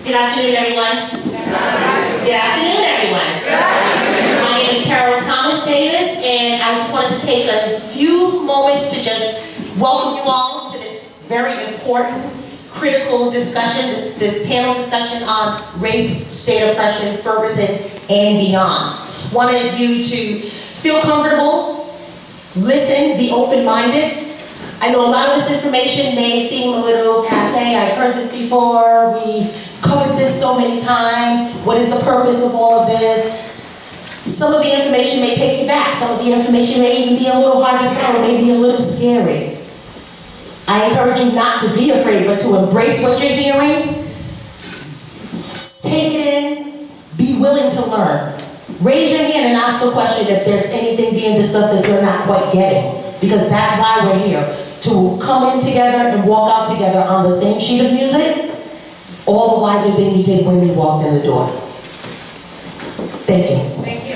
Good afternoon, everyone. Good afternoon, everyone. My name is Carol Thomas Davis, and I just wanted to take a few moments to just welcome you all to this very important, critical discussion, this panel discussion on race, state oppression, Ferguson, and beyond. Wanted you to feel comfortable, listen, be open-minded. I know a lot of this information may seem a little passé. I've heard this before. We've covered this so many times. What is the purpose of all of this? Some of the information may take you back. Some of the information may even be a little hard to swallow, maybe a little scary. I encourage you not to be afraid, but to embrace what you're hearing. Take it in. Be willing to learn. Raise your hand and ask the question if there's anything being discussed that you're not quite getting. Because that's why we're here. To come in together and walk out together on the same sheet of music, all the wiser than you did when you walked in the door. Thank you. Thank you.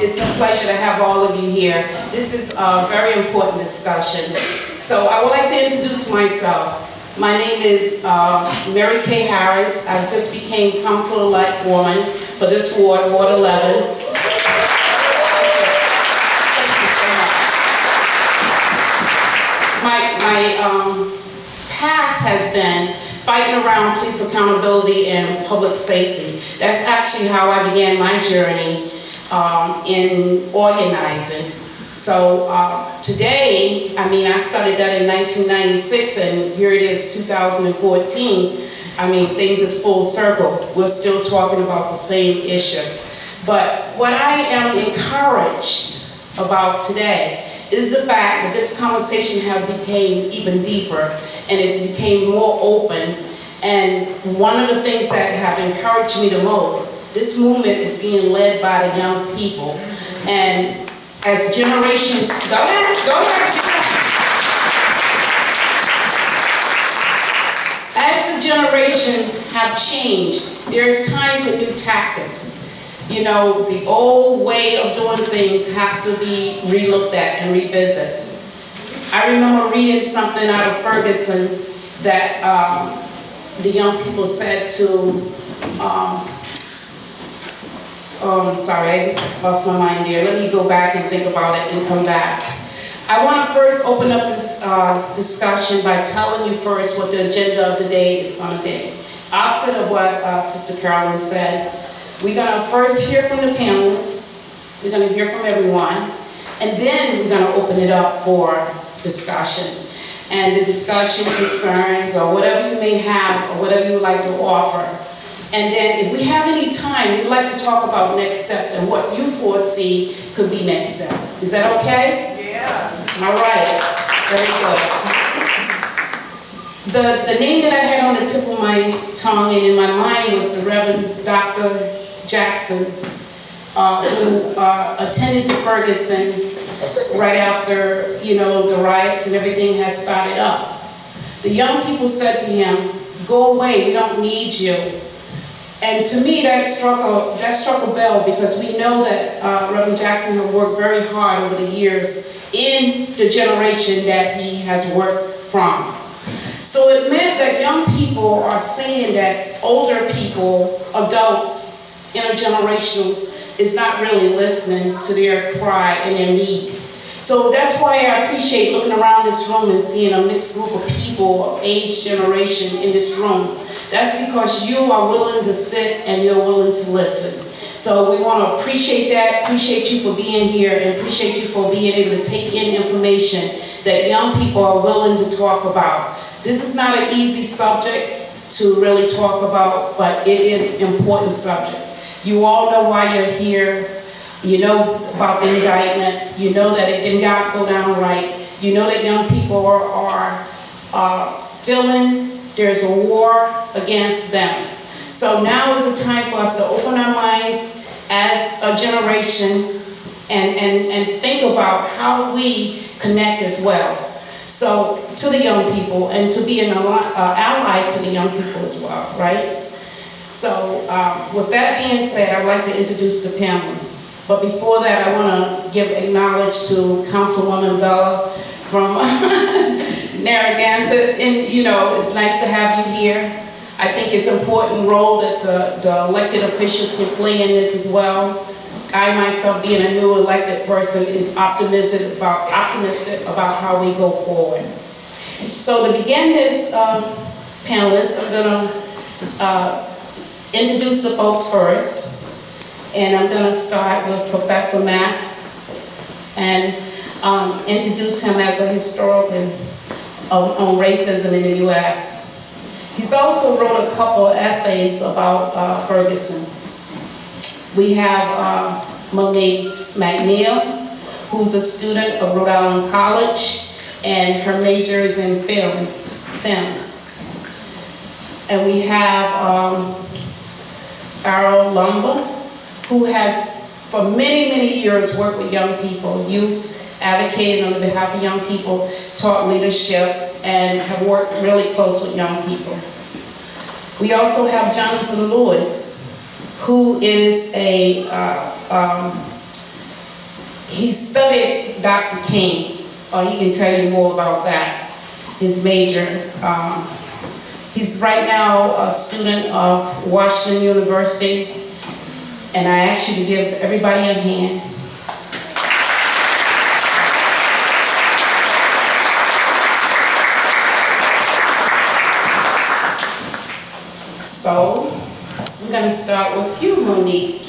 It's a pleasure to have all of you here. This is a very important discussion. So I would like to introduce myself. My name is Mary Kay Harris. I just became council-elect woman for this ward, Ward 11. Thank you so much. My past has been fighting around police accountability and public safety. That's actually how I began my journey in organizing. So today, I started that in 1996, and here it is, 2014. Things is full circle. We're still talking about the same issue. But what I am encouraged about today is the fact that this conversation has become even deeper, and it's became more open. And one of the things that have encouraged me the most, this movement is being led by the young people. And as generations, go ahead. As the generation have changed, there's time for new tactics. You know, the old way of doing things have to be relooked at and revisited. I remember reading something out of Ferguson that the young people said to, I'm sorry, I just lost my mind there. Let me go back and think about it and come back. I want to first open up this discussion by telling you first what the agenda of the day is going to be. Opposite of what Sister Carolyn said, we're going to first hear from the panelists, we're going to hear from everyone, and then we're going to open it up for discussion. And the discussion concerns or whatever you may have or whatever you would like to offer. And then if we have any time, we'd like to talk about next steps and what you foresee could be next steps. Is that okay? Yeah. All right. Very good. The name that I had on the tip of my tongue and in my mind was the Reverend Dr. Jackson, who attended to Ferguson right after, the riots and everything had started up. The young people said to him, "Go away, we don't need you." And to me, that struck a bell, because we know that Reverend Jackson had worked very hard over the years in the generation that he has worked from. So it meant that young people are saying that older people, adults, intergenerational, is not really listening to their cry and their need. So that's why I appreciate looking around this room and seeing a mixed group of people of age generation in this room. That's because you are willing to sit and you're willing to listen. So we want to appreciate that, appreciate you for being here, and appreciate you for being able to take in information that young people are willing to talk about. This is not an easy subject to really talk about, but it is an important subject. You all know why you're here. You know about the indictment. You know that it did not go down right. You know that young people are feeling there's a war against them. So now is the time for us to open our minds as a generation and think about how we connect as well. So to the young people, and to be an ally to the young people as well, right? So with that being said, I'd like to introduce the panelists. But before that, I want to give acknowledge to Councilwoman Bella from Narragansett. And you know, it's nice to have you here. I think it's an important role that the elected officials can play in this as well. I myself, being a new elected person, is optimistic about how we go forward. So to begin this panelist, I'm going to introduce the folks first. And I'm going to start with Professor Mack and introduce him as a historian on racism in the U.S. He's also wrote a couple of essays about Ferguson. We have Monae McNeel, who's a student of Rhode Island College, and her major is in films. And we have Arrow Lumber, who has for many, many years worked with young people, youth, advocated on behalf of young people, taught leadership, and have worked really close with young people. We also have Jonathan Lewis, who is he studied Dr. King. He can tell you more about that, his major. He's right now a student of Washington University, and I ask you to give everybody a hand. So, I'm going to start with you, Monique.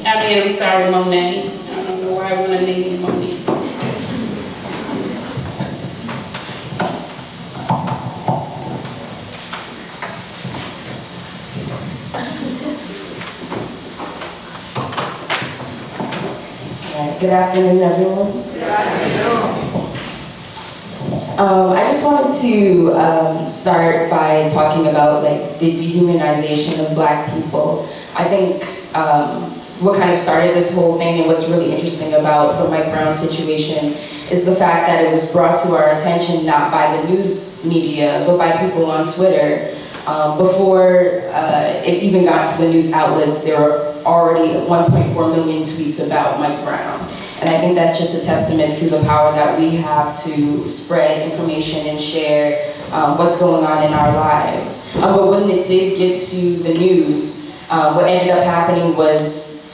I'm sorry, Monae. I don't know why I want to name you Monique. Good afternoon, everyone. Good afternoon. I just wanted to start by talking about the dehumanization of Black people. I think what kind of started this whole thing and what's really interesting about the Mike Brown situation is the fact that it was brought to our attention not by the news media, but by people on Twitter. Before it even got to the news outlets, there were already 1.4 million tweets about Mike Brown. And I think that's just a testament to the power that we have to spread information and share what's going on in our lives. But when it did get to the news, what ended up happening was,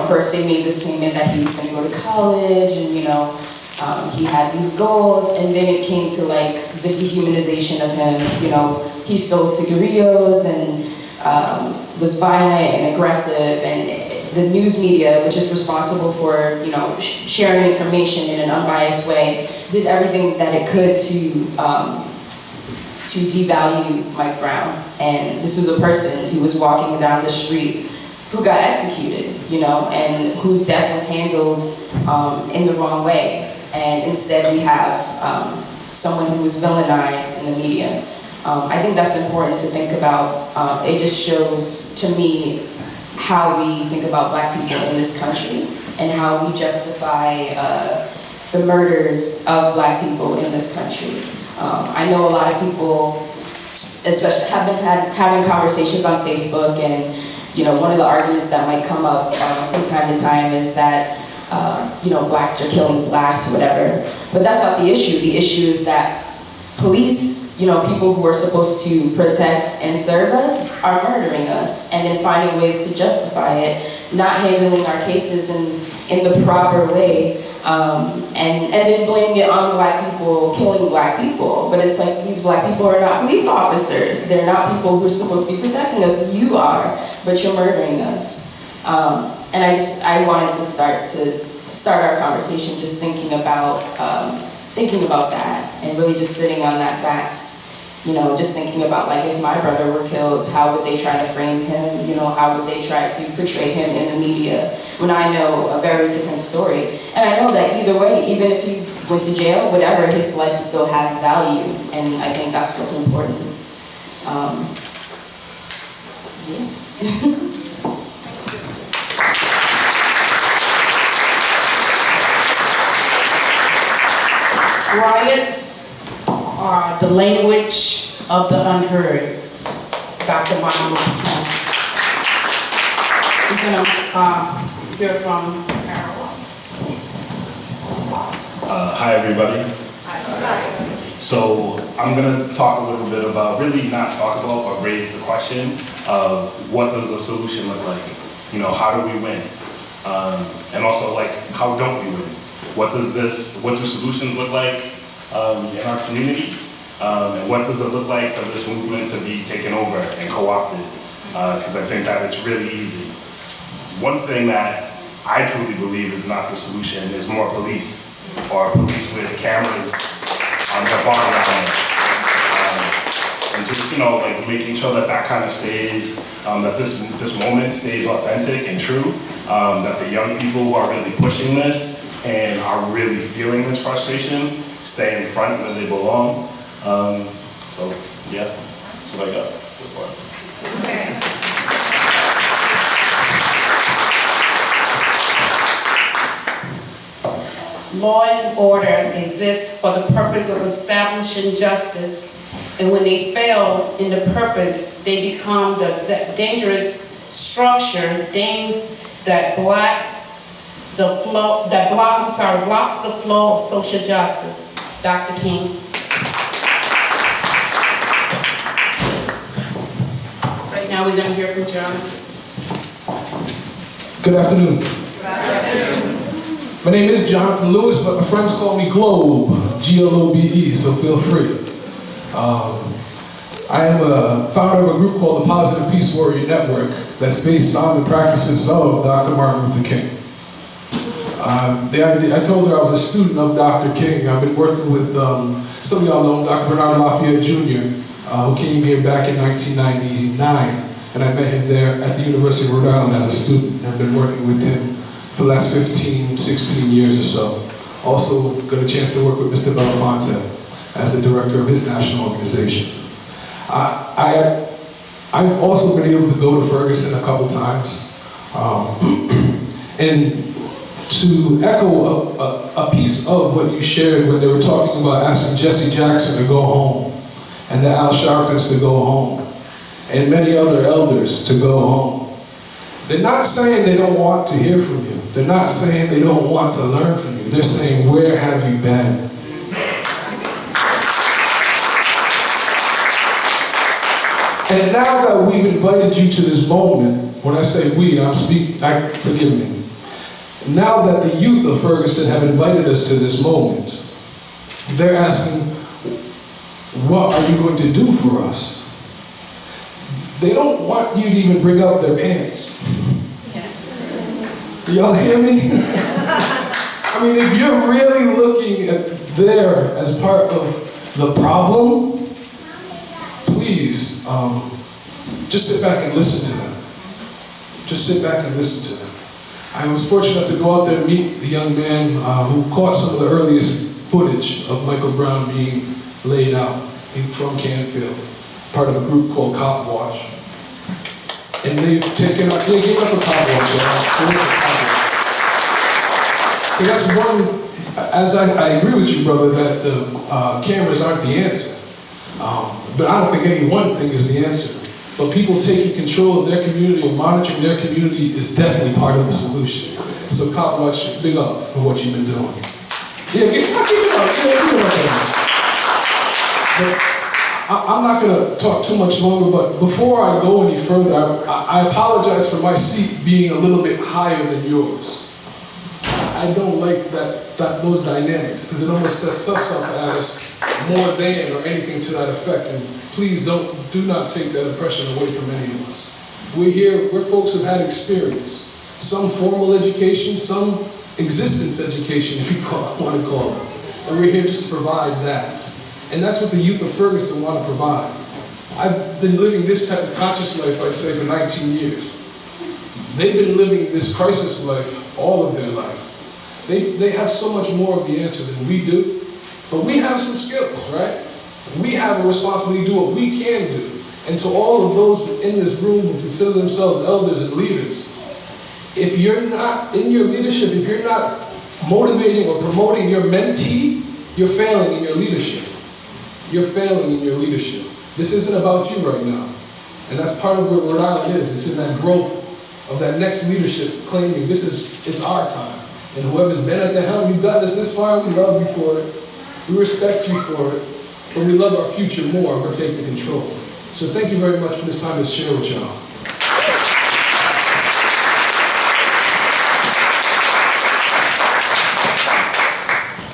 first they made this statement that he was going to go to college and, he had these goals, and then it came to the dehumanization of him. He stole cigarillos and was violent and aggressive, and the news media, which is responsible for sharing information in an unbiased way, did everything that it could to devalue Mike Brown. And this was a person who was walking down the street who got executed, and whose death was handled in the wrong way. And instead we have someone who was villainized in the media. I think that's important to think about. It just shows to me how we think about Black people in this country and how we justify the murder of Black people in this country. I know a lot of people, especially, have been having conversations on Facebook, and one of the arguments that might come up from time to time is that Blacks are killing Blacks or whatever. But that's not the issue. The issue is that police, people who are supposed to protect and serve us, are murdering us, and then finding ways to justify it, not handling our cases in the proper way, and then blaming it on Black people killing Black people. But it's like, these Black people are not police officers. They're not people who are supposed to be protecting us. You are, but you're murdering us. And I wanted to start our conversation just thinking about that, and really just sitting on that fact. Just thinking about if my brother were killed, how would they try to frame him? How would they try to portray him in the media? When I know a very different story. And I know that either way, even if he went to jail, whatever, his life still has value. And I think that's what's important. Riots are the language of the unheard, Dr. Monae McNeel. gonna hear from Carol. Hi, everybody. So I'm going to talk a little bit about, really not talk about, but raise the question of what does a solution look like? You know, how do we win? And also, like, how don't we win? What do solutions look like in our community? And what does it look like for this movement to be taken over and co-opted? Because I think that it's really easy. One thing that I truly believe is not the solution is more police, or police with cameras on their body around. And just, you know, like making sure that that kind of stays, that this moment stays authentic and true, that the young people who are really pushing this and are really feeling this frustration stay in front where they belong. So, yeah, that's what I got so far. Okay. Law and order exists for the purpose of establishing justice, and when they fail in the purpose, they become the dangerous structure, dams that blocks the flow of social justice. Dr. King. Right now we're going to hear from John. Good afternoon. My name is Jonathan Lewis, but my friends call me Globe, G-L-O-B-E, so feel free. I am a founder of a group called the Positive Peace Warrior Network that's based on the practices of Dr. Martin Luther King. I told her I was a student of Dr. King. I've been working with, some of y'all know Dr. Bernard Lafayette Jr., who came here back in 1999, and I met him there at the University of Rhode Island as a student. I've been working with him for the last 15, 16 years or so. Also got a chance to work with Mr. Belafonte as the director of his national organization. I've also been able to go to Ferguson a couple times. And to echo a piece of what you shared when they were talking about asking Jesse Jackson to go home, and the Al Sharptons to go home, and many other elders to go home. They're not saying they don't want to hear from you. They're not saying they don't want to learn from you. They're saying, where have you been? And now that we've invited you to this moment, when I say we, forgive me. Now that the youth of Ferguson have invited us to this moment, they're asking, what are you going to do for us? They don't want you to even bring up their pants. Do y'all hear me? I mean, if you're really looking at there as part of the problem, please, just sit back and listen to them. Just sit back and listen to them. I was fortunate to go out there and meet the young man who caught some of the earliest footage of Michael Brown being laid out from Canfield, part of a group called Cop Watch. And they've taken up, they gave up a Cop Watch. So that's one, as I agree with you, brother, that the cameras aren't the answer. But I don't think any one thing is the answer. But people taking control of their community and monitoring their community is definitely part of the solution. So Cop Watch, big up for what you've been doing. Yeah, keep it up. I'm not going to talk too much longer, but before I go any further, I apologize for my seat being a little bit higher than yours. I don't like those dynamics, because it almost sets us up as more than or anything to that effect. And please do not take that impression away from any of us. We're folks who've had experience, some formal education, some existence education, if you want to call it. And we're here just to provide that. And that's what the youth of Ferguson want to provide. I've been living this type of conscious life, I'd say, for 19 years. They've been living this crisis life all of their life. They have so much more of the answer than we do, but we have some skills, right? We have a responsibility to do what we can do. And to all of those in this room who consider themselves elders and leaders, if you're not in your leadership, if you're not motivating or promoting your mentee, you're failing in your leadership. You're failing in your leadership. This isn't about you right now. And that's part of where Rhode Island is. It's in that growth of that next leadership claiming it's our time. And whoever's been at the helm, you've gotten us this far, we love you for it. We respect you for it. But we love our future more, and we're taking control. So thank you very much for this time to share with y'all.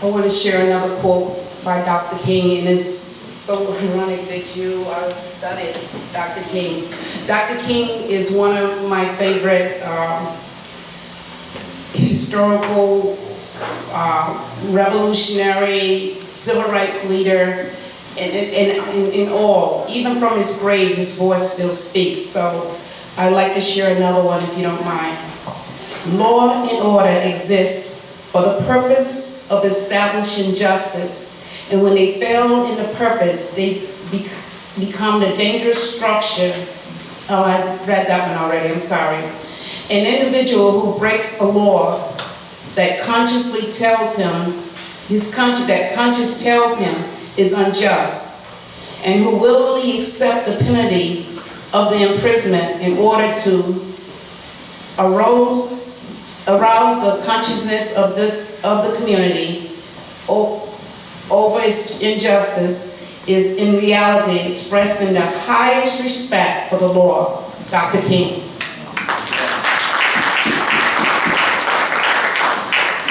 I want to share another quote by Dr. King, and it's so ironic that you studied Dr. King. Dr. King is one of my favorite historical, revolutionary, civil rights leader, in all. Even from his grave, his voice still speaks. So I'd like to share another one if you don't mind. Law and order exists for the purpose of establishing justice, and when they fail in the purpose, they become the dangerous structure. Oh, I read that one already, I'm sorry. An individual who breaks a law that consciously tells him, that conscience tells him is unjust, and who willingly accept the penalty of the imprisonment in order to arouse the consciousness of the community over its injustice is in reality expressing the highest respect for the law. Dr. King.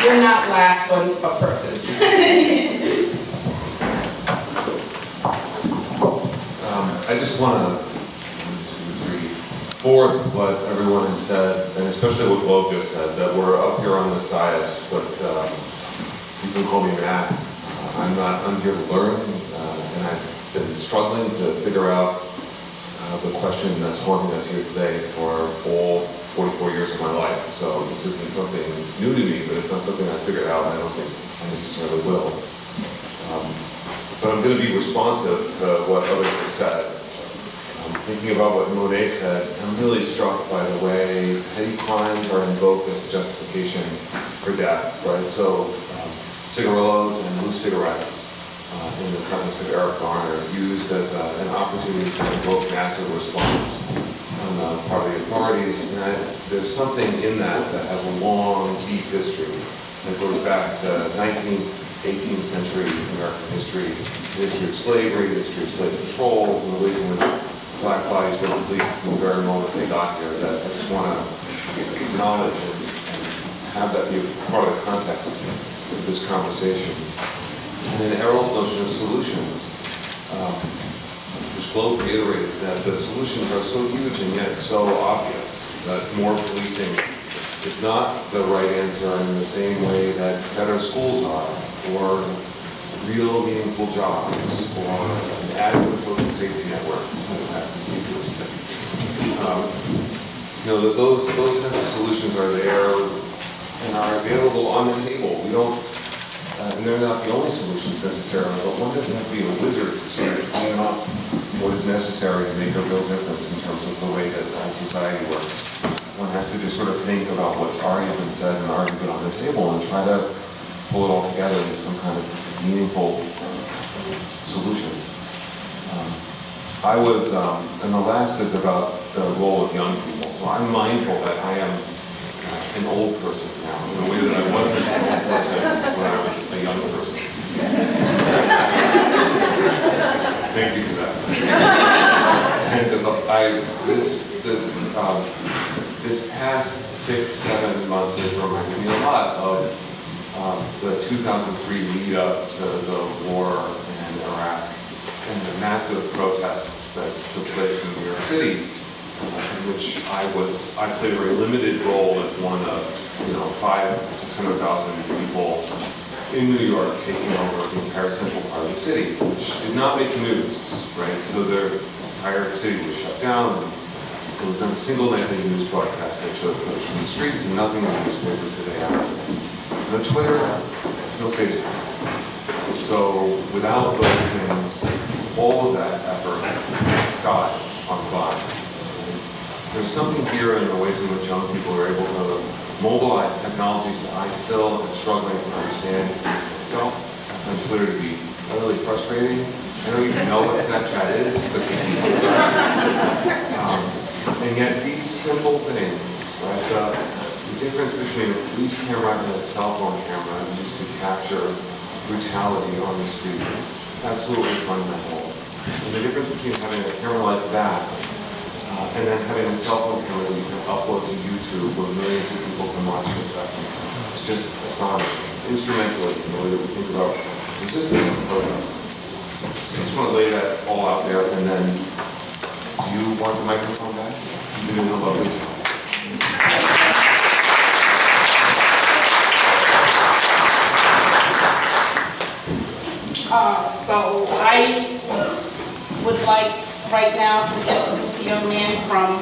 You're not last for a purpose. I just want to fourth what everyone has said, and especially what Globe just said, that we're up here on this dais, but you can call me Matt. I'm here to learn, and I've been struggling to figure out the question that's haunting us here today for all 44 years of my life. So this isn't something new to me, but it's not something I figured out, and I don't think I necessarily will. But I'm going to be responsive to what others have said. Thinking about what Monae said, I'm really struck by the way petty crimes are invoked as justification for death, right? So cigarillos and loose cigarettes in the context of Eric Garner used as an opportunity to invoke massive response on the part of the authorities. And there's something in that has a long, deep history that goes back to 19th, 18th century American history, the history of slavery, the history of slave patrols, and the ways in which Black bodies were complete from the very moment they got here. That I just want to acknowledge and have that be part of the context of this conversation. And then Errol's notion of solutions, which Globe reiterated that the solutions are so huge and yet so obvious that more policing is not the right answer in the same way that better schools are, or real meaningful jobs, or an adequate social safety network. Those kinds of solutions are there and are available on the table. We don't, and they're not the only solutions necessarily, but one doesn't have to be a wizard to sort of clean up what is necessary to make a real difference in terms of the way that society works. One has to just sort of think about what's already been said and already been on the table and try to pull it all together into some kind of meaningful solution. And the last is about the role of young people. So I'm mindful that I am an old person now, in a way that I wasn't an old person when I was a young person. Thank you for that. And this past 6-7 months has reminded me a lot of the 2003 lead up to the war in Iraq and the massive protests that took place in New York City, in which I played a very limited role as one of 500,000 to 600,000 people in New York taking over the entire central part of the city, which did not make news, right? So the entire city was shut down. There was not a single nightly news broadcast that showed footage from the streets, and nothing in the newspapers the day after. No Twitter, no Facebook. So without those things, all of that effort died on the vine. There's something here in the ways in which young people are able to mobilize technologies that I still am struggling to understand myself. I find Twitter to be really frustrating. I don't even know what Snapchat is, but and yet these simple things right? The difference between a police camera and a cell phone camera used to capture brutality on the streets is absolutely fundamental. And the difference between having a camera like that and then having a cell phone camera that you can upload to YouTube where millions of people can watch in a second, it's just astonishing. Instrumentally, in the way that we think about resistance and protest. I just want to lay that all out there, and then, do you want the microphone, guys? You're doing a lovely job. So I would like right now to introduce a young man from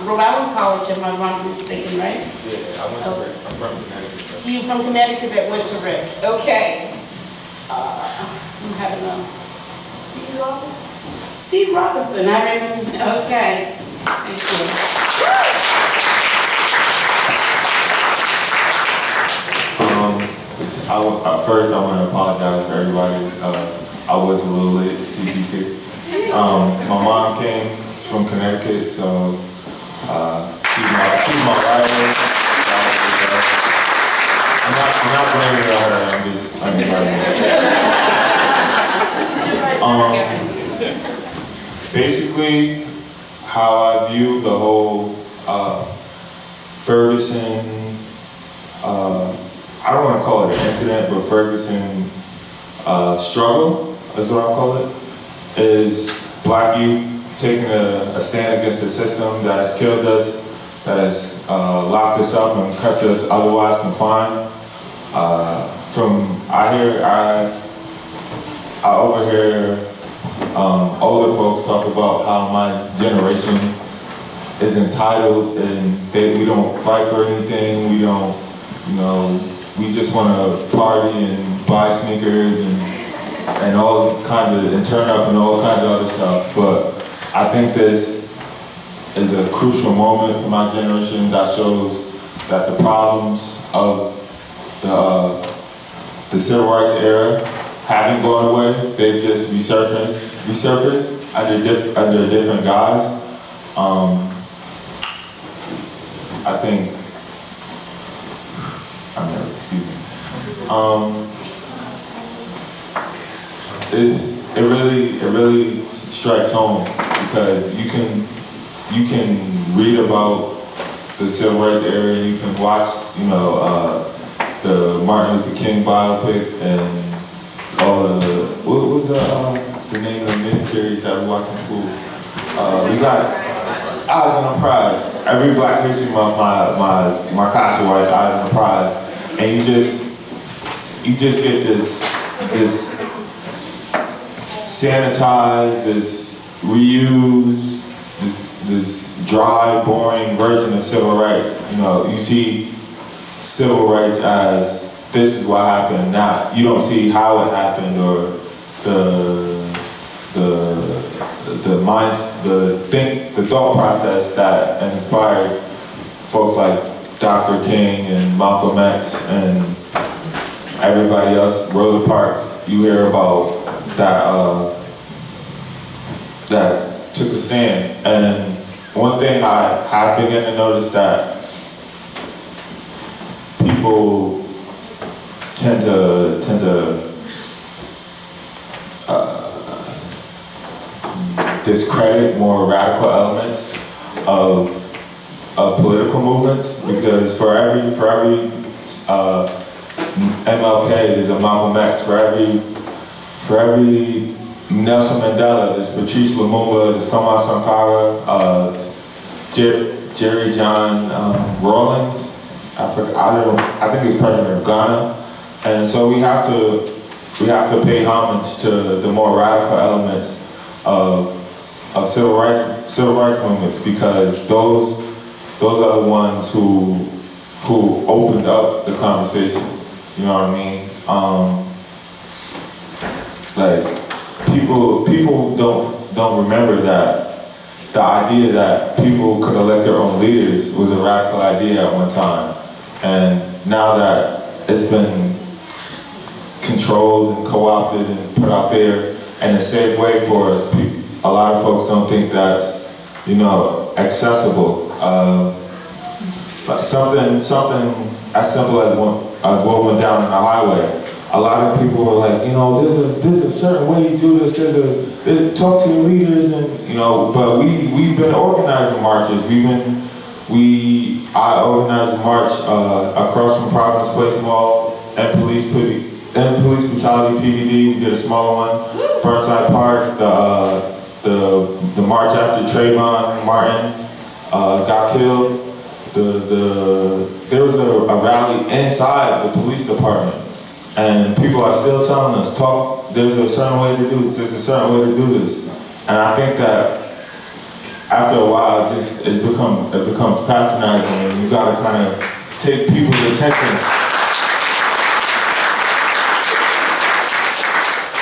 Rhode Island College, if I'm not mistaken, right? Yeah, I'm from Connecticut. You from Connecticut that went to Rick. Okay. I'm having a Steve Robinson. Steve Robinson, I remember. Okay. Thank you. First, I want to apologize for everybody. I was a little late to CPT. My mom came from Connecticut, so she's my rival. I'm not blaming it on her. I'm just basically, how I view the whole Ferguson. I don't want to call it an incident, but Ferguson struggle is what I call it, is Black youth taking a stand against the system that has killed us, that has locked us up and kept us otherwise confined. I overhear older folks talk about how my generation is entitled and we don't fight for anything, we don't, we just want to party and buy sneakers and all kinds of, and turn up and all kinds of other stuff. But I think this is a crucial moment for my generation that shows that the problems of the civil rights era haven't gone away. They've just resurfaced under different guise. I think, it really strikes home because you can read about the civil rights era, you can watch, the Martin Luther King biopic and all the, what was the name of the miniseries that we watched in school? We got Eyes on the Prize. Every Black History Month, my class will watch Eyes on the Prize, and you just get this sanitized, this reused, this dry, boring version of civil rights. You see civil rights as this is what happened. Not, you don't see how it happened or the thought process that inspired folks like Dr. King and Malcolm X and everybody else, Rosa Parks. You hear about that took a stand. And one thing I have begun to notice that people tend to discredit more radical elements of political movements, because for every MLK there's a Malcolm X, for every Nelson Mandela there's Patrice Lumumba, there's Thomas Sankara, Jerry John Rawlings. I think he was president of Ghana, and so we have to pay homage to the more radical elements of civil rights movements, because those are the ones who opened up the conversation. You know what I mean? People don't remember that the idea that people could elect their own leaders was a radical idea at one time, and now that it's been controlled and co-opted and put out there in a safe way for us, a lot of folks don't think that's accessible. like something as simple as what went down on the highway. A lot of people were like, there's a certain way you do this. Talk to your leaders, and But we've been organizing marches. I organized a march across from Providence Place Mall and police brutality PVD. We did a smaller one. Burnside Park. The march after Trayvon Martin got killed. There was a rally inside the police department. And people are still telling us, there's a certain way to do this, there's a certain way to do this. And I think that after a while, it becomes patronizing, and you gotta kind of take people's attention.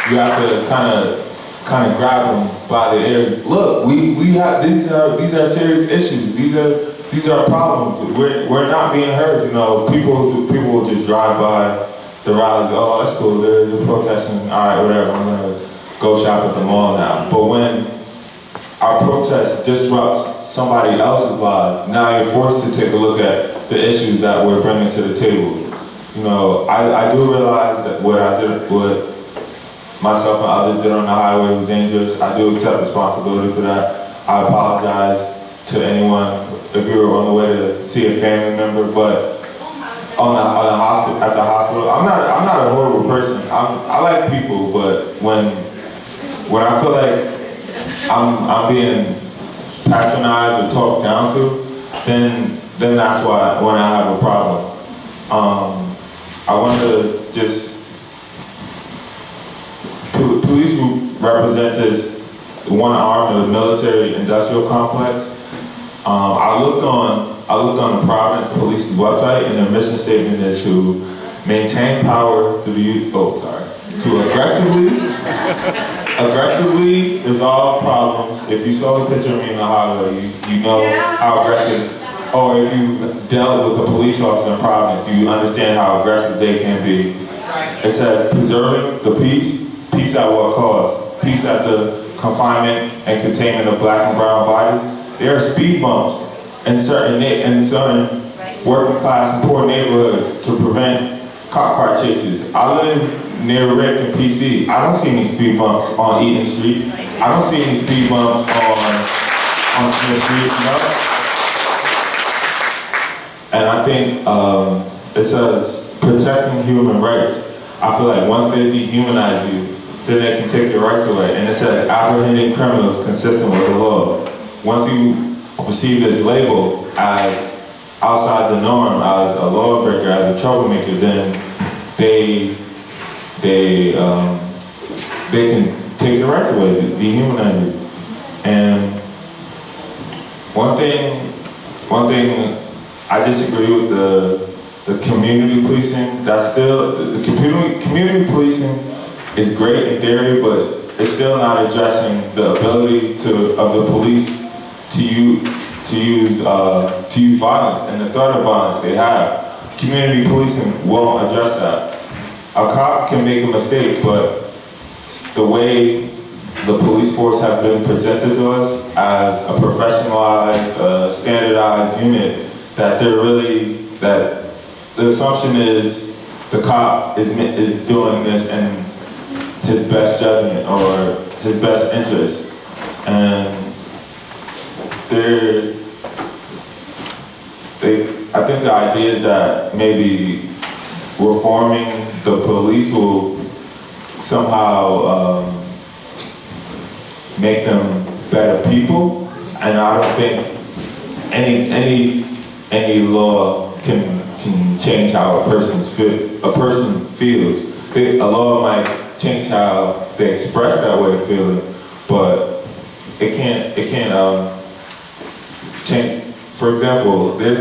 You have to kind of grab them by the ear. Look, we have, these are serious issues. These are problems. We're not being heard. People will just drive by the rallies. Oh, that's cool. They're protesting. All right, whatever. I'm gonna go shop at the mall now. But when our protest disrupts somebody else's lives, now you're forced to take a look at the issues that we're bringing to the table. I do realize that what myself and others did on the highway was dangerous. I do accept responsibility for that. I apologize to anyone if you were on the way to see a family member, but at the hospital, I'm not a horrible person. I like people, but when I feel like I'm being patronized or talked down to, then that's when I have a problem. I want to just police represent this one arm of the military-industrial complex. I looked on the Providence Police's website, and their mission statement is to maintain power to aggressively resolve problems. If you saw the picture of me in the highway, you know how aggressive, or if you dealt with a police officer in Providence, you understand how aggressive they can be. It says preserving the peace at what cost? Peace at the confinement and containment of black and brown bodies. There are speed bumps in certain working class and poor neighborhoods to prevent cop car chases. I live near Rick and PC. I don't see any speed bumps on Eaton Street. I don't see any speed bumps on Smith Street. And I think it says protecting human rights. I feel like once they dehumanize you, then they can take your rights away. And it says apprehending criminals consistent with the law. Once you receive this label as outside the norm, as a lawbreaker, as a troublemaker, then they can take the rights away, dehumanize you. And one thing I disagree with the community policing. That's still the community policing is great in theory, but it's still not addressing the ability of the police to use violence and the threat of violence they have. Community policing won't address that. A cop can make a mistake, but the way the police force has been presented to us as a professionalized, standardized unit, that the assumption is the cop is doing this in his best judgment or his best interest. And I think the idea is that maybe reforming the police will somehow make them better people, and I don't think any law can change how a person feels. A law might change how they express that way of feeling, but it can't change. For example, there's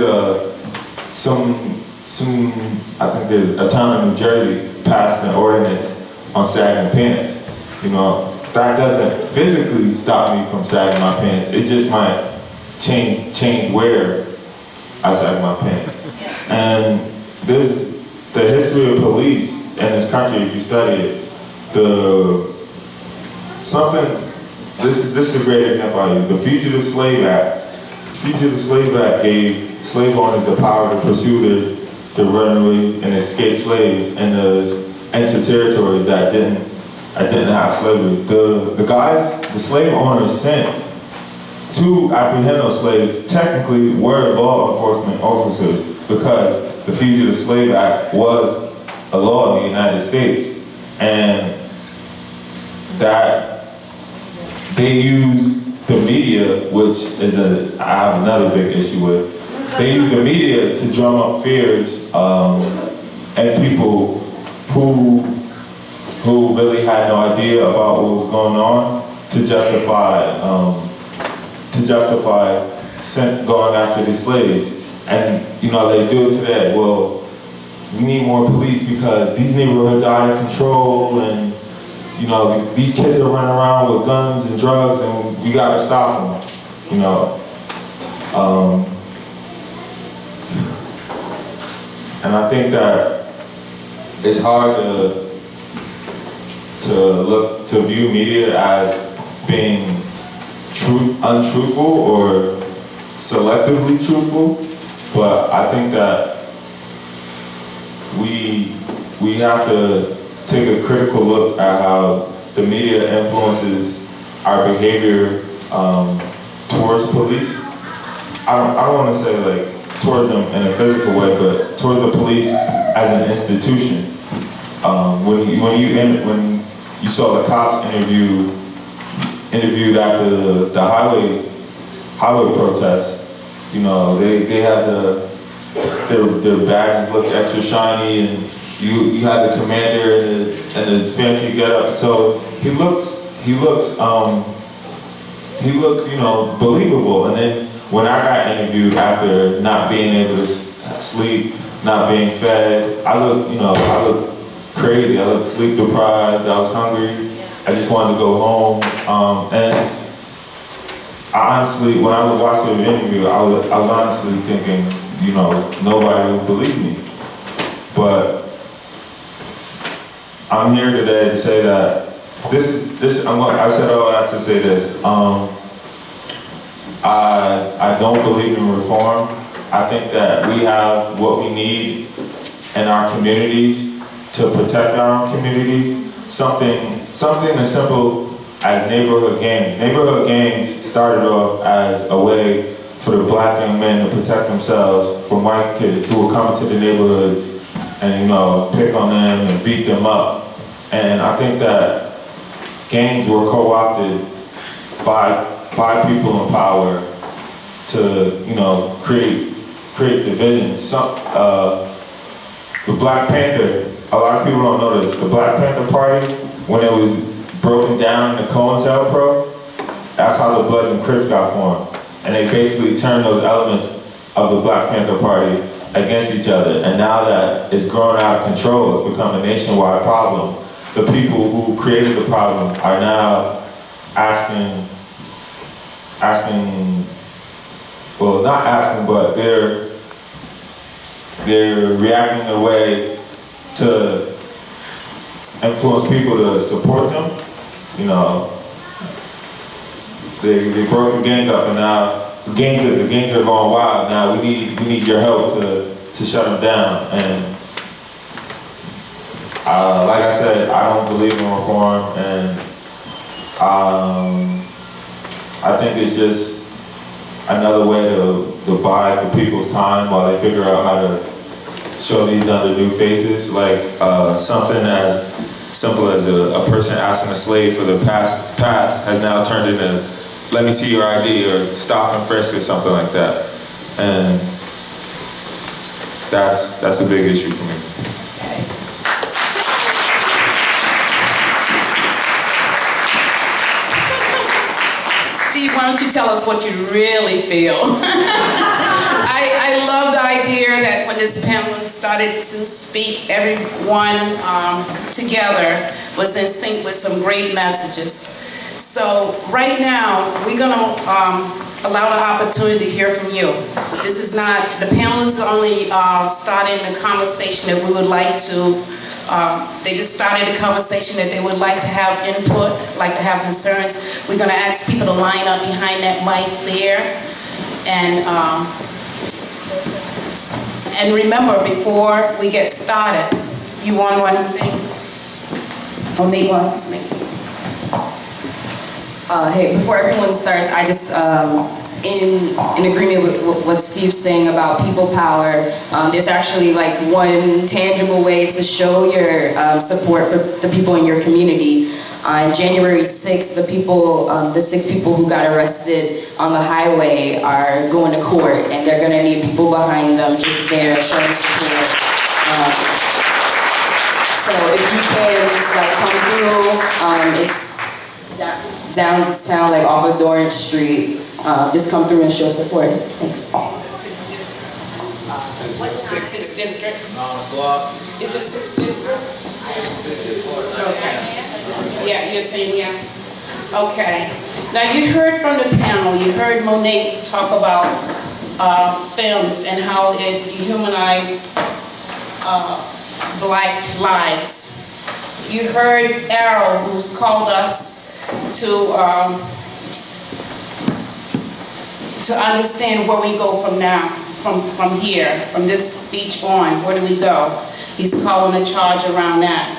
I think there's a town in New Jersey passed an ordinance on sagging pants. That doesn't physically stop me from sagging my pants. It just might change where I sag my pants. And the history of police in this country, if you study it, this is a great example I use. The Fugitive Slave Act Fugitive Slave Act gave slave owners the power to pursue the runaway and escaped slaves into territories that didn't have slavery. The slave owners sent to apprehend those slaves technically were law enforcement officers because the Fugitive Slave Act was a law in the United States, and that they use the media, which is I have another big issue with. They use the media to drum up fears and people who really had no idea about what was going on to justify going after the slaves. And they do it today. Well, we need more police because these neighborhoods are out of control, and these kids are running around with guns and drugs, and we gotta stop them. And I think that it's hard to view media as being untruthful or selectively truthful, but I think that we have to take a critical look at how the media influences our behavior towards police. I don't want to say towards them in a physical way, but towards the police as an institution. When you saw the cops interviewed after the highway protest, they had their badges looked extra shiny, and you had the commander and the fancy getup. So he looks believable. And then when I got interviewed after not being able to sleep, not being fed, I look crazy. I looked sleep deprived. I was hungry. I just wanted to go home. And I honestly, when I was watching the interview, I was honestly thinking, nobody would believe me. But I'm here today to say that I said all that to say this. I don't believe in reform. I think that we have what we need in our communities to protect our own communities. Something as simple as neighborhood gangs. Neighborhood gangs started off as a way for the black young men to protect themselves from white kids who would come into the neighborhoods and pick on them and beat them up. And I think that gangs were co-opted by people in power to create division. The Black Panther, a lot of people don't know this. The Black Panther Party, when it was broken down in the COINTELPRO, that's how the Bloods and Crips got formed. And they basically turned those elements of the Black Panther Party against each other. And now that it's grown out of control, it's become a nationwide problem. The people who created the problem are now asking, well, not asking, but they're reacting in a way to influence people to support them. They broke the gangs up, and now the gangs are going wild. Now we need your help to shut them down. And like I said, I don't believe in reform, and I think it's just another way to buy the people's time while they figure out how to show these other new faces. Like something as simple as a person asking a slave for the past has now turned into, let me see your ID, or stop and frisk, or something like that. And that's a big issue for me. Steve, why don't you tell us what you really feel? I love the idea that when this panelist started to speak, everyone together was in sync with some great messages. So right now, we're going to allow the opportunity to hear from you. This is not, the panelists only starting the conversation that we would like to, they just started a conversation that they would like to have input, like to have concerns. We're going to ask people to line up behind that mic there. And remember, before we get started, you want one thing? Monae wants me. Hey, before everyone starts, I just, in agreement with what Steve's saying about people power, there's actually like one tangible way to show your support for the people in your community. On January 6th, the 6 people who got arrested on the highway are going to court, and they're gonna need people behind them just there showing support. So if you can just like come through, it's downtown, like off of Dorrance Street. Just come through and show support. Thanks. 6th District? Is it 6th District? Okay. Yeah, you're saying yes? Okay. Now you heard from the panel, you heard Monae talk about films and how it dehumanized Black lives. You heard Errol, who's called us to understand where we go from now, from here, from this speech on, where do we go? He's calling a charge around that.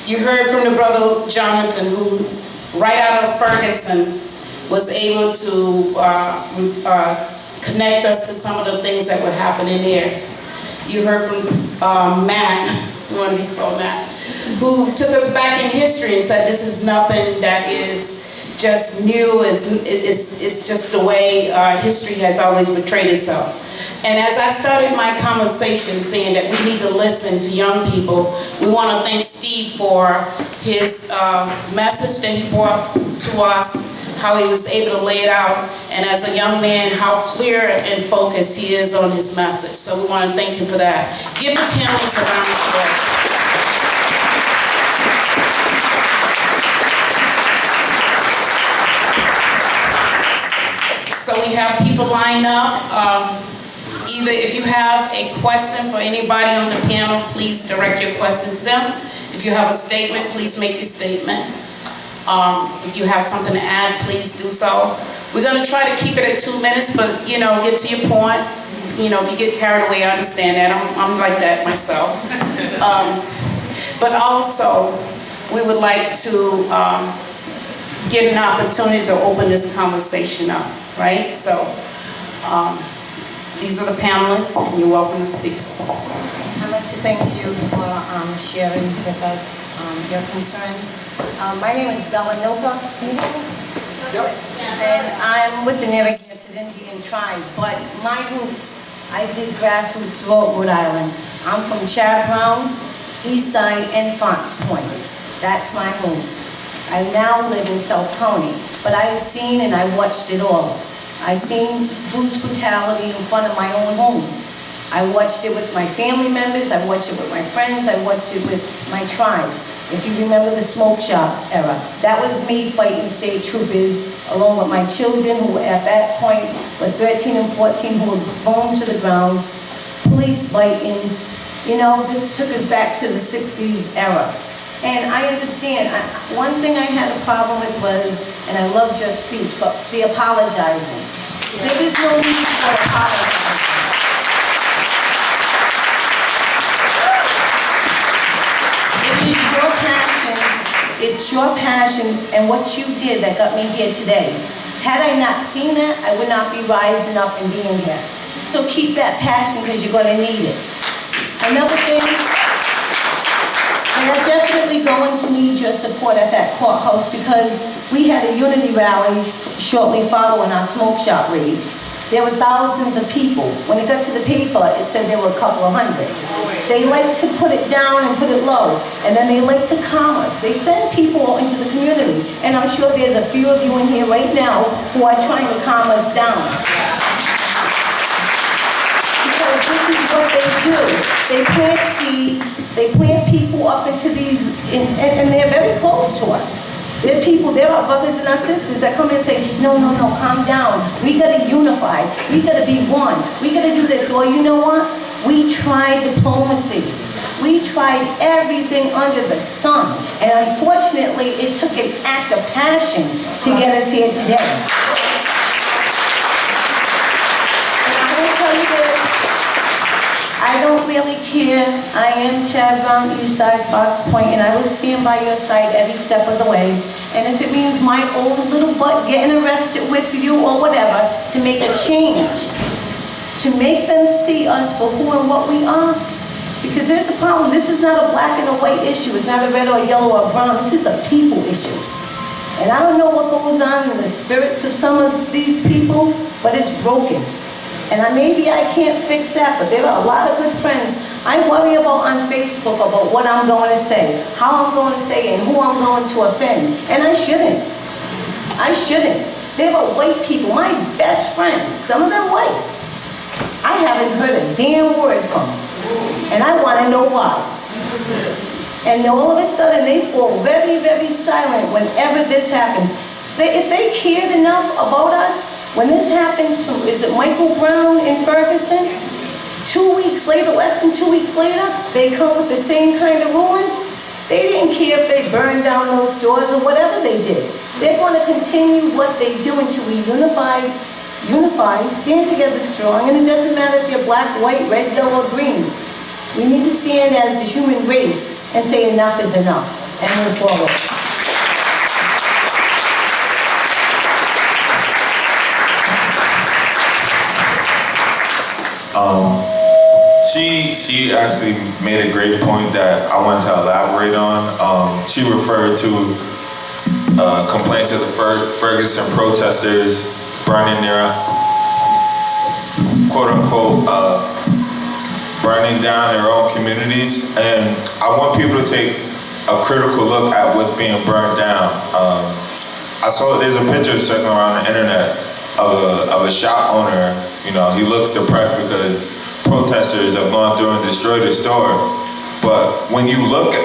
You heard from the brother Jonathan, who right out of Ferguson was able to connect us to some of the things that were happening there. You heard from Matt, we want to be called Matt, who took us back in history and said this is nothing that is just new, it's just the way history has always portrayed itself. And as I started my conversation saying that we need to listen to young people, we want to thank Steve for his message that he brought to us, how he was able to lay it out, and as a young man, how clear and focused he is on his message. So we want to thank him for that. Give the panelists a round of applause. So we have people lined up. Either if you have a question for anybody on the panel, please direct your question to them. If you have a statement, please make your statement. If you have something to add, please do so. We're going to try to keep it at 2 minutes, but get to your point. If you get carried away, I understand that. I'm like that myself. But also, we would like to get an opportunity to open this conversation up, right? So, these are the panelists, and you're welcome to speak to them. I'd like to thank you for sharing with us your concerns. My name is Bella. Yep. And I'm with the Narragansett Indian tribe, but my roots, I did grassroots throughout Rhode Island. I'm from Chad Brown, East Side, and Fox Point. That's my home. I now live in South County, but I've seen and I watched it all. I seen police brutality in front of my own home. I watched it with my family members, I watched it with my friends, I watched it with my tribe. If you remember the smoke shop era, that was me fighting state troopers along with my children who at that point were 13 and 14 who were thrown to the ground, police fighting. This took us back to the 60s era. And I understand, one thing I had a problem with was, and I loved your speech, but the apologizing. There is no need for apologizing. It's your passion and what you did that got me here today. Had I not seen that, I would not be rising up and being here. So keep that passion because you're going to need it. Another thing, and I'm definitely going to need your support at that courthouse because we had a unity rally shortly following our smoke shop raid. There were thousands of people. When it got to the paper, it said there were a couple of hundred. They like to put it down and put it low, and then they like to calm us. They send people into the community, and I'm sure there's a few of you in here right now who are trying to calm us down. Because this is what they do. They plant seeds, they plant people up into these, and they're very close to us. There are brothers and our sisters that come in and say, no, calm down. We gotta unify. We gotta be one. We gotta do this. Well, you know what? We tried diplomacy. We tried everything under the sun. And unfortunately, it took an act of passion to get us here today. I don't really care. I am Chad Brown, Eastside, Fox Point, and I will stand by your side every step of the way. And if it means my old little butt getting arrested with you or whatever, to make a change, to make them see us for who and what we are. Because there's a problem. This is not a black and a white issue. It's not a red or a yellow or a brown. This is a people issue. And I don't know what goes on in the spirits of some of these people, but it's broken. And maybe I can't fix that, but there are a lot of good friends. I worry about on Facebook about what I'm going to say, how I'm going to say it, and who I'm going to offend. And I shouldn't. I shouldn't. There are white people, my best friends, some of them white. I haven't heard a damn word from them. And I want to know why. And all of a sudden they fall very, very silent whenever this happens. If they cared enough about us, when this happened to, is it Michael Brown in Ferguson? 2 weeks later, less than 2 weeks later, they come with the same kind of ruling. They didn't care if they burned down those stores or whatever they did. They're going to continue what they do until we unify, stand together strong, and it doesn't matter if you're black, white, red, yellow, or green. We need to stand as the human race and say enough is enough and move forward. She actually made a great point that I wanted to elaborate on. She referred to complaints of the Ferguson protesters burning their, quote unquote, burning down their own communities. And I want people to take a critical look at what's being burned down. I saw there's a picture circling around the internet of a shop owner. You know, he looks depressed because protesters have gone through and destroyed his store. But when you look at,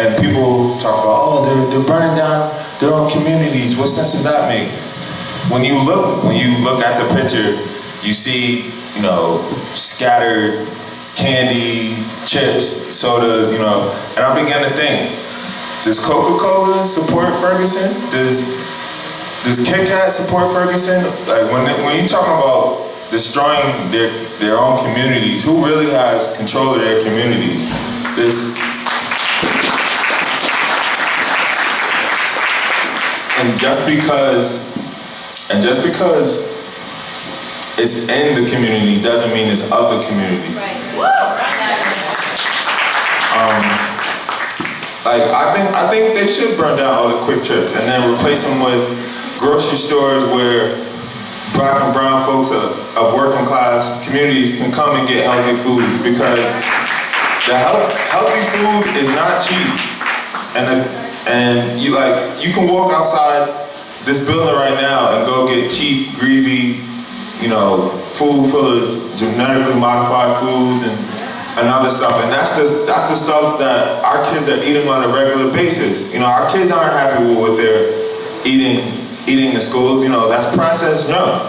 and people talk about, oh, they're burning down their own communities, what sense does that make? When you look at the picture, you see, you know, scattered candy, chips, sodas, you know, and I began to think, does Coca-Cola support Ferguson? Does Kit Kat support Ferguson? Like when you talking about destroying their own communities, who really has control of their communities? And just because it's in the community doesn't mean it's of the community. Like I think they should burn down all the Quick Trips and then replace them with grocery stores where black and brown folks of working class communities can come and get healthy foods, because the healthy food is not cheap. And you can walk outside this building right now and go get cheap, greasy, you know, food full of genetically modified foods and other stuff. And that's the stuff that our kids are eating on a regular basis. You know, our kids aren't happy with what they're eating in schools. You know, that's processed junk.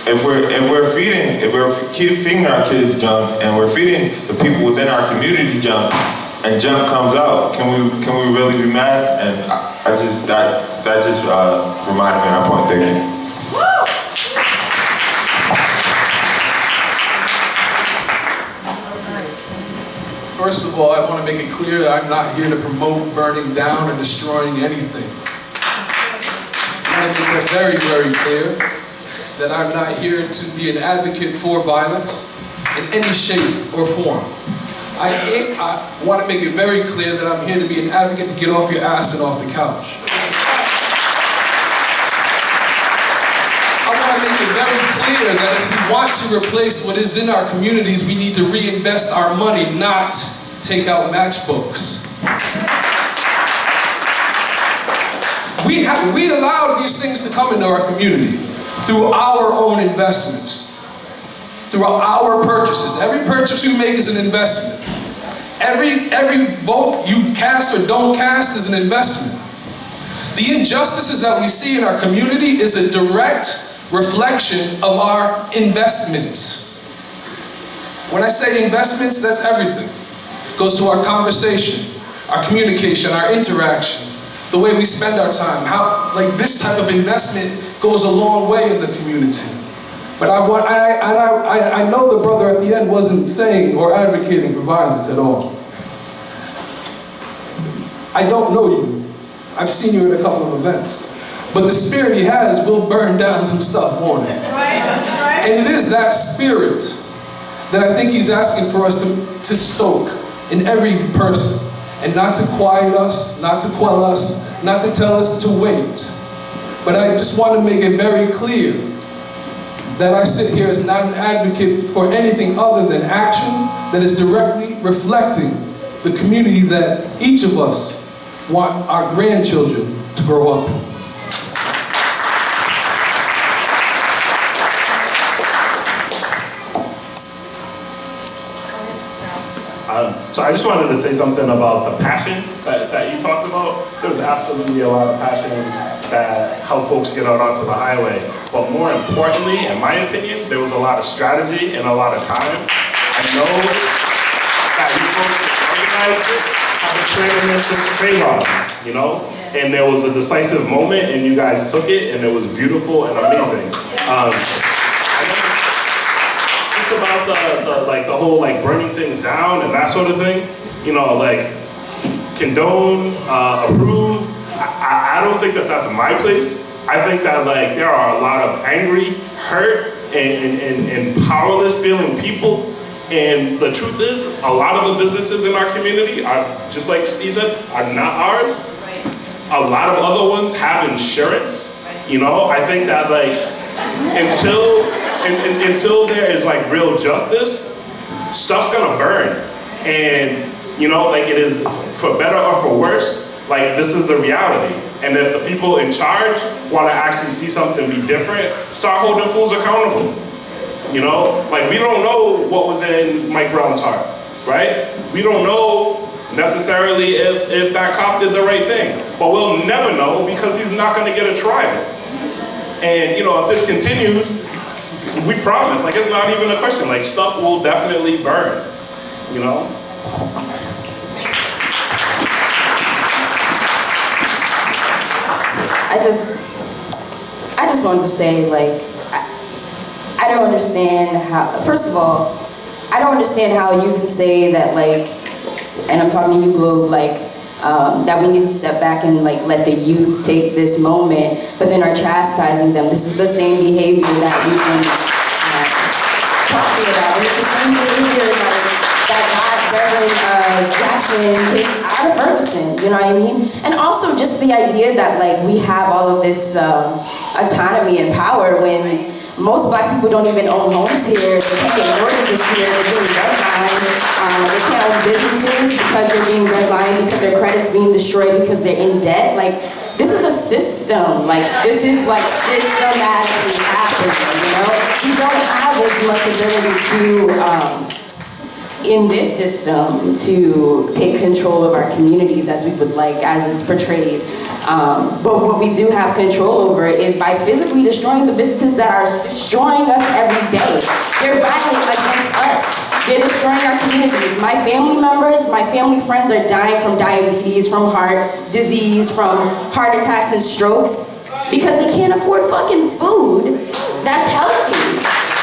If we're feeding our kids junk and we're feeding the people within our community junk, and junk comes out, can we really be mad? And that just reminded me of that point. Thank you. First of all, I want to make it clear that I'm not here to promote burning down and destroying anything. I want to make that very, very clear, that I'm not here to be an advocate for violence in any shape or form. I want to make it very clear that I'm here to be an advocate to get off your ass and off the couch. I want to make it very clear that if we want to replace what is in our communities, we need to reinvest our money, not take out matchbooks. We allowed these things to come into our community through our own investments, through our purchases. Every purchase we make is an investment. Every vote you cast or don't cast is an investment. The injustices that we see in our community is a direct reflection of our investments. When I say investments, that's everything. It goes to our conversation, our communication, our interaction, the way we spend our time. How, like, this type of investment goes a long way in the community. But I know the brother at the end wasn't saying or advocating for violence at all. I don't know you. I've seen you at a couple of events. But the spirit he has will burn down some stuff, won't it? And it is that spirit that I think he's asking for us to stoke in every person. And not to quiet us, not to quell us, not to tell us to wait. But I just want to make it very clear that I sit here as not an advocate for anything other than action that is directly reflecting the community that each of us want our grandchildren to grow up in. So I just wanted to say something about the passion that you talked about. There was absolutely a lot of passion that helped folks get out onto the highway. But more importantly, in my opinion, there was a lot of strategy and a lot of time. I know that you folks organized it, have been planning this since Trayvon, you know? And there was a decisive moment and you guys took it and it was beautiful and amazing. About the whole like burning things down and that sort of thing, you know, like condone, approve. I don't think that that's my place. I think that like there are a lot of angry, hurt, and powerless feeling people. And the truth is, a lot of the businesses in our community are, just like Steve said, are not ours. A lot of other ones have insurance. You know, I think that like until there is like real justice, stuff's gonna burn. And you know, like it is for better or for worse, like this is the reality. And if the people in charge wanna actually see something be different, start holding fools accountable. You know, like we don't know what was in Mike Brown's heart, right? We don't know necessarily if that cop did the right thing, but we'll never know because he's not gonna get a trial. And you know, if this continues, we promise, like it's not even a question, like stuff will definitely burn, you know? I just wanted to say, like, I don't understand how, first of all, I don't understand how you can say that, like, and I'm talking to you, Globe, like, that we need to step back and like let the youth take this moment, but then are chastising them. This is the same behavior that we've been talking about. And it's the same behavior that got Reverend Jackson kicked out of Ferguson, you know what I mean? And also just the idea that like we have all of this autonomy and power when most black people don't even own homes here. They can't get mortgages here. They're being redlined. They can't own businesses because they're being redlined, because their credit's being destroyed, because they're in debt. Like, this is a system. Like, this is like systematically happening, you know? We don't have as much ability to, in this system, to take control of our communities as we would like, as it's portrayed. But what we do have control over is by physically destroying the businesses that are destroying us every day. They're battling against us. They're destroying our communities. My family members, my family friends are dying from diabetes, from heart disease, from heart attacks and strokes because they can't afford fucking food that's healthy.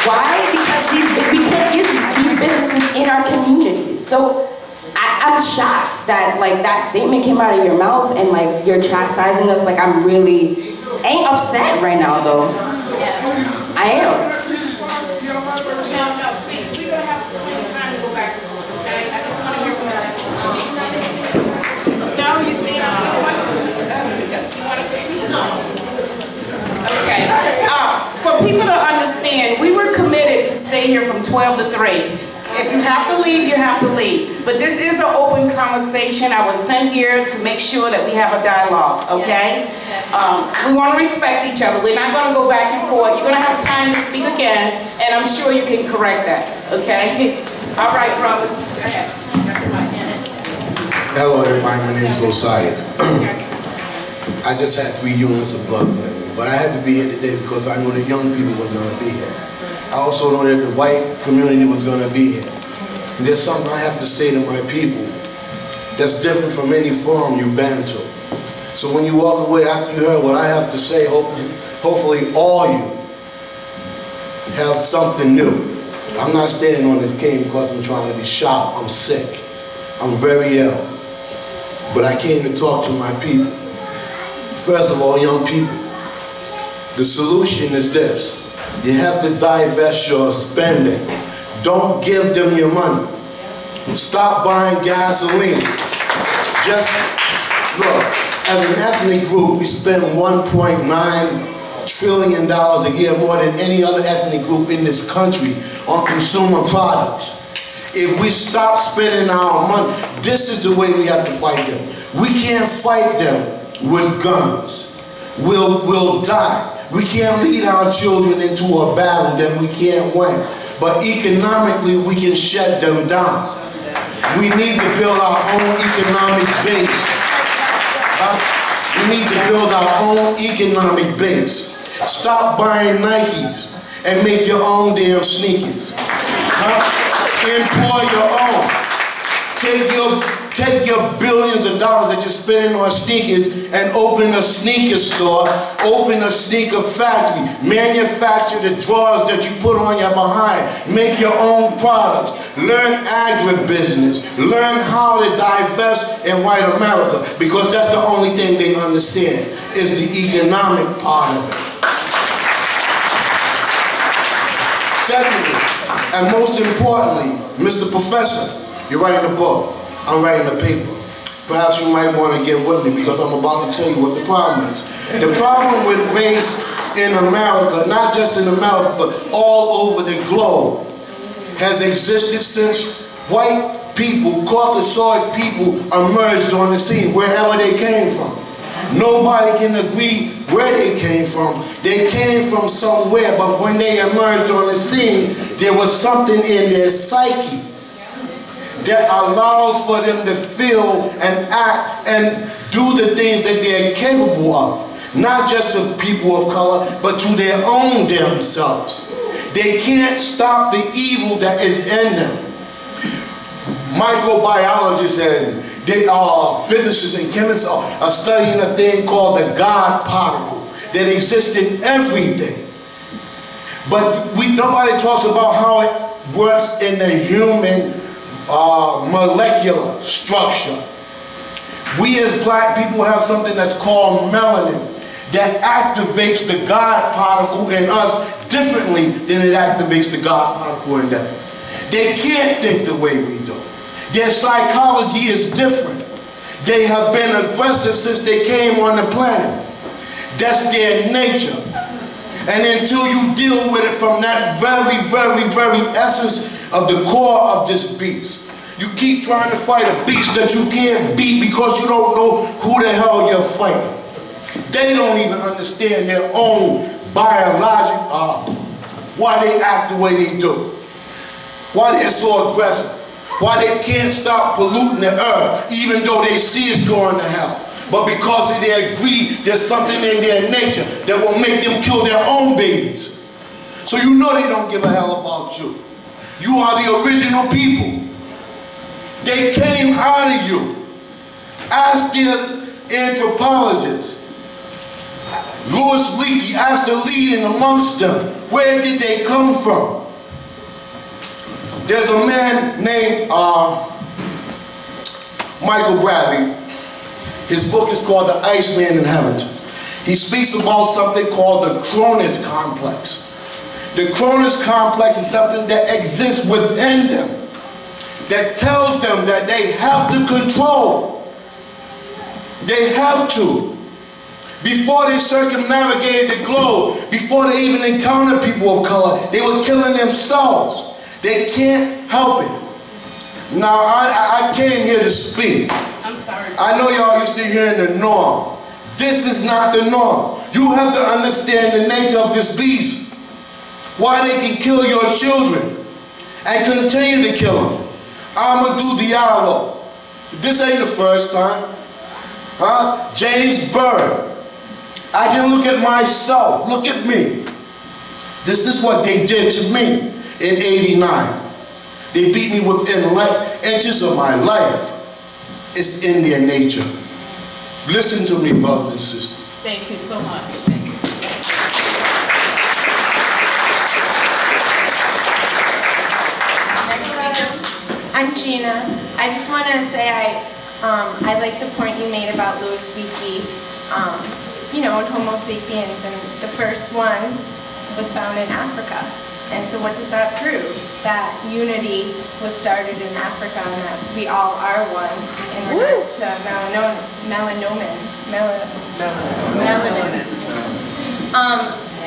Why? Because we can't get these businesses in our communities. So I'm shocked that like that statement came out of your mouth and like you're chastising us. Like I'm really ain't upset right now though. I am. No, please, we're gonna have plenty of time to go back and forth, okay? I just want to hear from that. No, you see, I just want you want to say something? No. Okay. For people to understand, we were committed to stay here from 12 to 3. If you have to leave, you have to leave. But this is an open conversation. I was sent here to make sure that we have a dialogue, okay? We want to respect each other. We're not going to go back and forth. You're going to have time to speak again, and I'm sure you can correct that, okay? All right, brother. Go ahead. Hello, everybody. My name is Osiah. I just had 3 units of blood put in me, but I had to be here today because I knew the young people was going to be here. I also know that the white community was going to be here. And there's something I have to say to my people that's different from any forum you've been to. So when you walk away after you heard what I have to say, hopefully all you have something new. I'm not standing on this cane because I'm trying to be sharp. I'm sick. I'm very ill. But I came to talk to my people. First of all, young people, the solution is this. You have to divest your spending. Don't give them your money. Stop buying gasoline. Just look, as an ethnic group, we spend $1.9 trillion a year, more than any other ethnic group in this country, on consumer products. If we stop spending our money, this is the way we have to fight them. We can't fight them with guns. We'll die. We can't lead our children into a battle that we can't win. But economically, we can shut them down. We need to build our own economic base. We need to build our own economic base. Stop buying Nikes and make your own damn sneakers. Import your own. Take your billions of dollars that you're spending on sneakers and open a sneaker store, open a sneaker factory, manufacture the drawers that you put on your behind, make your own products, learn agribusiness, learn how to divest in white America, because that's the only thing they understand, is the economic part of it. Secondly, and most importantly, Mr. Professor, you're writing a book, I'm writing a paper. Perhaps you might want to get with me because I'm about to tell you what the problem is. The problem with race in America, not just in America, but all over the globe, has existed since white people, Caucasoid people, emerged on the scene, wherever they came from. Nobody can agree where they came from. They came from somewhere, but when they emerged on the scene, there was something in their psyche that allows for them to feel and act and do the things that they're capable of. Not just to people of color, but to their own damn selves. They can't stop the evil that is in them. Microbiologists and physicists and chemists are studying a thing called the God particle that exists in everything. But nobody talks about how it works in the human molecular structure. We as black people have something that's called melanin that activates the God particle in us differently than it activates the God particle in them. They can't think the way we do. Their psychology is different. They have been aggressive since they came on the planet. That's their nature. And until you deal with it from that very, very, very essence of the core of this beast, you keep trying to fight a beast that you can't beat because you don't know who the hell you're fighting. They don't even understand their own biologic, why they act the way they do, why they're so aggressive, why they can't stop polluting the earth even though they see it's going to hell. But because of their greed, there's something in their nature that will make them kill their own babies. So you know they don't give a hell about you. You are the original people. They came out of you. Ask the anthropologists. Louis Leakey asked the leading amongst them, where did they come from? There's a man named Michael Bradley. His book is called The Iceman Inheritance. He speaks about something called the Cronus complex. The Cronus complex is something that exists within them, that tells them that they have to control. They have to. Before they circumnavigated the globe, before they even encountered people of color, they were killing themselves. They can't help it. Now, I came here to speak. I'm sorry. I know y'all used to hearing the norm. This is not the norm. You have to understand the nature of this beast. Why they can kill your children and continue to kill them. Amadou Diallo. This ain't the first time. James Byrd. I can look at myself. Look at me. This is what they did to me in '89. They beat me within inches of my life. It's in their nature. Listen to me, brothers and sisters. Thank you so much. Thank you. I'm Gina. I just want to say I like the point you made about Louis Leakey, you know, and Homo sapiens, and the first one was found in Africa. And so what does that prove? That unity was started in Africa and that we all are one in regards to melanin.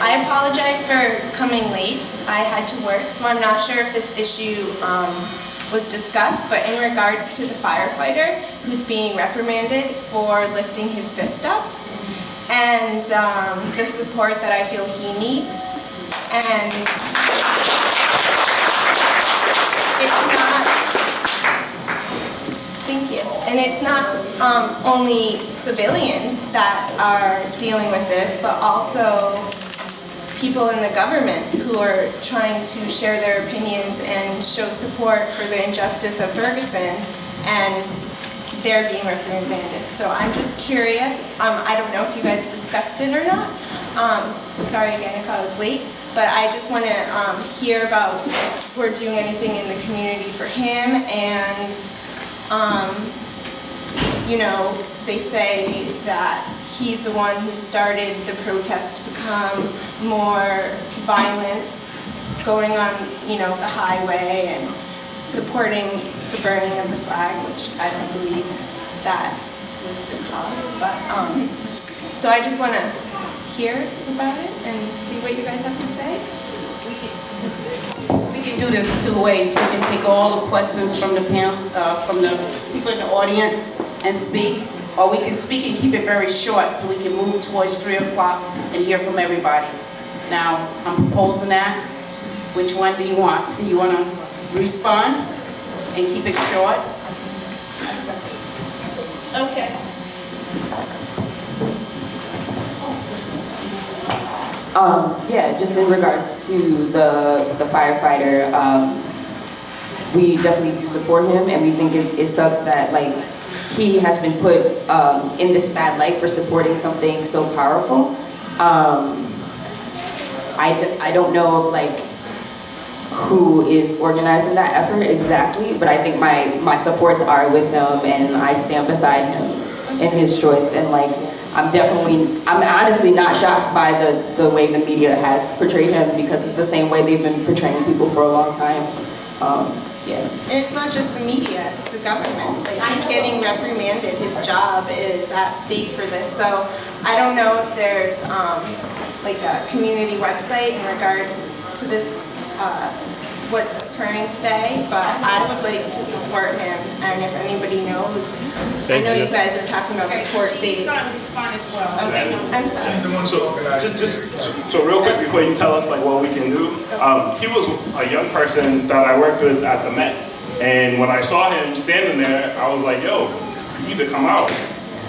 I apologize for coming late. I had to work, so I'm not sure if this issue was discussed, but in regards to the firefighter who's being reprimanded for lifting his fist up, and the support that I feel he needs, and it's not, thank you, and it's not only civilians that are dealing with this, but also people in the government who are trying to share their opinions and show support for the injustice of Ferguson, and they're being reprimanded. So I'm just curious, I don't know if you guys discussed it or not, so sorry again if I was late, but I just want to hear about if we're doing anything in the community for him, and you know, they say that he's the one who started the protest to become more violent, going on, you know, the highway and supporting the burning of the flag, which I don't believe that was the cause. But so I just want to hear about it and see what you guys have to say. We can do this two ways. We can take all the questions from the panel, from the people in the audience and speak, or we can speak and keep it very short so we can move towards 3 o'clock and hear from everybody. Now, I'm proposing that. Which one do you want? Do you want to respond and keep it short? Okay. Yeah, just in regards to the firefighter, we definitely do support him, and we think it sucks that like he has been put in this bad light for supporting something so powerful. I don't know like who is organizing that effort exactly, but I think my supports are with him, and I stand beside him in his choice. And like I'm honestly not shocked by the way the media has portrayed him, because it's the same way they've been portraying people for a long time. Yeah. And it's not just the media, it's the government. Like, he's getting reprimanded, his job is at stake for this. So I don't know if there's like a community website in regards to this, what's occurring today, but I would like to support him, and if anybody knows, I know you guys are talking about the court date. She's going to respond as well. Okay, I'm sorry. So real quick before you tell us like what we can do, he was a young person that I worked with at the Met, and when I saw him standing there, I was like, yo, you need to come out.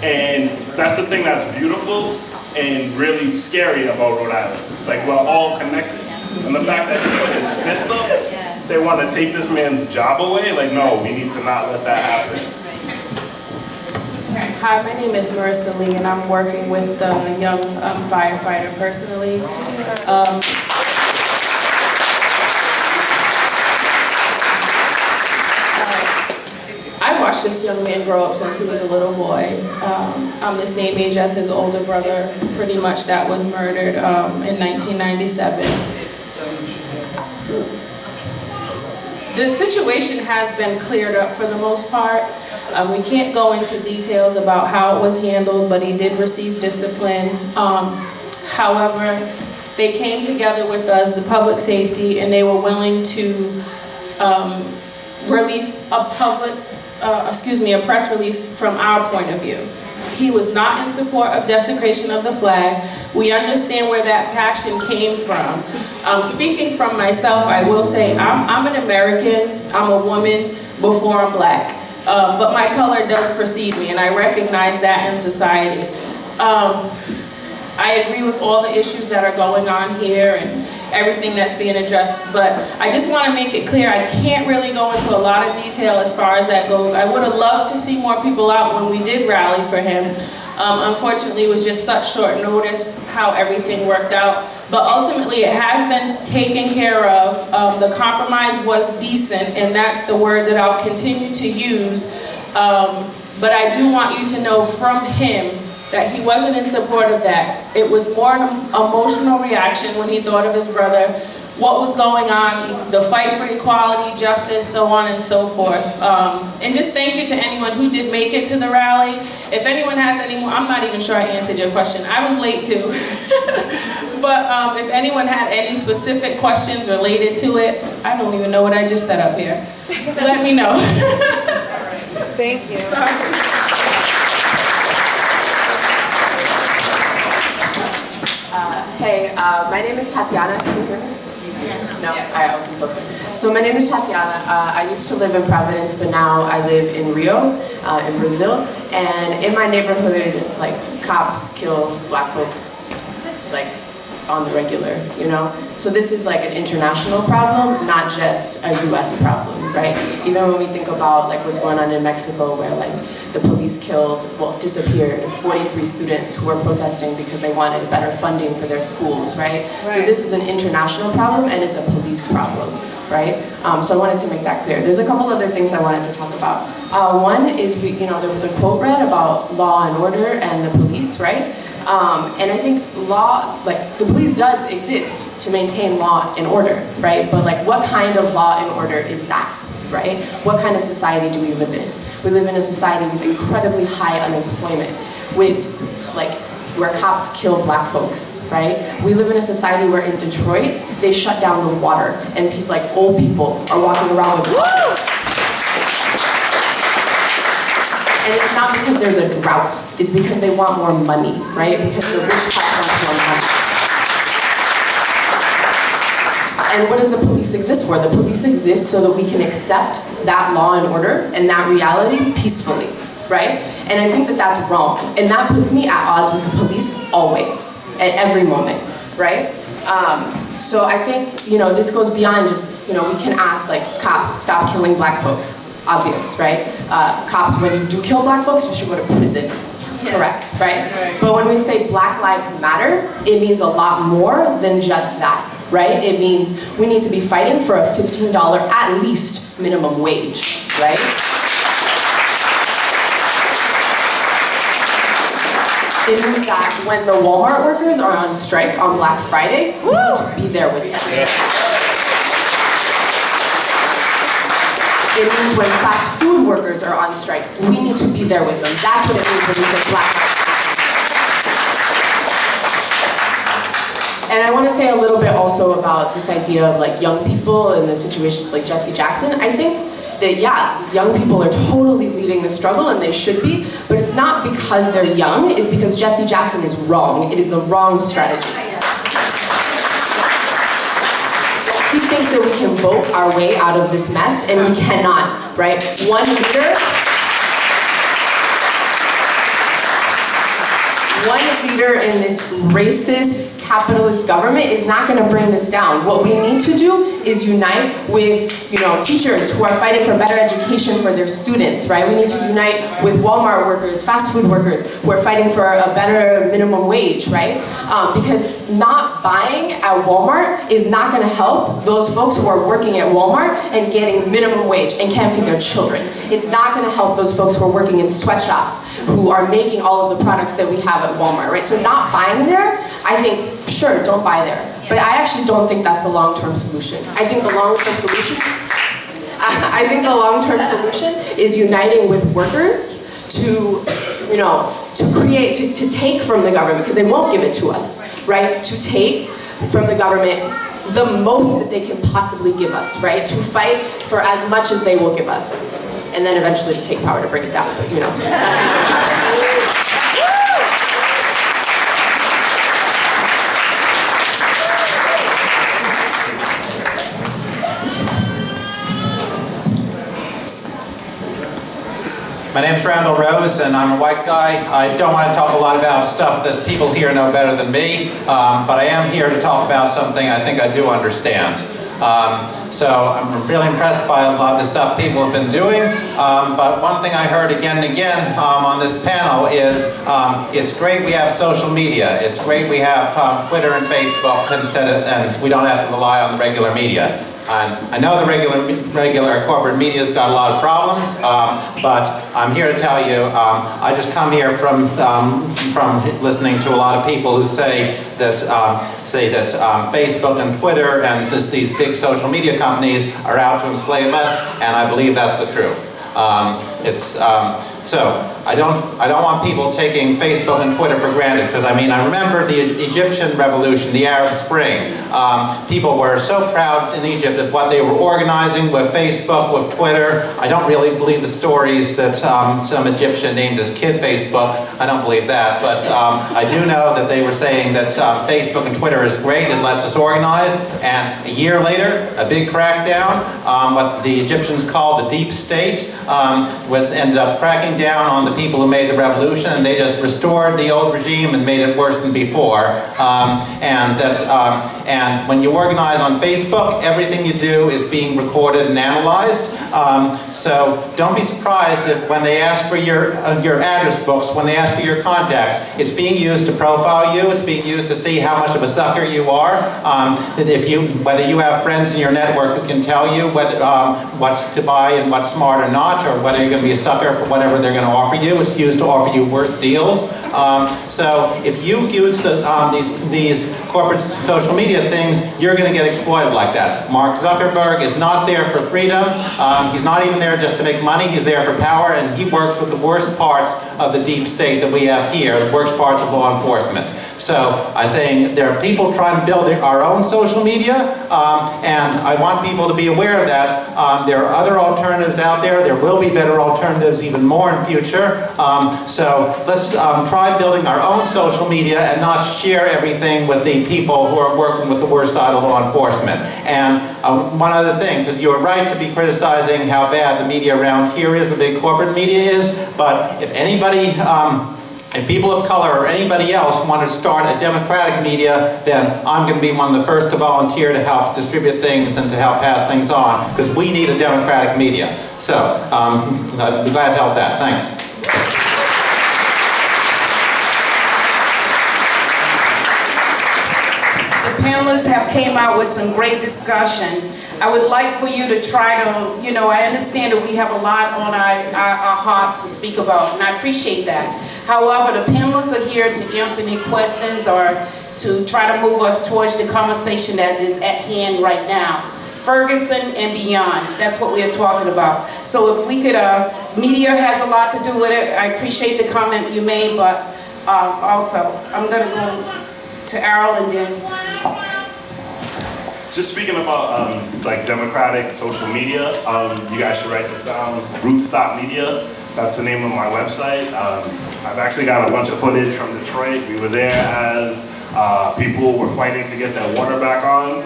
And that's the thing that's beautiful and really scary about Rhode Island. Like, we're all connected. And the fact that he put his fist up, they want to take this man's job away, like, no, we need to not let that happen. Hi, my name is Marissa Lee, and I'm working with a young firefighter personally. I watched this young man grow up since he was a little boy. I'm the same age as his older brother, pretty much, that was murdered in 1997. The situation has been cleared up for the most part. We can't go into details about how it was handled, but he did receive discipline. However, they came together with us, the public safety, and they were willing to release a press release from our point of view. He was not in support of desecration of the flag. We understand where that passion came from. Speaking from myself, I will say I'm an American, I'm a woman before I'm black. But my color does precede me, and I recognize that in society. I agree with all the issues that are going on here and everything that's being addressed, but I just want to make it clear I can't really go into a lot of detail as far as that goes. I would have loved to see more people out when we did rally for him. Unfortunately, it was just such short notice how everything worked out. but ultimately it has been taken care of. The compromise was decent, and that's the word that I'll continue to use. But I do want you to know from him that he wasn't in support of that. It was more an emotional reaction when he thought of his brother, what was going on, the fight for equality, justice, so on and so forth. And just thank you to anyone who did make it to the rally. If anyone has any more, I'm not even sure I answered your question. I was late too. But if anyone had any specific questions related to it, I don't even know what I just said up here. Let me know. Thank you. Hey, my name is Tatiana. Can you hear me? No? Alright, I'll come closer. So my name is Tatiana. I used to live in Providence, but now I live in Rio, in Brazil. And in my neighborhood, like, cops kill black folks, like, on the regular, you know? So this is like an international problem, not just a US problem, right? Even when we think about like what's going on in Mexico, where like the police disappeared 43 students who were protesting because they wanted better funding for their schools, right? So this is an international problem and it's a police problem, right? So I wanted to make that clear. There's a couple other things I wanted to talk about. One is, there was a quote read about law and order and the police, right? And I think the police does exist to maintain law and order, right? But like, what kind of law and order is that, right? What kind of society do we live in? We live in a society with incredibly high unemployment, where cops kill black folks, right? We live in a society where in Detroit, they shut down the water, and people, like old people, are walking around with buckets. And it's not because there's a drought, it's because they want more money, right? Because the rich class wants more money. And what does the police exist for? The police exist so that we can accept that law and order and that reality peacefully, right? And I think that that's wrong. And that puts me at odds with the police always, at every moment, right? So I think, this goes beyond just, we can ask like, cops, stop killing black folks. Obvious, right? Cops, when you do kill black folks, you should go to prison. Correct, right? But when we say Black Lives Matter, it means a lot more than just that, right? It means we need to be fighting for a $15 at least minimum wage, right? It means that when the Walmart workers are on strike on Black Friday, we need to be there with them. It means when fast food workers are on strike, we need to be there with them. That's what it means when we say Black Lives Matter. And I want to say a little bit also about this idea of like young people and the situation like Jesse Jackson. I think that, yeah, young people are totally leading the struggle and they should be, but it's not because they're young, it's because Jesse Jackson is wrong. It is the wrong strategy. He thinks that we can vote our way out of this mess, and we cannot, right? One leader in this racist, capitalist government is not going to bring this down. What we need to do is unite with, teachers who are fighting for better education for their students, right? We need to unite with Walmart workers, fast food workers who are fighting for a better minimum wage, right? Because not buying at Walmart is not going to help those folks who are working at Walmart and getting minimum wage and can't feed their children. It's not going to help those folks who are working in sweatshops who are making all of the products that we have at Walmart, right? So not buying there, I think, sure, don't buy there. But I actually don't think that's a long-term solution. I think the long-term solution is uniting with workers to, to take from the government, because they won't give it to us, right? To take from the government the most that they can possibly give us, right? To fight for as much as they will give us. And then eventually to take power to bring it down, but My name's Randall Rose, and I'm a white guy. I don't want to talk a lot about stuff that people here know better than me, but I am here to talk about something I think I do understand. So I'm really impressed by a lot of the stuff people have been doing. But one thing I heard again and again on this panel is it's great we have social media. It's great we have Twitter and Facebook and we don't have to rely on the regular media. I know the regular corporate media's got a lot of problems, but I'm here to tell you, I just come here from listening to a lot of people who say that Facebook and Twitter and these big social media companies are out to enslave us, and I believe that's the truth. So I don't want people taking Facebook and Twitter for granted, because I remember the Egyptian revolution, the Arab Spring. People were so proud in Egypt of what they were organizing with Facebook, with Twitter. I don't really believe the stories that some Egyptian named his kid Facebook. I don't believe that, but I do know that they were saying that Facebook and Twitter is great, it lets us organize, and a year later, a big crackdown, what the Egyptians called the deep state, ended up cracking down on the people who made the revolution, and they just restored the old regime and made it worse than before. And when you organize on Facebook, everything you do is being recorded and analyzed. So don't be surprised if when they ask for your address books, when they ask for your contacts, it's being used to profile you. It's being used to see how much of a sucker you are. Whether you have friends in your network who can tell you what's to buy and what's smart or not, or whether you're going to be a sucker for whatever they're going to offer you. It's used to offer you worse deals. So if you use these corporate social media things, you're going to get exploited like that. Mark Zuckerberg is not there for freedom. He's not even there just to make money. He's there for power, and he works with the worst parts of the deep state that we have here, the worst parts of law enforcement. So I'm saying there are people trying to build our own social media, and I want people to be aware of that. There are other alternatives out there. There will be better alternatives, even more in future. So let's try building our own social media and not share everything with the people who are working with the worst side of law enforcement. And one other thing, because you're right to be criticizing how bad the media around here is, the big corporate media is, but if anybody, if people of color or anybody else want to start a democratic media, then I'm going to be one of the first to volunteer to help distribute things and to help pass things on, because we need a democratic media. So, I'd be glad to help that. Thanks. Panelists have came out with some great discussion. I would like for you to try to, I understand that we have a lot on our hearts to speak about, and I appreciate that. However, the panelists are here to answer any questions or to try to move us towards the conversation that is at hand right now. Ferguson and beyond, that's what we are talking about. So if we could, media has a lot to do with it. I appreciate the comment you made, but also, I'm gonna go to Errol and then... Just speaking about like democratic social media, you guys should write this down. Rootstop Media, that's the name of my website. I've actually got a bunch of footage from Detroit. We were there as people were fighting to get their water back on.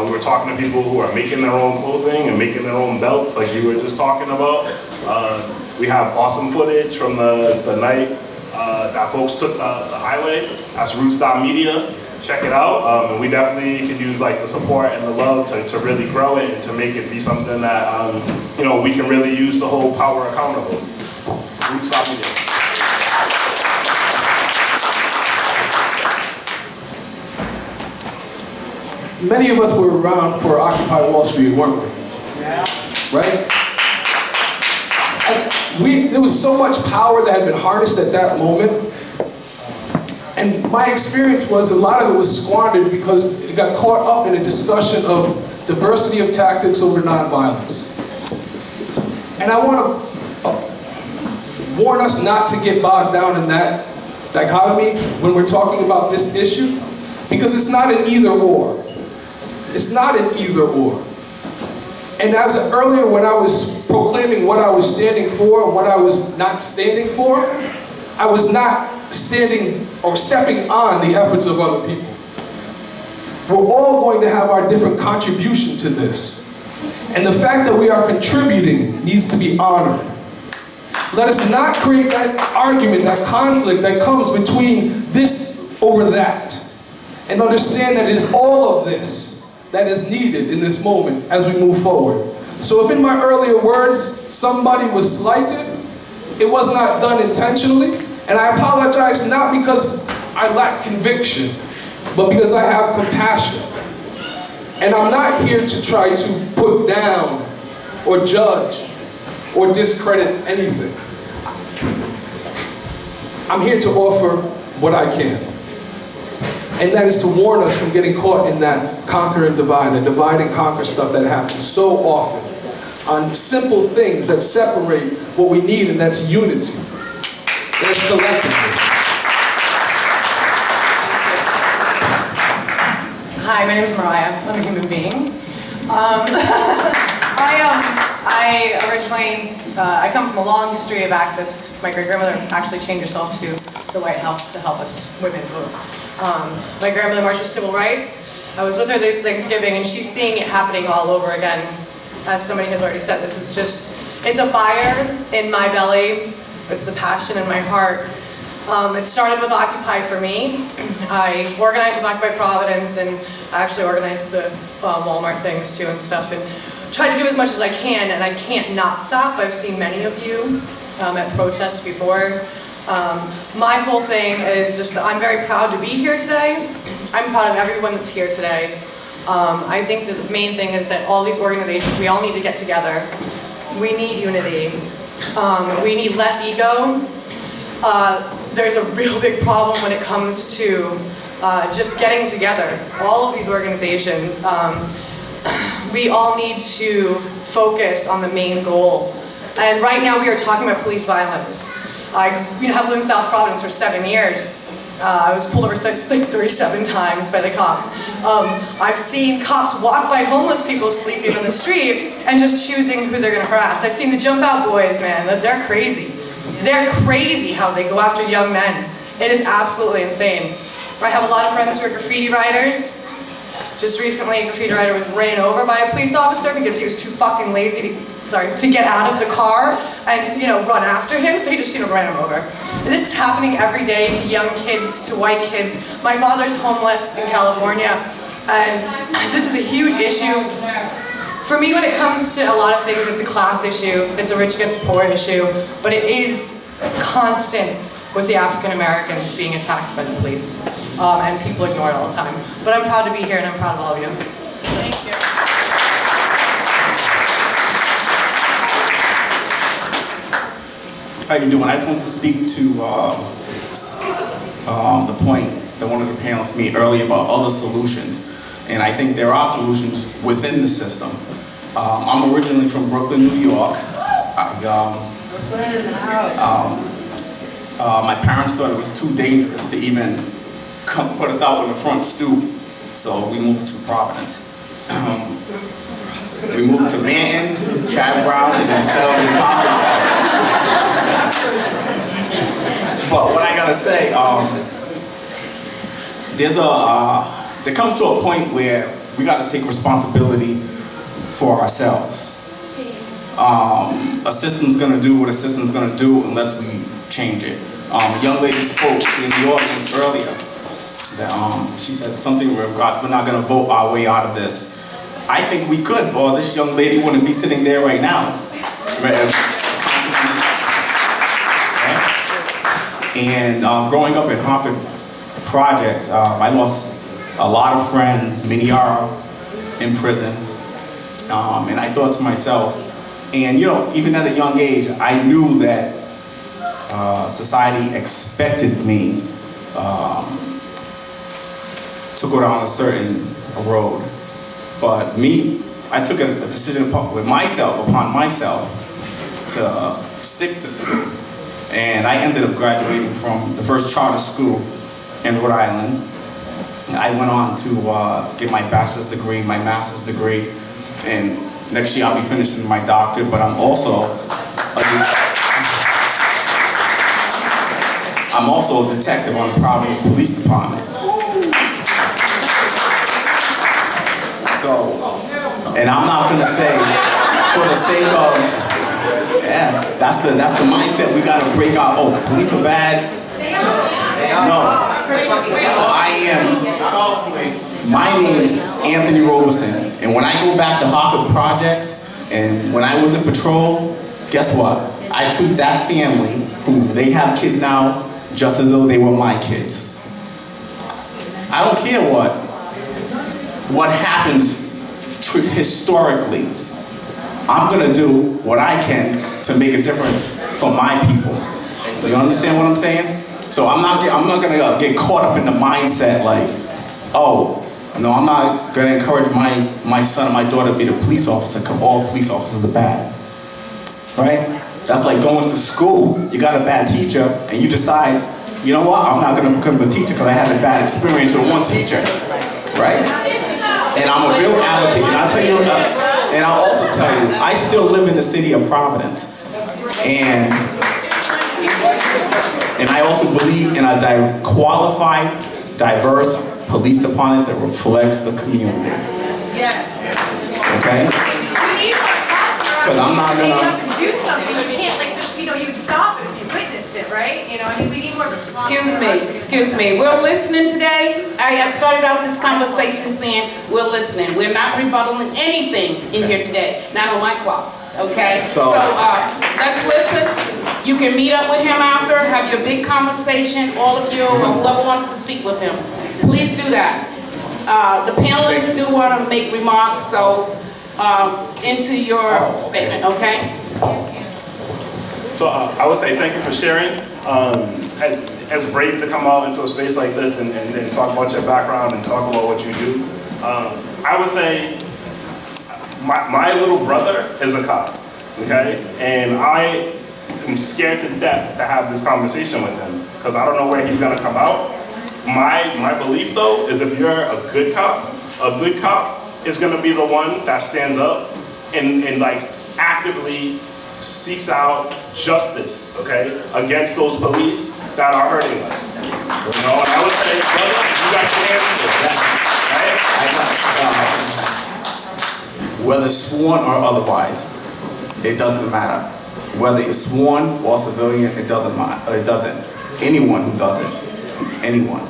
We were talking to people who are making their own clothing and making their own belts, like you were just talking about. We have awesome footage from the night that folks took the highway. That's Rootstop Media. Check it out, and we definitely could use like the support and the love to really grow it and to make it be something that we can really use to hold power accountable. Rootstop Media. Many of us were around for Occupy Wall Street, weren't we? Yeah. Right? And there was so much power that had been harnessed at that moment. And my experience was a lot of it was squandered because it got caught up in a discussion of diversity of tactics over nonviolence. And I want to warn us not to get bogged down in that dichotomy when we're talking about this issue, because it's not an either or. It's not an either or. And as earlier when I was proclaiming what I was standing for and what I was not standing for, I was not standing or stepping on the efforts of other people. We're all going to have our different contribution to this. And the fact that we are contributing needs to be honored. Let us not create that argument, that conflict that comes between this over that. And understand that it is all of this. that is needed in this moment as we move forward. So if in my earlier words somebody was slighted, it was not done intentionally, and I apologize not because I lack conviction, but because I have compassion. And I'm not here to try to put down or judge or discredit anything. I'm here to offer what I can. And that is to warn us from getting caught in that conquer and divide, the divide and conquer stuff that happens so often on simple things that separate what we need, and that's unity. That's collectively. Hi, my name is Mariah. I'm a human being. I come from a long history of activists. My great-grandmother actually chained herself to the White House to help us women vote. My grandmother marched for civil rights. I was with her this Thanksgiving, and she's seeing it happening all over again. As somebody has already said, this is just, it's a fire in my belly. It's the passion in my heart. It started with Occupy for me. I organized with Occupy Providence, and I actually organized the Walmart things too and stuff, and tried to do as much as I can, and I can't not stop. I've seen many of you at protests before. My whole thing is just that I'm very proud to be here today. I'm proud of everyone that's here today. I think that the main thing is that all these organizations, we all need to get together. We need unity. We need less ego. There's a real big problem when it comes to just getting together. All of these organizations, we all need to focus on the main goal. And right now we are talking about police violence. I have lived in South Providence for 7 years. I was pulled over 37 times by the cops. I've seen cops walk by homeless people sleeping on the street and just choosing who they're going to harass. I've seen the jump out boys, man. They're crazy. They're crazy how they go after young men. It is absolutely insane. I have a lot of friends who are graffiti writers. Just recently, a graffiti writer was ran over by a police officer because he was too fucking lazy to get out of the car and, run after him, so he just, ran him over. And this is happening every day to young kids, to white kids. My father's homeless in California, and this is a huge issue. For me, when it comes to a lot of things, it's a class issue, it's a rich against poor issue, but it is constant with the African Americans being attacked by the police, and people ignore it all the time. But I'm proud to be here, and I'm proud of all of you. Thank you. How you doing? I just want to speak to the point that one of the panelists made earlier about other solutions. And I think there are solutions within the system. I'm originally from Brooklyn, New York. My parents thought it was too dangerous to even put us out on the front stoop, so we moved to Providence. We moved to Manton, Chad Brown, and then settled in Providence. But what I gotta say, there comes to a point where we gotta take responsibility for ourselves. A system's gonna do what a system's gonna do unless we change it. A young lady spoke in the audience earlier that she said something where we're not gonna vote our way out of this. I think we could, or this young lady wouldn't be sitting there right now. And growing up in Hartford projects, I lost a lot of friends, many are in prison, and I thought to myself, and even at a young age, I knew that society expected me to go down a certain road. But me, I took a decision upon myself to stick to school. And I ended up graduating from the first charter school in Rhode Island. I went on to get my bachelor's degree, my master's degree, and next year I'll be finishing my doctorate, but I'm also a detective on the Providence Police Department. So, and I'm not gonna say, for the sake of, yeah, that's the mindset we gotta break out. Oh, police are bad. No. My name is Anthony Robeson, and when I go back to Hartford Projects, and when I was in patrol, guess what? I treat that family, who they have kids now, just as though they were my kids. I don't care what happens historically. I'm gonna do what I can to make a difference for my people. You understand what I'm saying? So I'm not gonna get caught up in the mindset like, oh, no, I'm not gonna encourage my son and my daughter to be the police officer because all police officers are bad, right? That's like going to school. You got a bad teacher and you decide, you know what, I'm not gonna become a teacher because I had a bad experience with one teacher, right? And I'm a real advocate, and I'll tell you, and I'll also tell you, I still live in the city of Providence, and I also believe in a qualified, diverse police department that reflects the community. Okay? Because I'm not gonna do something. You can't like just, you would stop it if you witnessed it, right? We need more. Excuse me. We're listening today. I started out this conversation saying we're listening. We're not rebuttaling anything in here today. Not on my clock. Okay? So let's listen. You can meet up with him after, have your big conversation, all of you, or whoever wants to speak with him. Please do that. The panelists do want to make remarks, so into your statement, okay? So I would say thank you for sharing. It's brave to come out into a space like this and talk about your background and talk about what you do. I would say my little brother is a cop, okay? And I am scared to death to have this conversation with him because I don't know where he's gonna come out. My belief though is if you're a good cop is gonna be the one that stands up and like actively seeks out justice, okay, against those police that are hurting us. You know, and I would say, brother, you got your hands full, right? Whether sworn or otherwise, it doesn't matter. Whether you're sworn or civilian, it doesn't matter. It doesn't. Anyone who does it, anyone.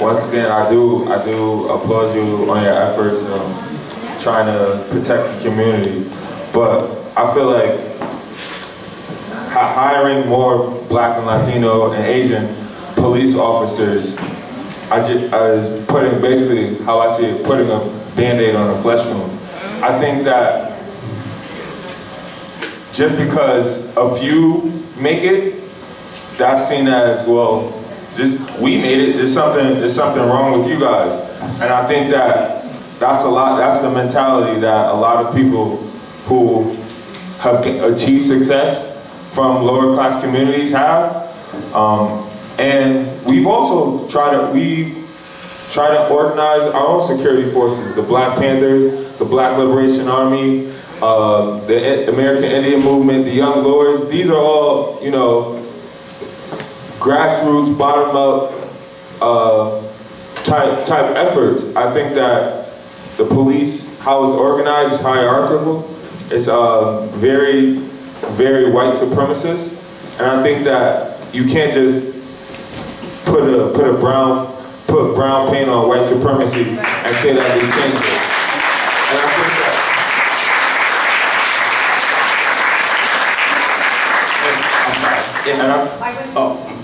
Once again, I do applaud you on your efforts trying to protect the community. But I feel like hiring more Black and Latino and Asian police officers, is putting, basically how I see it, putting a Band-Aid on a flesh wound. I think that just because a few make it, that's seen as, well, we made it, there's something wrong with you guys. And I think that's the mentality that a lot of people who have achieved success from lower class communities have. And we've also tried to organize our own security forces, the Black Panthers, the Black Liberation Army, the American Indian Movement, the Young Lords. These are all, grassroots, bottom-up type efforts. I think that the police, how it's organized, is hierarchical. It's very, very white supremacist, and I think that you can't just put brown paint on white supremacy and say that we changed it. And I think that.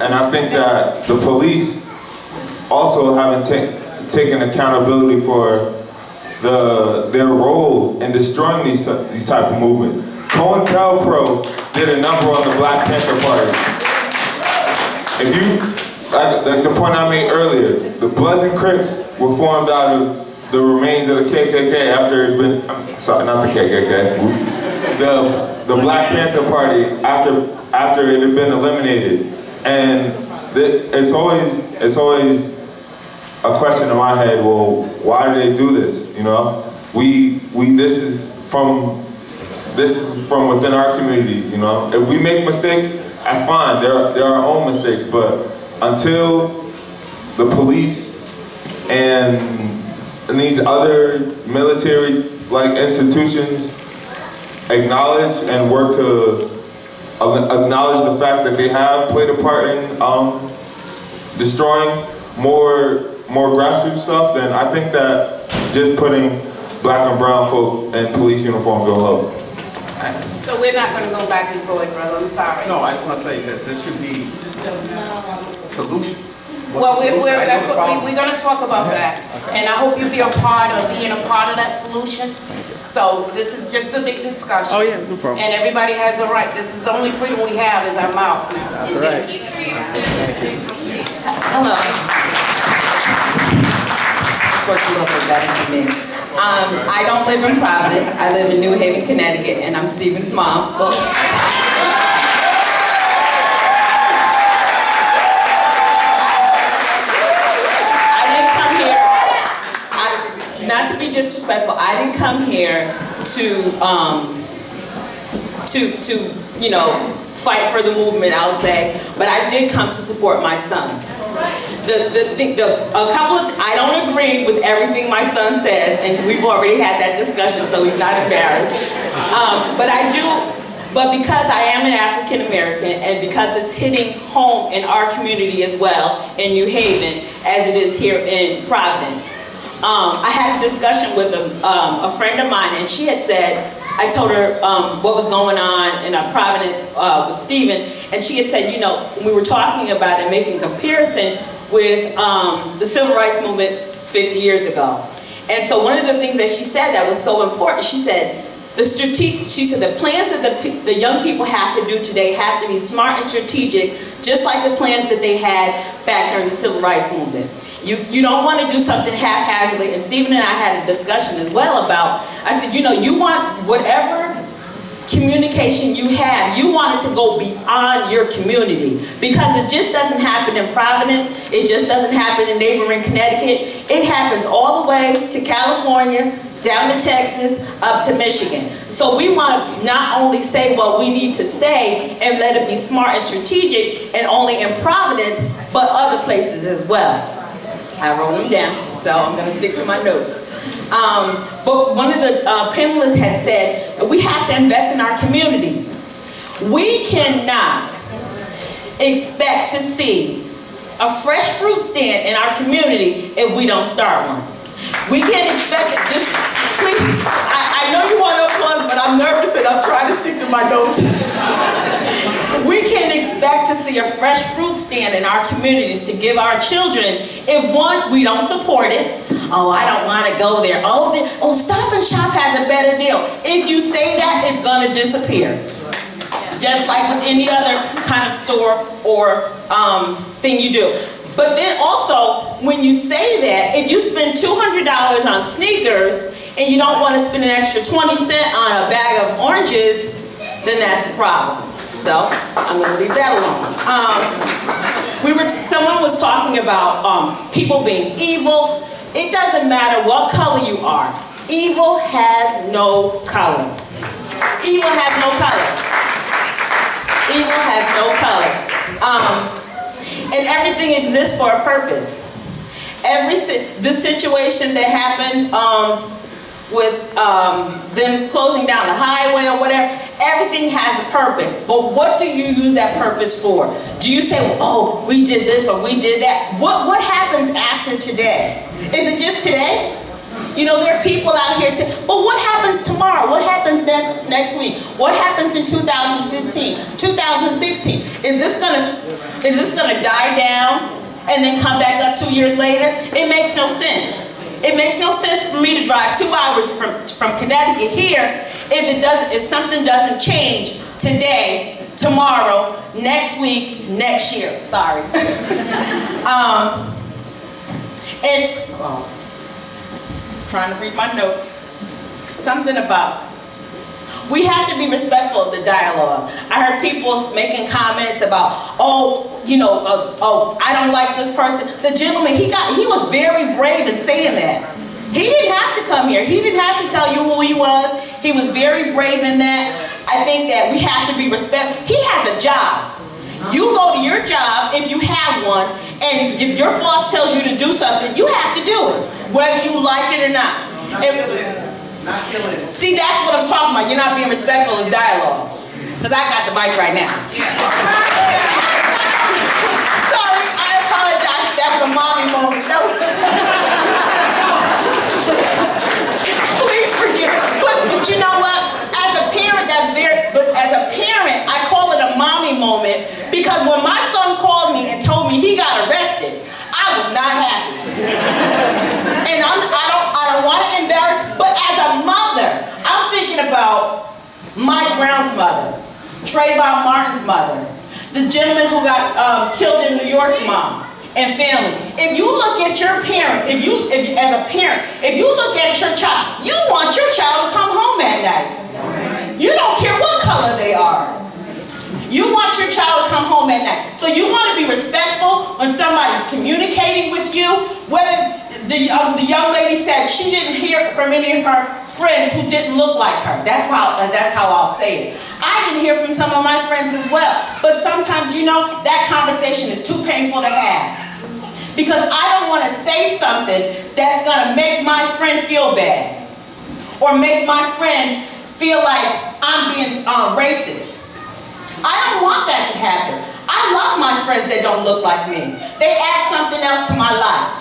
And I think that the police also haven't taken accountability for their role in destroying these type of movements. COINTELPRO did a number on the Black Panther Party. If you, like the point I made earlier, the Bloods and Crips were formed out of the remains of the KKK after it had been, sorry, not the KKK, the Black Panther Party after it had been eliminated. And it's always a question in my head, well, why do they do this? This is from within our communities, If we make mistakes, that's fine, they're our own mistakes, but until the police and and these other military-like institutions acknowledge and work to acknowledge the fact that they have played a part in destroying more grassroots stuff, then I think that just putting black and brown folk in police uniforms will help. So we're not going to go back and forth, brother. I'm sorry. No, I just want to say that there should be solutions. Well, that's what we're going to talk about that, and I hope you be a part of being a part of that solution. So this is just a big discussion. Oh yeah, no problem. And everybody has a right. This is the only freedom we have is our mouth now. That's right. Hello. This works a little bit better for me. I don't live in Providence. I live in New Haven, Connecticut, and I'm Stephen's mom. Books. Not to be disrespectful, I didn't come here to you know, fight for the movement, I'll say, but I did come to support my son. A couple of, I don't agree with everything my son says, and we've already had that discussion, so he's not embarrassed. But because I am an African American, and because it's hitting home in our community as well, in New Haven, as it is here in Providence. I had a discussion with a friend of mine, and she had said, I told her what was going on in Providence with Stephen, and she had said, you know, we were talking about and making comparison with the civil rights movement 50 years ago. And so one of the things that she said that was so important, she said, the plans that the young people have to do today have to be smart and strategic, just like the plans that they had back during the civil rights movement. You don't want to do something haphazardly, and Stephen and I had a discussion as well about, I said, you know, you want whatever communication you have, you want it to go beyond your community, because it just doesn't happen in Providence, it just doesn't happen in neighboring Connecticut, it happens all the way to California, down to Texas, up to Michigan. So we want to not only say what we need to say and let it be smart and strategic, and only in Providence, but other places as well. I wrote them down, so I'm going to stick to my notes. But one of the panelists had said, we have to invest in our community. We cannot expect to see a fresh fruit stand in our community if we don't start one. We can't expect it. Just please, I know you want to applause, but I'm nervous and I'm trying to stick to my notes. We can't expect to see a fresh fruit stand in our communities to give our children if, one, we don't support it. Oh, I don't want to go there. Oh, Stop and Shop has a better deal. If you say that, it's going to disappear. Just like with any other kind of store or thing you do. But then also, when you say that, if you spend $200 on sneakers and you don't want to spend an extra 20 cents on a bag of oranges, then that's a problem. So I'm going to leave that alone. Someone was talking about people being evil. It doesn't matter what color you are. Evil has no color. Evil has no color. Evil has no color. And everything exists for a purpose. The situation that happened with them closing down the highway or whatever, everything has a purpose. But what do you use that purpose for? Do you say, oh, we did this or we did that? What happens after today? Is it just today? You know, there are people out here but what happens tomorrow? What happens next week? What happens in 2015, 2016? Is this gonna die down and then come back up 2 years later? It makes no sense. It makes no sense for me to drive 2 hours from Connecticut here if something doesn't change today, tomorrow, next week, next year. Sorry. Trying to read my notes. Something about, we have to be respectful of the dialogue. I heard people making comments about, I don't like this person. The gentleman, he was very brave in saying that. He didn't have to come here. He didn't have to tell you who he was. He was very brave in that. I think that we have to be respectful. He has a job. You go to your job if you have one, and if your boss tells you to do something, you have to do it. Whether you like it Not killing. See, that's what I'm talking about. You're not being respectful of dialogue. Because I got the mic right now. Sorry, I apologize. That's a mommy moment. Please forgive me. But you know what? As a parent, I call it a mommy moment because when my son called me and told me he got arrested, I was not happy. And I don't want to embarrass, but as a mother, I'm thinking about Mike Brown's mother, Trayvon Martin's mother, the gentleman who got killed in New York's mom and family. If you look at your parent, if you look at your child, you want your child to come home at night. You don't care what color they are. You want your child to come home at night. So you want to be respectful when somebody's communicating with you. Whether the young lady said she didn't hear from any of her friends who didn't look like her. That's how I'll say it. I didn't hear from some of my friends as well. But sometimes, you know, that conversation is too painful to have. Because I don't want to say something that's going to make my friend feel bad. Or make my friend feel like I'm being racist. I don't want that to happen. I love my friends that don't look like me. They add something else to my life.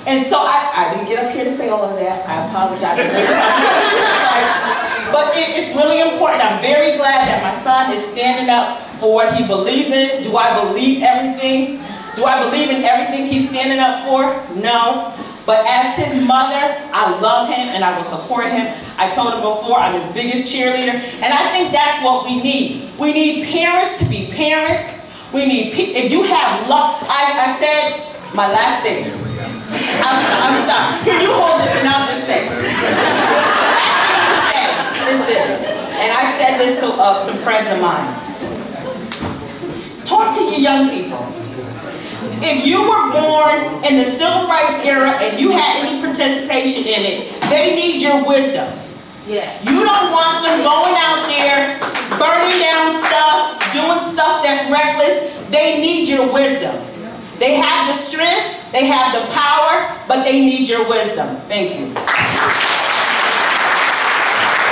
And so I didn't get up here to say all of that. I apologize. But it's really important. I'm very glad that my son is standing up for what he believes in. Do I believe everything? Do I believe in everything he's standing up for? No. But as his mother, I love him and I will support him. I told him before, I'm his biggest cheerleader. And I think that's what we need. We need parents to be parents. We need, if you have love, I said my last statement. I'm sorry. Here, you hold this and I'll just say. The last thing I'm saying is this. And I said this to some friends of mine. Talk to your young people. If you were born in the civil rights era and you had any participation in it, they need your wisdom. Yeah. You don't want them going out there, burning down stuff, doing stuff that's reckless. They need your wisdom. They have the strength, they have the power, but they need your wisdom. Thank you.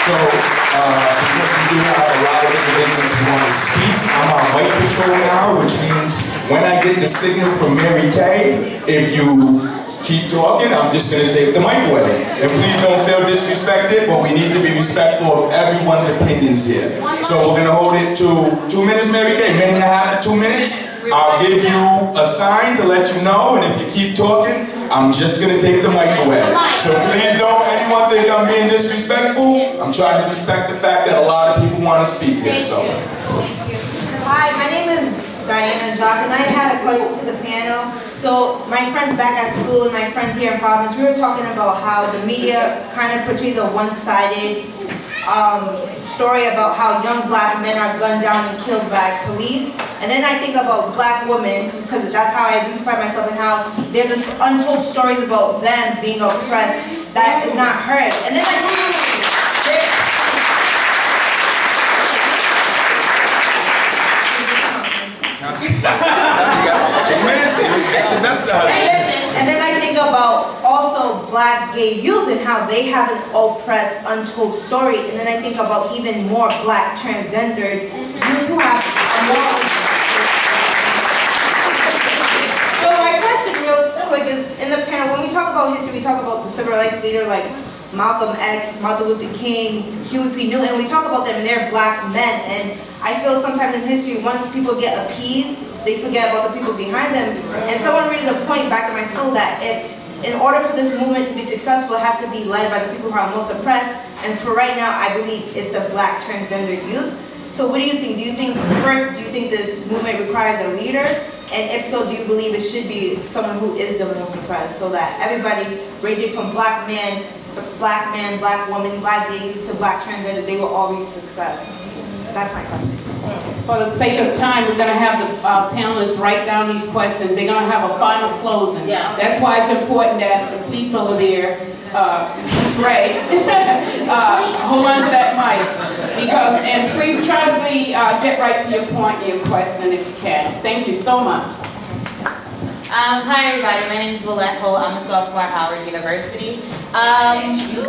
So, because we do have a lot of individuals who want to speak, I'm on White Patrol now, which means when I get the signal from Mary Kay, if you keep talking, I'm just going to take the mic away. And please don't feel disrespected, but we need to be respectful of everyone's opinions here. So we're going to hold it to 2 minutes, Mary Kay, minute and a half to 2 minutes. I'll give you a sign to let you know, and if you keep talking, I'm just going to take the mic away. So please don't anyone think I'm being disrespectful. I'm trying to respect the fact that a lot of people want to speak here. So. Hi, my name is Diana Jacques, and I had a question to the panel. So my friends back at school and my friends here in Providence, we were talking about how the media kind of portrays a one-sided story about how young black men are gunned down and killed by police. And then I think about black women, because that's how I identify myself, and how there's this untold stories about them being oppressed that is not heard. And then I And then I think about also black gay youth and how they have an oppressed, untold story. And then I think about even more black transgendered youth who have a more. So my question real quick is, in the panel, when we talk about history, we talk about the civil rights leader like Malcolm X, Martin Luther King, Huey P. Newton, and we talk about them and they're black men. And I feel sometimes in history, once people get appeased, they forget about the people behind them. And someone raised a point back in my school that if, in order for this movement to be successful, it has to be led by the people who are most oppressed. And for right now, I believe it's the black transgendered youth. So what do you think? Do you think this movement requires a leader? And if so, do you believe it should be someone who is the most oppressed, so that everybody, ranging from black man, black woman, black gay to black transgender, they will all reach success? That's my question. For the sake of time, we're going to have the panelists write down these questions. They're going to have a final closing. Yeah. That's why it's important that the police over there, Ms. Ray, hold on to that mic. Because, and please try to get right to your point in your question if you can. Thank you so much. Hi everybody, my name is Willette Holt. I'm a sophomore at Howard University. There you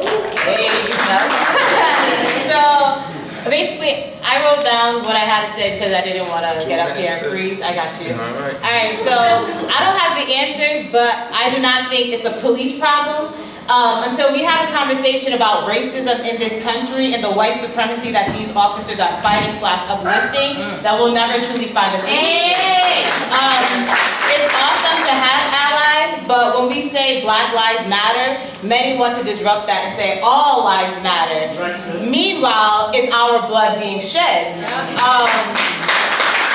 go. So basically, I wrote down what I had to say because I didn't want to get up here and freeze. I got you. Alright, so I don't have the answers, but I do not think it's a police problem. Until we have a conversation about racism in this country and the white supremacy that these officers are fighting / uplifting, that we'll never truly find a solution. It's awesome to have allies, but when we say Black Lives Matter, many want to disrupt that and say all lives matter. Meanwhile, it's our blood being shed. I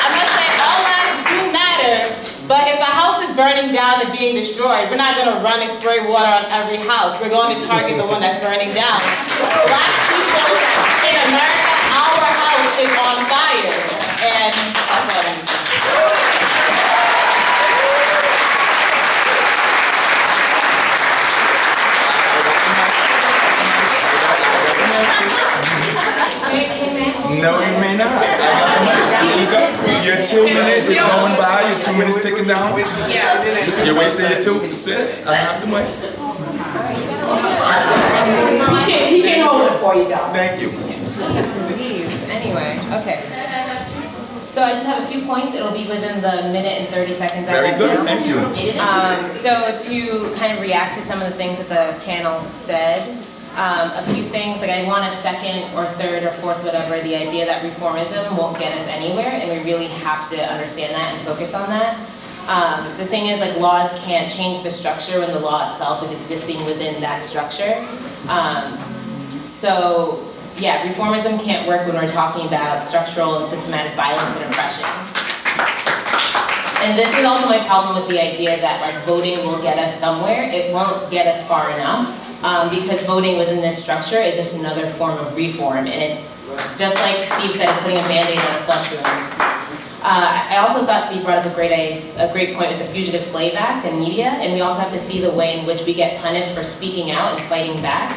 must say all lives do matter. But if a house is burning down and being destroyed, we're not going to run and spray water on every house. We're going to target the one that's burning down. Black people in America, our house is on fire. And that's all I'm No, you may not. I got the mic. Here you go. Your 2 minutes is going by. Your 2 minutes ticking down. You're wasting your 2, sis. I have the mic. He can hold it for you, though. Thank you. Anyway, okay. So I just have a few points. It'll be within the minute and 30 seconds I have now. Very good, thank you. So to kind of react to some of the things that the panel said, a few things, like I want a second or third or fourth, whatever, the idea that reformism won't get us anywhere, and we really have to understand that and focus on that. The thing is, like, laws can't change the structure when the law itself is existing within that structure. So, yeah, reformism can't work when we're talking about structural and systematic violence and oppression. And this is also my problem with the idea that, like, voting will get us somewhere. It won't get us far enough. Because voting within this structure is just another form of reform, and it's just like Steve said, it's putting a Band-Aid on a flesh wound. I also thought Steve brought up a great point with the Fugitive Slave Act and media, and we also have to see the way in which we get punished for speaking out and fighting back.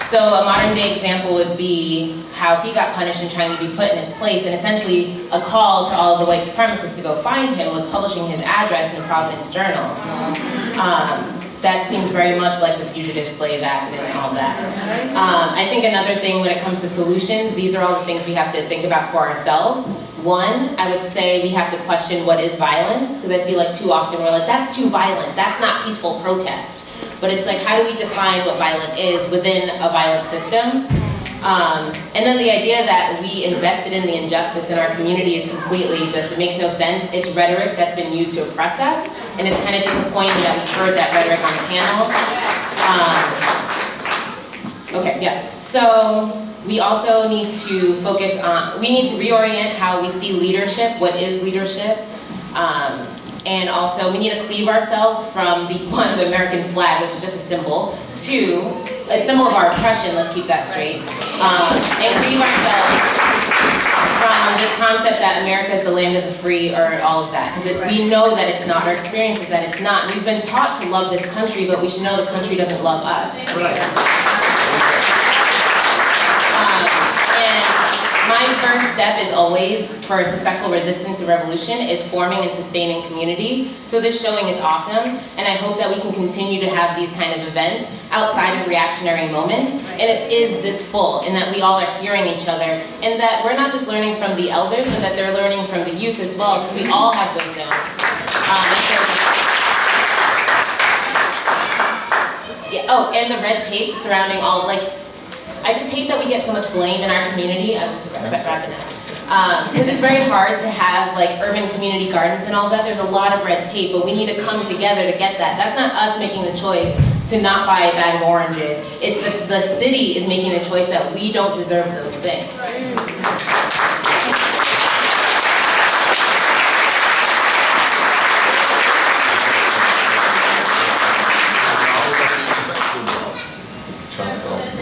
So a modern day example would be how he got punished and trying to be put in his place, and essentially a call to all of the white supremacists to go find him was publishing his address in the Providence Journal. That seems very much like the Fugitive Slave Act and all that. I think another thing when it comes to solutions, these are all the things we have to think about for ourselves. One, I would say we have to question what is violence, because I feel like too often we're like, that's too violent, that's not peaceful protest. But it's like, how do we define what violent is within a violent system? And then the idea that we invested in the injustice in our community is completely just, it makes no sense. It's rhetoric that's been used to oppress us, and it's kind of disappointing that we heard that rhetoric on the panel. Okay, yeah. So we also need to focus on, we need to reorient how we see leadership, what is leadership, and also we need to cleave ourselves from the the American flag, which is just a symbol, to a symbol of our oppression, let's keep that straight, and cleave ourselves from this concept that America is the land of the free or all of that, because we know that it's not, our experience is that it's not. We've been taught to love this country, but we should know the country doesn't love us. Right. My first step is always, for a successful resistance and revolution, is forming and sustaining community. So this showing is awesome, and I hope that we can continue to have these kind of events outside of reactionary moments, and it is this full, and that we all are hearing each other, and that we're not just learning from the elders, but that they're learning from the youth as well, because we all have wisdom. Oh, and the red tape surrounding all, like, I just hate that we get so much blame in our community. I'm wrapping up. Because it's very hard to have like urban community gardens and all that. There's a lot of red tape, but we need to come together to get that. That's not us making the choice to not buy a bag of oranges. It's the city is making the choice that we don't deserve those things.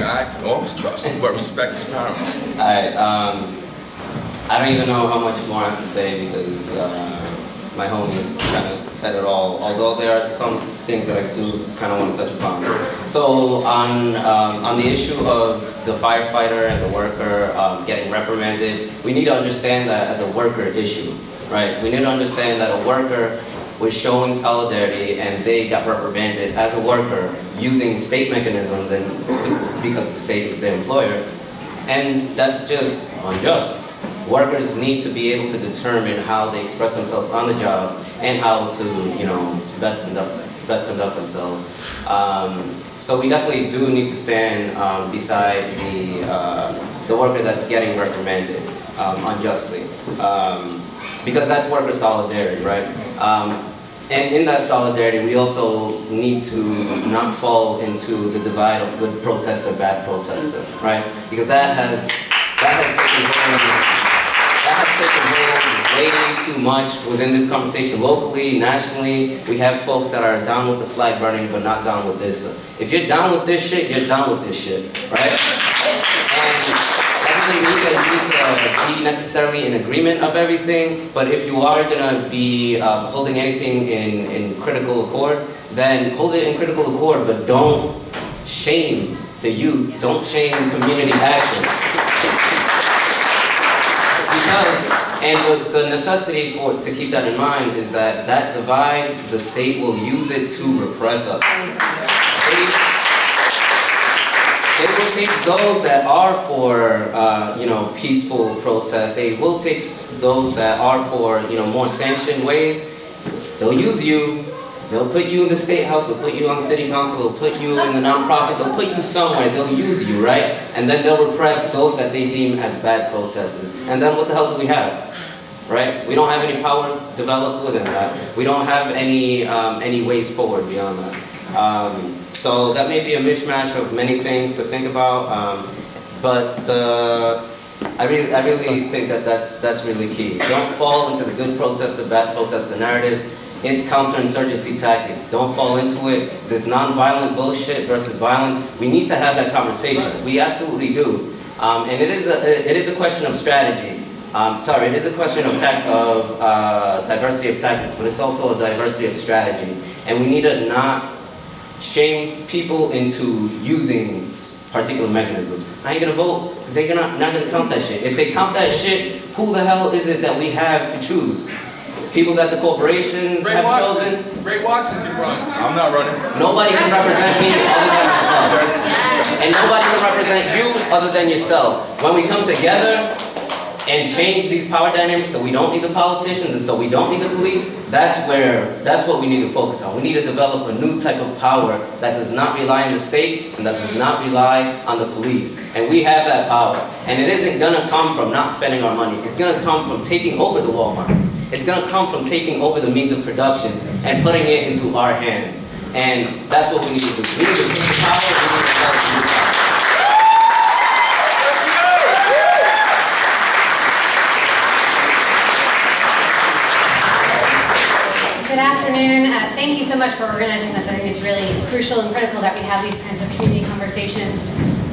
I always trust, but respect is paramount. I don't even know how much more I have to say because my homies kind of said it all, although there are some things that I do kind of want to touch upon. So on the issue of the firefighter and the worker getting reprimanded, we need to understand that as a worker issue, right? We need to understand that a worker was showing solidarity and they got reprimanded as a worker using state mechanisms and because the state is their employer. And that's just unjust. Workers need to be able to determine how they express themselves on the job and how to, best conduct themselves. So we definitely do need to stand beside the worker that's getting reprimanded unjustly, because that's worker solidarity, right? And in that solidarity, we also need to not fall into the divide of good protester, bad protester, right? Because that has taken hold way too much within this conversation locally, nationally. We have folks that are down with the flag burning, but not down with this. If you're down with this shit, you're down with this shit, right? And that doesn't mean that you need to be necessarily in agreement of everything, but if you are gonna be holding anything in critical accord, then hold it in critical accord, but don't shame the youth, don't shame community action. Because, and the necessity to keep that in mind is that divide, the state will use it to repress us. They will take those that are for, peaceful protest. They will take those that are for, more sanctioned ways. They'll use you. They'll put you in the state house. They'll put you on city council. They'll put you in the nonprofit. They'll put you somewhere. They'll use you, right? And then they'll repress those that they deem as bad protesters. And then what the hell do we have, right? We don't have any power developed within that. We don't have any ways forward beyond that. So that may be a mishmash of many things to think about, but I really think that that's really key. Don't fall into the good protester, bad protester narrative. It's counterinsurgency tactics. Don't fall into it. This non-violent bullshit versus violence. We need to have that conversation. We absolutely do, and it is a question of strategy. It is a question of diversity of tactics, but it's also a diversity of strategy. And we need to not shame people into using particular mechanisms. I ain't gonna vote because they're not gonna count that shit. If they count that shit, who the hell is it that we have to choose? People that the corporations have chosen? Ray Watson can run. I'm not running. Nobody can represent me other than myself. And nobody can represent you other than yourself. When we come together and change these power dynamics so we don't need the politicians and so we don't need the police, that's what we need to focus on. We need to develop a new type of power that does not rely on the state and that does not rely on the police. And we have that power. And it isn't gonna come from not spending our money. It's gonna come from taking over the Walmarts. It's gonna come from taking over the means of production and putting it into our hands. And that's what we need to do. We need to take the power and we need to develop the power. Good afternoon. Thank you so much for organizing this. I think it's really crucial and critical that we have these kinds of community conversations.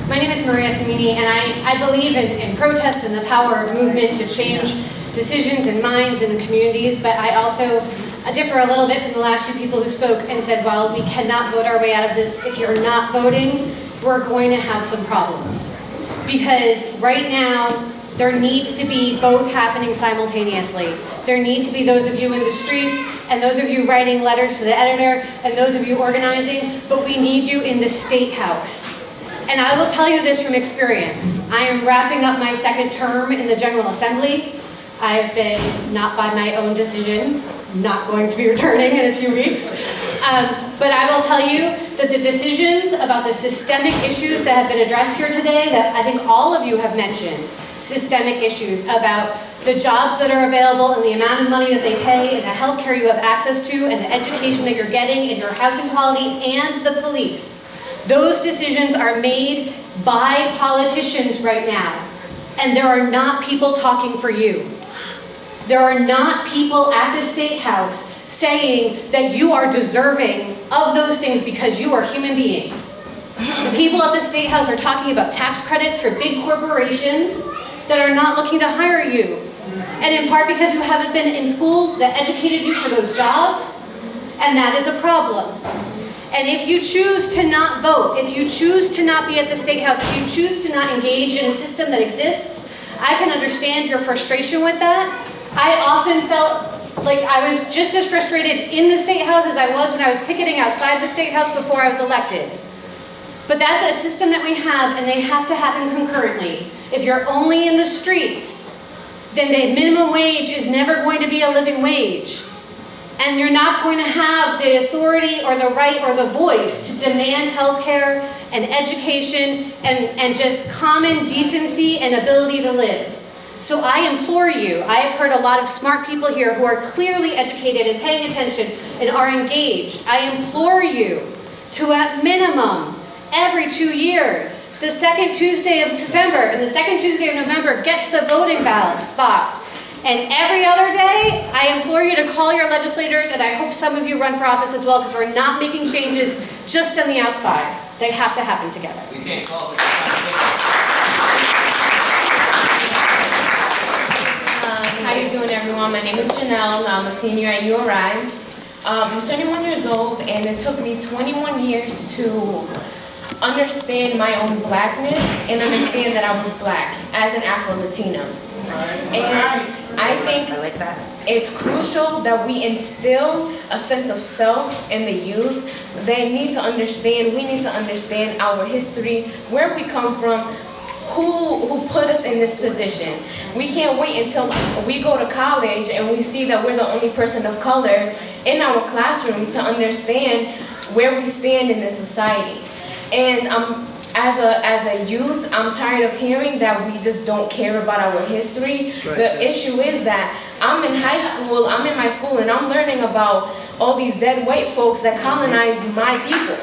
My name is Maria Samini, and I believe in protest and the power of movement to change decisions and minds and communities, but I also differ a little bit from the last few people who spoke and said, well, we cannot vote our way out of this. If you're not voting, we're going to have some problems. Because right now, there needs to be both happening simultaneously. There need to be those of you in the streets, and those of you writing letters to the editor, and those of you organizing, but we need you in the State House. And I will tell you this from experience. I am wrapping up my second term in the General Assembly. I've been, not by my own decision, not going to be returning in a few weeks. But I will tell you that the decisions about the systemic issues that have been addressed here today, that I think all of you have mentioned, systemic issues about the jobs that are available and the amount of money that they pay and the health care you have access to and the education that you're getting and your housing quality and the police. Those decisions are made by politicians right now. And there are not people talking for you. There are not people at the State House saying that you are deserving of those things because you are human beings. The people at the State House are talking about tax credits for big corporations that are not looking to hire you. And in part because you haven't been in schools that educated you for those jobs, and that is a problem. And if you choose to not vote, if you choose to not be at the State House, if you choose to not engage in a system that exists, I can understand your frustration with that. I often felt Like, I was just as frustrated in the State House as I was when I was picketing outside the State House before I was elected. But that's a system that we have, and they have to happen concurrently. If you're only in the streets, then the minimum wage is never going to be a living wage. And you're not going to have the authority or the right or the voice to demand health care and education and just common decency and ability to live. So I implore you, I have heard a lot of smart people here who are clearly educated and paying attention and are engaged. I implore you to, at minimum, every 2 years, the second Tuesday of September and the second Tuesday of November gets the voting ballot box. And every other day, I implore you to call your legislators, and I hope some of you run for office as well, because we're not making changes just on the outside. They have to happen together. We can't call it. How you doing, everyone? My name is Janelle. I'm a senior at URI. I'm 21 years old, and it took me 21 years to understand my own blackness and understand that I was black as an Afro-Latina. And I think it's crucial that we instill a sense of self in the youth. They need to understand, we need to understand our history, where we come from, who put us in this position. We can't wait until we go to college and we see that we're the only person of color in our classrooms to understand where we stand in this society. And as a youth, I'm tired of hearing that we just don't care about our history. The issue is that I'm in high school, I'm in my school, and I'm learning about all these dead white folks that colonized my people.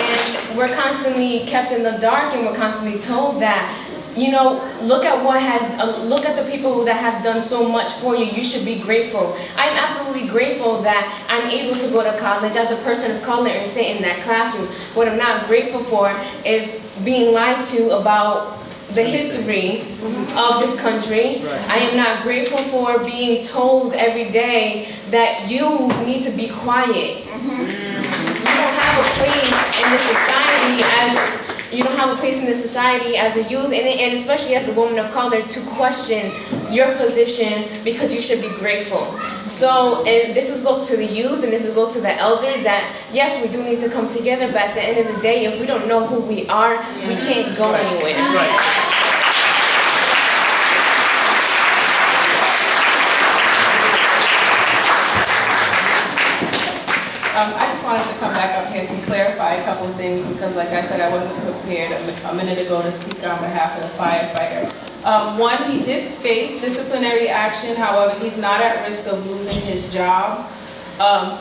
And we're constantly kept in the dark, and we're constantly told that, you know, look at the people that have done so much for you. You should be grateful. I'm absolutely grateful that I'm able to go to college as a person of color and sit in that classroom. What I'm not grateful for is being lied to about the history of this country. I am not grateful for being told every day that you need to be quiet. You don't have a place in this society as a youth, and especially as a woman of color, to question your position because you should be grateful. So, and this goes to the youth, and this goes to the elders, that yes, we do need to come together, but at the end of the day, if we don't know who we are, we can't go anywhere. I just wanted to come back up here to clarify a couple of things because, like I said, I wasn't prepared a minute ago to speak on behalf of the firefighter. One, he did face disciplinary action, however, he's not at risk of losing his job.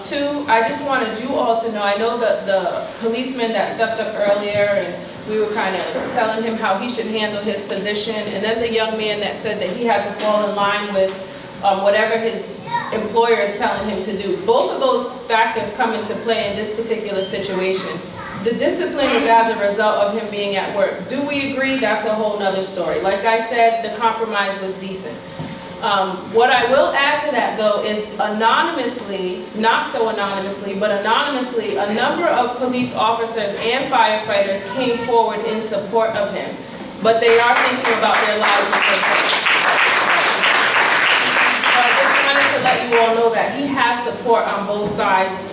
Two, I just wanted you all to know, I know that the policeman that stepped up earlier, and we were kind of telling him how he should handle his position, and then the young man that said that he had to fall in line with whatever his employer is telling him to do. Both of those factors come into play in this particular situation. The discipline is as a result of him being at work. Do we agree? That's a whole nother story. Like I said, the compromise was decent. What I will add to that, though, is anonymously, not so anonymously, but anonymously, a number of police officers and firefighters came forward in support of him. But they are thinking about their lives. So I just wanted to let you all know that he has support on both sides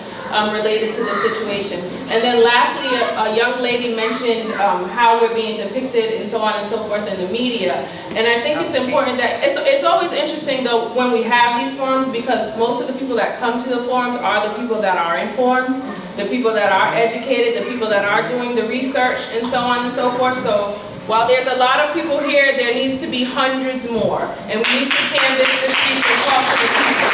related to the situation. And then lastly, a young lady mentioned how we're being depicted and so on and so forth in the media. And I think it's important that, it's always interesting though when we have these forums, because most of the people that come to the forums are the people that are informed, the people that are educated, the people that are doing the research and so on and so forth. So while there's a lot of people here, there needs to be hundreds more. And we need to canvass the streets and talk to the people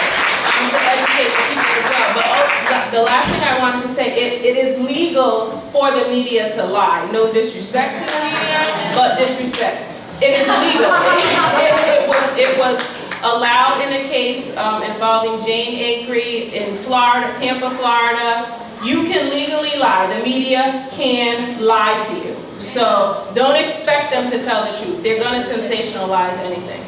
to educate the people as well. But the last thing I wanted to say, it is legal for the media to lie. No disrespect to the media, but disrespect. It is legal. It was allowed in a case involving Jane Acree in Florida, Tampa, Florida. You can legally lie. The media can lie to you. So don't expect them to tell the truth. They're going to sensationalize anything.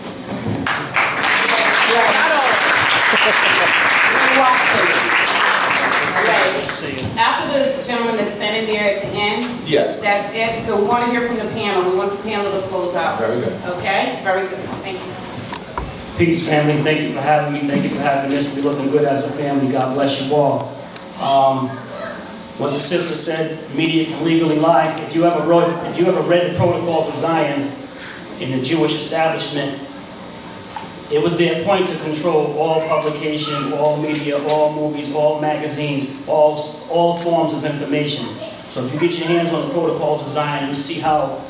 After the gentleman that's standing there at the end, Yes. That's it. We want to hear from the panel. We want the panel to close out. Very good. Okay? Very good. Thank you. Peace, family. Thank you for having me. Thank you for having this. We're looking good as a family. God bless you all. What the sister said, media can legally lie. If you ever read the Protocols of Zion in the Jewish establishment, it was their point to control all publication, all media, all movies, all magazines, all forms of information. So if you get your hands on the Protocols of Zion, you see how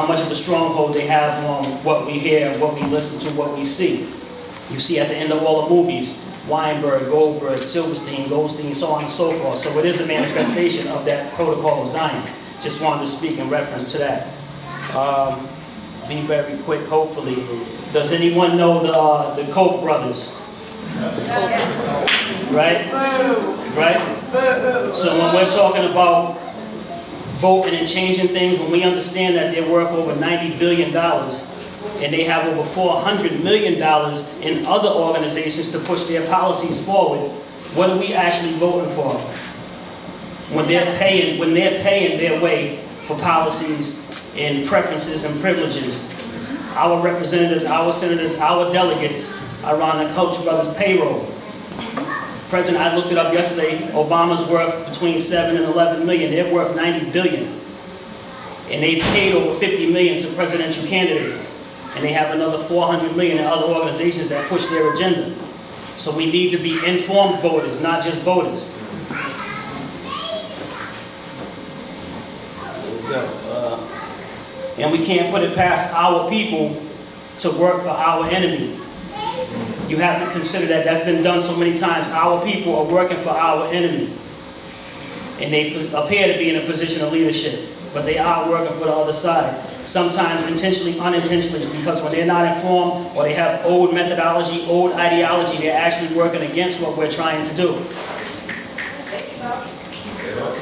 much of a stronghold they have on what we hear, what we listen to, what we see. You see at the end of all the movies, Weinberg, Goldberg, Silverstein, Goldstein, so on and so forth. So it is a manifestation of that Protocol of Zion. Just wanted to speak in reference to that. Be very quick, hopefully. Does anyone know the Koch brothers? Right? Right? So when we're talking about voting and changing things, when we understand that they're worth over $90 billion, and they have over $400 million in other organizations to push their policies forward, what are we actually voting for? When they're paying their way for policies and preferences and privileges. Our representatives, our senators, our delegates are on the Koch brothers' payroll. President, I looked it up yesterday, Obama's worth between 7 and 11 million. They're worth 90 billion. And they've paid over 50 million to presidential candidates. And they have another 400 million in other organizations that push their agenda. So we need to be informed voters, not just voters. There we go. And we can't put it past our people to work for our enemy. You have to consider that that's been done so many times. Our people are working for our enemy. And they appear to be in a position of leadership, but they are working for the other side. Sometimes intentionally, unintentionally, because when they're not informed or they have old methodology, old ideology, they're actually working against what we're trying to do.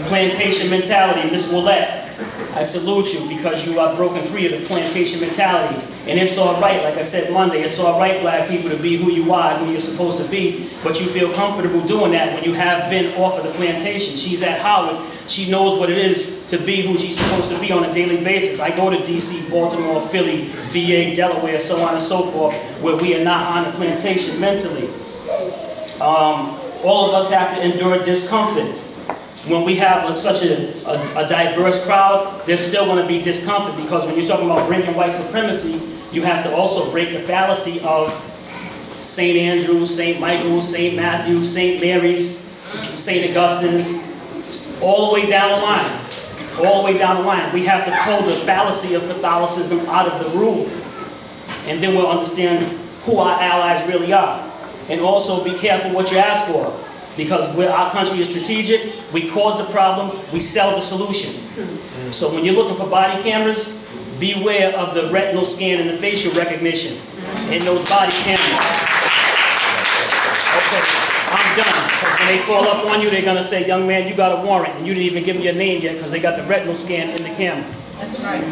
Plantation mentality, Ms. Willette, I salute you because you are broken free of the plantation mentality. And it's all right, like I said Monday, it's all right, black people, to be who you are, who you're supposed to be, but you feel comfortable doing that when you have been off of the plantation. She's at Howard. She knows what it is to be who she's supposed to be on a daily basis. I go to DC, Baltimore, Philly, VA, Delaware, so on and so forth, where we are not on the plantation mentally. All of us have to endure discomfort. When we have such a diverse crowd, there's still going to be discomfort, because when you're talking about breaking white supremacy, you have to also break the fallacy of St. Andrews, St. Michael's, St. Matthew's, St. Mary's, St. Augustine's, all the way down the line. All the way down the line. We have to pull the fallacy of Catholicism out of the room, and then we'll understand who our allies really are. And also be careful what you ask for. Because our country is strategic, we cause the problem, we sell the solution. So when you're looking for body cameras, beware of the retinal scan and the facial recognition in those body cameras. Okay, I'm done. Because when they fall up on you, they're going to say, young man, you got a warrant, and you didn't even give me your name yet because they got the retinal scan in the camera. That's right.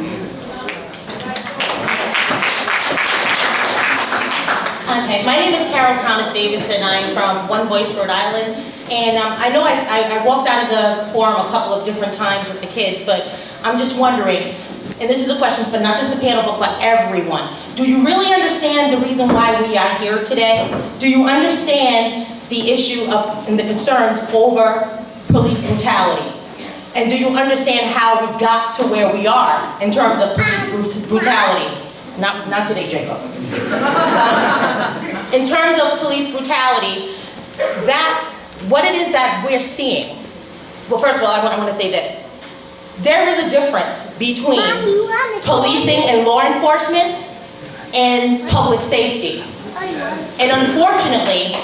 Okay, my name is Carol Thomas Davis, and I'm from One Voice, Rhode Island. And I know I walked out of the forum a couple of different times with the kids, but I'm just wondering, and this is a question for not just the panel, but for everyone. Do you really understand the reason why we are here today? Do you understand the issue of and the concerns over police brutality? And do you understand how we got to where we are in terms of police brutality? Not today, Jacob. In terms of police brutality, what it is that we're seeing. Well, first of all, I want to say this. There is a difference between policing and law enforcement and public safety. And unfortunately,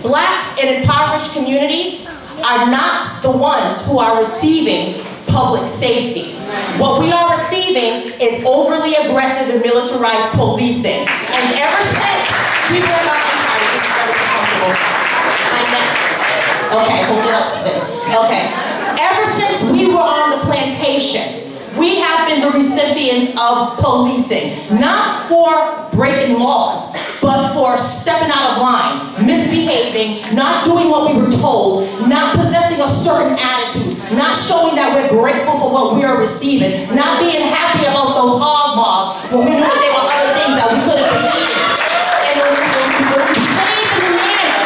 black and impoverished communities are not the ones who are receiving public safety. What we are receiving is overly aggressive and militarized policing. And ever since we were on okay, hold it up. Okay. Ever since we were on the plantation, we have been the recipients of policing, not for breaking laws, but for stepping out of line, misbehaving, not doing what we were told, not possessing a certain attitude, not showing that we're grateful for what we are receiving, not being happy about those hog mogs when we knew that there were other things that we could have been eating. And when we behave in the manner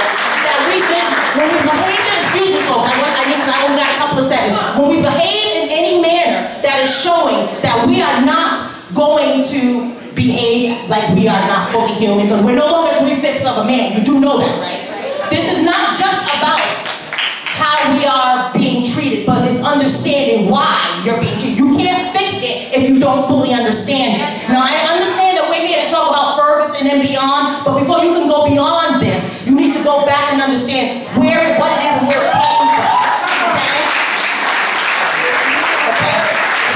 that we did, when we behave, excuse me folks, I only got a couple of seconds. When we behave in any manner that is showing that we are not going to behave like we are not fully human, because we're no longer 3/5 of a man. You do know that, right? This is not just about how we are being treated, but it's understanding why you're being treated. You can't fix it if you don't fully understand it. Now, I understand that we're here to talk about Ferguson and beyond, but before you can go beyond this, you need to go back and understand what it is and where it came from. Okay?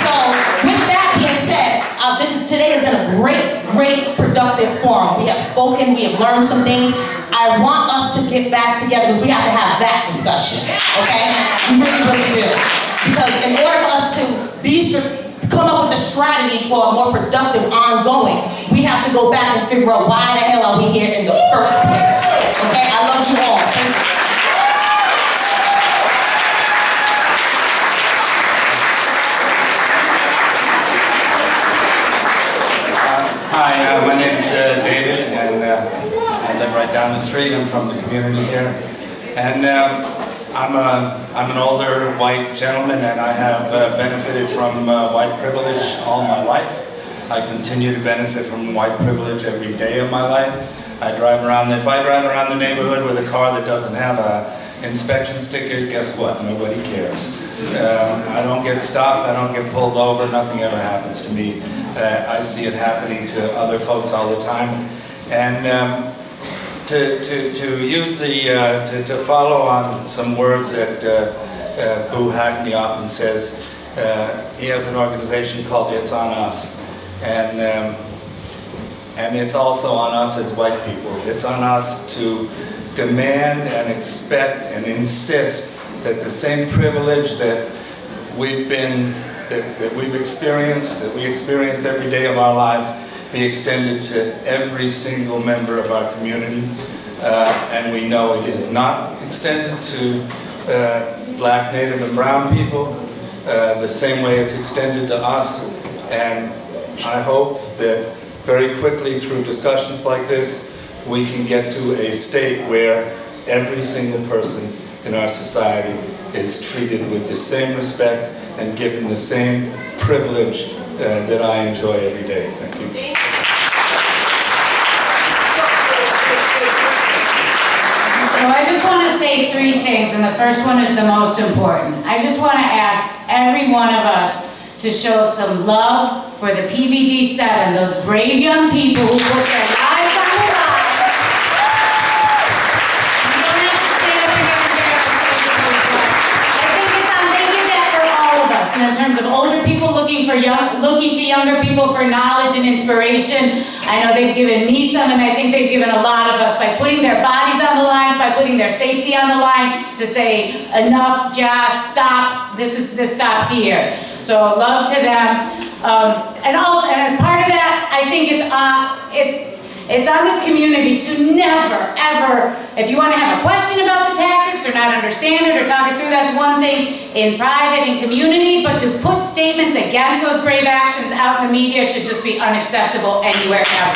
So, with that being said, today has been a great productive forum. We have spoken, we have learned some things. I want us to get back together because we have to have that discussion, okay? We really do. Because in order for us to come up with a strategy for a more productive ongoing, we have to go back and figure out why the hell are we here in the first place, okay? I love you all. Thank you. Hi, my name's David, and I live right down the street. I'm from the community here, and I'm an older white gentleman, and I have benefited from white privilege all my life. I continue to benefit from white privilege every day of my life. If I drive around the neighborhood with a car that doesn't have a inspection sticker, guess what? Nobody cares. I don't get stopped, I don't get pulled over, nothing ever happens to me. I see it happening to other folks all the time. And to follow on some words that Boo Hackney often says, he has an organization called It's On Us. And it's also on us as white people. It's on us to demand and expect and insist that the same privilege that we experience every day of our lives be extended to every single member of our community. And we know it is not extended to Black, Native, and brown people the same way it's extended to us. And I hope that very quickly through discussions like this, we can get to a state where every single person in our society is treated with the same respect and given the same privilege that I enjoy every day. Thank you. So I just want to say three things, and the first one is the most important. I just want to ask every one of us to show some love for the PVD7, those brave young people who put their lives on the line. You don't have to stand up and I think they did that for all of us. And in terms of older people looking to younger people for knowledge and inspiration, I know they've given me some, and I think they've given a lot of us by putting their bodies on the lines, by putting their safety on the line to say, enough, just stop, this stops here. So love to them. And as part of that, I think it's on this community to never, ever, if you want to have a question about the tactics or not understand it or talk it through, that's one thing in private, in community, but to put statements against those brave actions out in the media should just be unacceptable anywhere ever.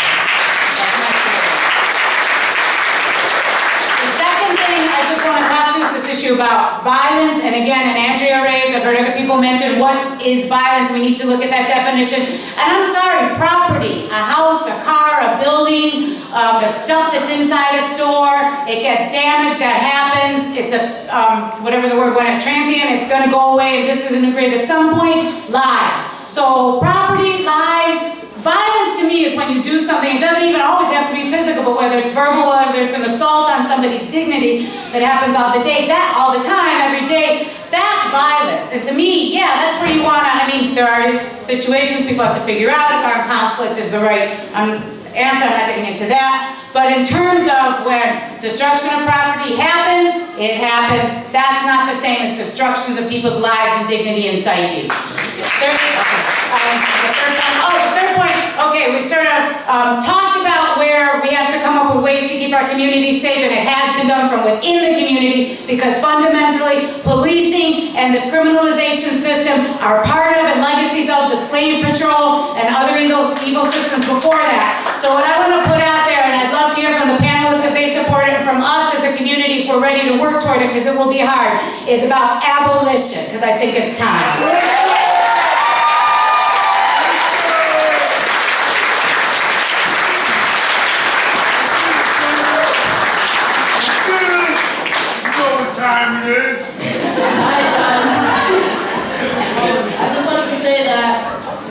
The second thing I just want to talk to is this issue about violence, and again, and Andrea raised, I've heard other people mention, what is violence? We need to look at that definition. And I'm sorry, property, a house, a car, a building, the stuff that's inside a store, it gets damaged, that happens, it's a, whatever the word, when it's transient, it's gonna go away and disintegrate at some point, lives. So property, lives, violence to me is when you do something, it doesn't even always have to be physical, but whether it's verbal, whether it's an assault on somebody's dignity that happens all the time, every day, that's violence. And to me, yeah, that's where you wanna, I mean, there are situations people have to figure out if armed conflict is the right answer, I'm not getting into that. But in terms of when destruction of property happens, it happens. That's not the same as destructions of people's lives and dignity and psyche. The third point, okay, we sort of talked about where we have to come up with ways to keep our community safe, and it has been done from within the community, because fundamentally, policing and this criminalization system are part of and legacies of the slave patrol and other evil systems before that. So what I want to put out there, and I'd love to hear from the panelists if they support it, and from us as a community if we're ready to work toward it, because it will be hard, is about abolition, because I think it's time. Time it is. I just wanted to say that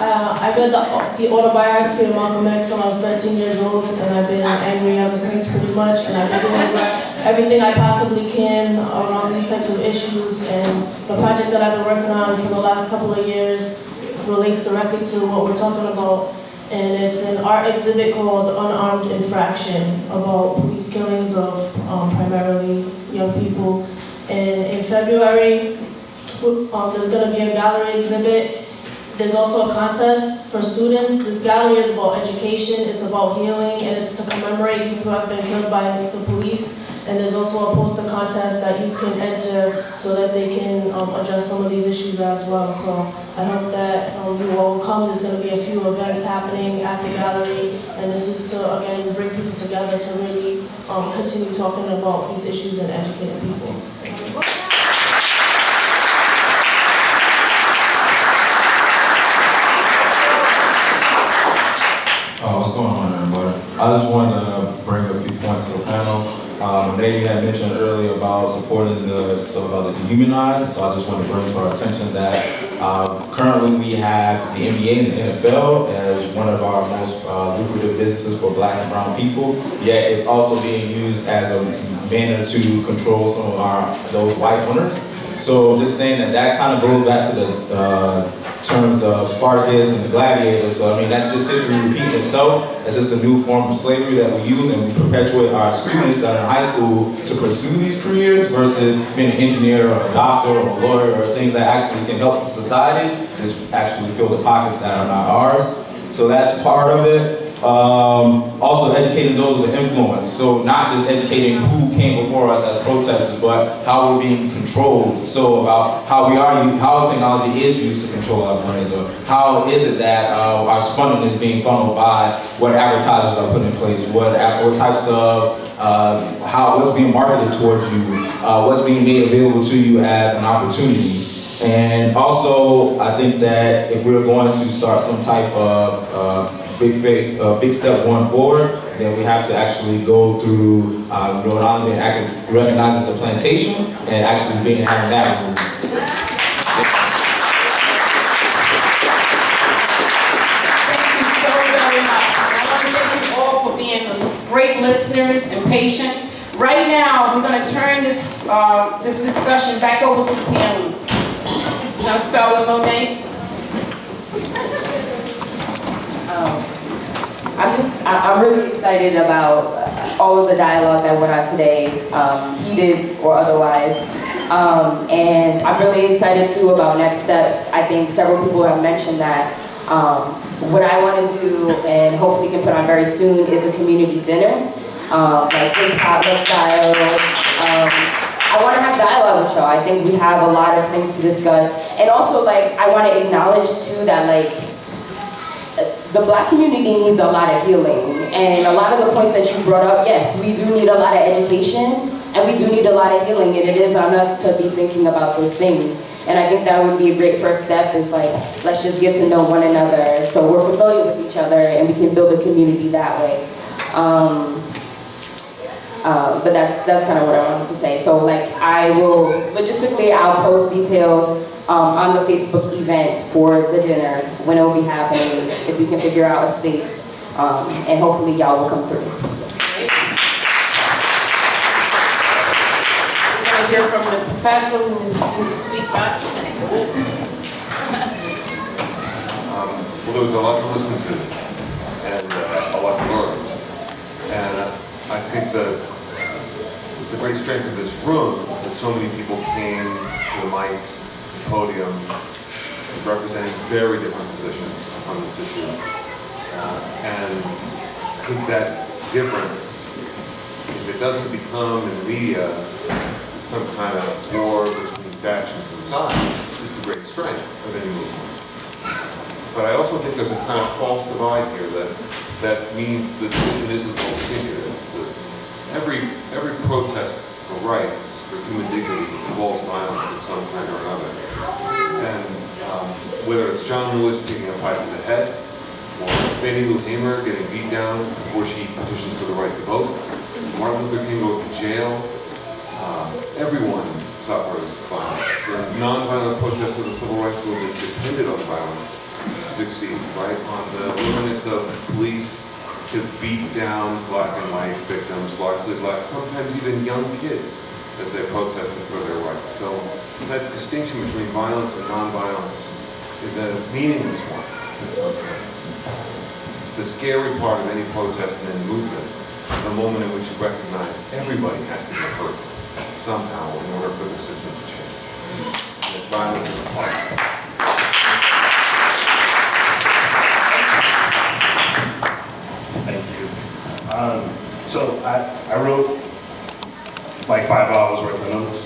I read the autobiography of Malcolm X when I was 13 years old, and I've been angry ever since pretty much, and I've been doing everything I possibly can around these types of issues, and the project that I've been working on for the last couple of years relates directly to what we're talking about, and it's an art exhibit called Unarmed Infraction about police killings of primarily young people. And in February, there's going to be a gallery exhibit. There's also a contest for students. This gallery is about education, it's about healing, and it's to commemorate youth who have been killed by the police. And there's also a poster contest that youth can enter so that they can address some of these issues as well. So I hope that you all will come. There's going to be a few events happening at the gallery, and this is to, again, bring people together to really continue talking about these issues and educating people. What's going on, everybody? I just wanted to bring a few points to the panel. Monae, you had mentioned earlier about supporting the dehumanized, so I just want to bring to our attention that currently we have the NBA and the NFL as one of our most lucrative businesses for Black and brown people, yet it's also being used as a manner to control some of those white owners. So just saying that kind of goes back to the terms of Spartacus and the gladiators. So I mean, that's just history repeating itself. It's just a new form of slavery that we use, and we perpetuate our students that are in high school to pursue these careers versus being an engineer or a doctor or a lawyer or things that actually can help society, just actually fill the pockets that are not ours. So that's part of it. Also educating those with influence. So not just educating who came before us as protesters, but how we're being controlled. So about how technology is used to control our brains, or how is it that our funding is being funneled by what advertisers are put in place, what types of what's being marketed towards you, what's being made available to you as an opportunity. And also, I think that if we're going to start some type of big step going forward, then we have to actually go through Rhode Island being recognized as a plantation and actually having that movement. Thank you so very much. I want to thank you all for being great listeners and patient. Right now, we're going to turn this discussion back over to the panel. We're going to start with Monae. I'm really excited about all of the dialogue that went on today, heated or otherwise. And I'm really excited too about next steps. I think several people have mentioned that. What I want to do, and hopefully can put on very soon, is a community dinner, like this potluck style. I want to have dialogue with y'all. I think we have a lot of things to discuss. And also, I want to acknowledge too that, the Black community needs a lot of healing. And a lot of the points that you brought up, yes, we do need a lot of education, and we do need a lot of healing, and it is on us to be thinking about those things. And I think that would be a great first step, is let's just get to know one another so we're familiar with each other and we can build a community that way. But that's kind of what I wanted to say. So I will, logistically, I'll post details on the Facebook event for the dinner, when it will be happening, if we can figure out a space, and hopefully y'all will come through. We're going to hear from the professor who didn't speak much. Well, there was a lot to listen to, and a lot to learn. And I think the great strength of this room is that so many people came to the mic, podium, representing very different positions on this issue. And I think that difference in the it doesn't become in the media some kind of war between factions and sides, is the great strength of any movement. But I also think there's a kind of false divide here that means the division isn't what we think it is. Every protest for rights, for human dignity, involves violence of some kind or another. And whether it's John Lewis taking a pipe to the head, or Fannie Lou Hamer getting beat down before she petitions for the right to vote, Martin Luther King goes to jail, everyone suffers violence. The nonviolent protests of the civil rights movement depended on violence to succeed, right? On the willingness of police to beat down black and white victims, largely black, sometimes even young kids, as they protested for their rights. So that distinction between violence and nonviolence is a meaningless one in some sense. It's the scary part of any protest and any movement, the moment in which you recognize everybody has to get hurt somehow in order for the system to change. And that violence is a part of that. Thank you. So I wrote like 5 hours worth of notes.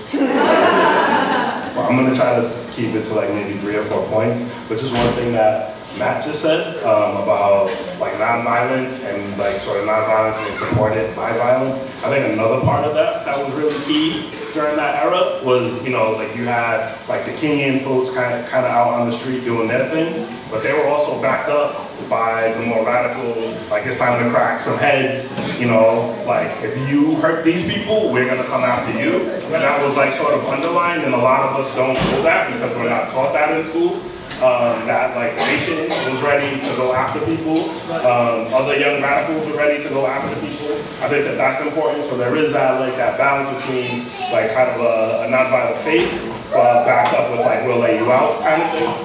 Well, I'm gonna try to keep it to like maybe 3 or 4 points, but just one thing that Matt just said about like nonviolence and like sort of nonviolence being supported by violence. I think another part of that was really key during that era was, you know, like you had like the Kenyan folks kind of out on the street doing their thing, but they were also backed up by the more radical, like it's time to crack some heads, you know, like if you hurt these people, we're gonna come after you. And that was like sort of underlined, and a lot of us don't know that because we're not taught that in school. That like the nation was ready to go after people. Other young radicals were ready to go after people. I think that that's important. So there is that like that balance between like kind of a nonviolent face, backed up with like we'll lay you out kind of thing.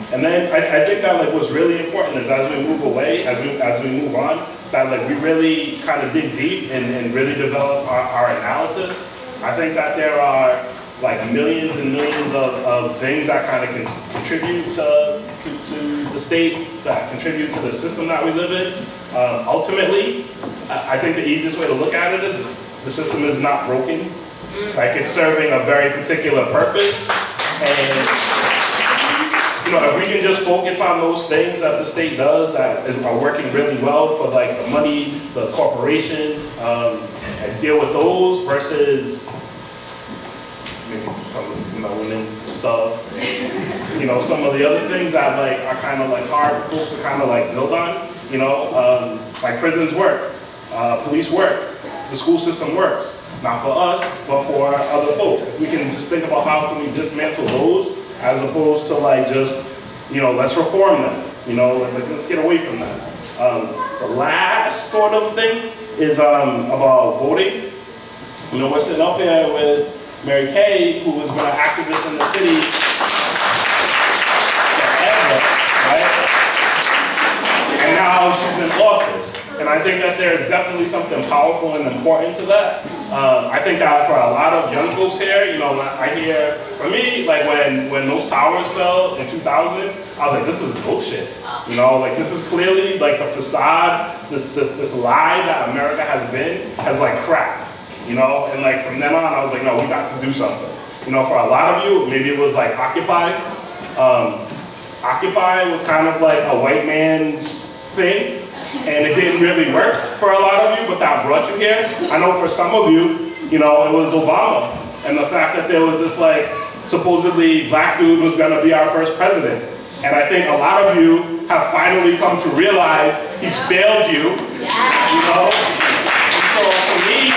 And then I think that like what's really important is as we move away, as we move on, that like we really kind of dig deep and really develop our analysis. I think that there are like millions and millions of things that kind of can contribute to the state, that contribute to the system that we live in. Ultimately, I think the easiest way to look at it is the system is not broken. Like it's serving a very particular purpose. And you know, if we can just focus on those things that the state does that are working really well for like the money, the corporations, and deal with those versus maybe some of the women stuff, you know, some of the other things that like are kind of like hard for folks to kind of like build on, you know, like prisons work, police work, the school system works, not for us, but for other folks. If we can just think about how can we dismantle those as opposed to like just, you know, let's reform them, you know, like, let's get away from that. The last sort of thing is about voting. You know, we're sitting up here with Mary Kay, who has been an activist in the city forever, right? And now she's in office. And I think that there's definitely something powerful and important to that. I think that for a lot of young folks here, you know, I hear, for me, like when those towers fell in 2000, I was like, this is bullshit. You know, like this is clearly like the facade, this lie that America has like cracked. You know, and like from then on, I was like, no, we got to do something. You know, for a lot of you, maybe it was like Occupy. Occupy was kind of like a white man's thing. And it didn't really work for a lot of you, but that brought you here. I know for some of you, you know, it was Obama. And the fact that there was this like, supposedly black dude was gonna be our first president. And I think a lot of you have finally come to realize he's failed you, you know? And so for me,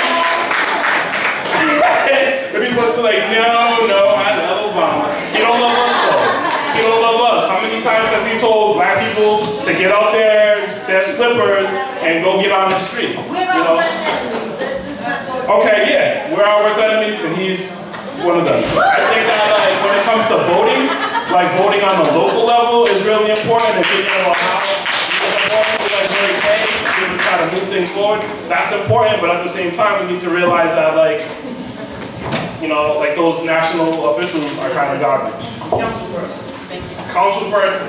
people are like, no, I love Obama. He don't love us though. He don't love us. How many times has he told black people to get out their slippers and go get on the street? We're our worst enemies. Okay, yeah, we're our worst enemies, and he's one of them. I think that like when it comes to voting, like voting on the local level is really important. And thinking about how like Mary Kay, to try to move things forward, that's important. But at the same time, we need to realize that like, you know, like those national officials are kind of garbage. Councilperson. Thank you. Councilperson.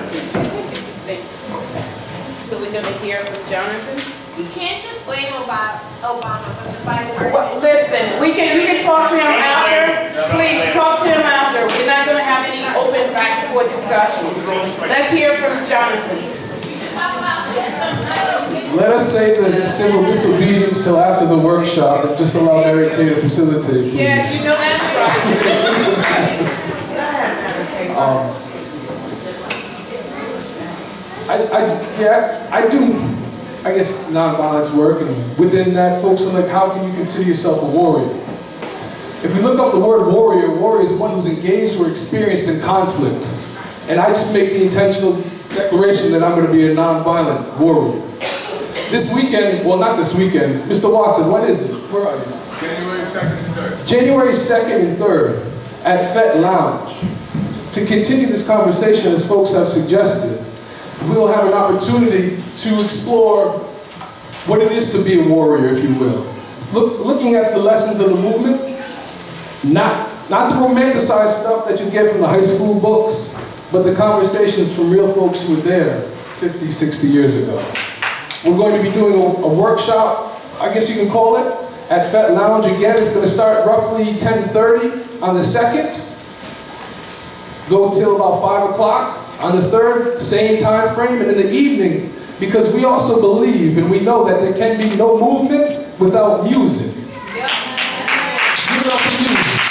So we're going to hear from Jonathan. You can't just blame Obama, but the vice Well, listen, you can talk to him after. Please, talk to him after. We're not gonna have any open back and forth discussions. Let's hear from Jonathan. Let us say the civil disobedience till after the workshop and just allow Mary Kay to facilitate. Please. Yes, you know that's right. I do, I guess, nonviolence work, and within that, folks are like, how can you consider yourself a warrior? If we look up the word warrior, warrior is one who's engaged or experienced in conflict. And I just make the intentional declaration that I'm going to be a nonviolent warrior. This weekend, well, not this weekend, Mr. Watson, when is it? Where are you? January 2nd and 3rd. January 2nd and 3rd at Fett Lounge. To continue this conversation, as folks have suggested, we'll have an opportunity to explore what it is to be a warrior, if you will. Looking at the lessons of the movement, not the romanticized stuff that you get from the high school books, but the conversations from real folks who were there 50, 60 years ago. We're going to be doing a workshop, I guess you can call it, at Fett Lounge. Again, it's going to start roughly 10:30 on the 2nd, go till about 5 o'clock. On the 3rd, same time frame, and in the evening, because we also believe and we know that there can be no movement without music. Give it up for music.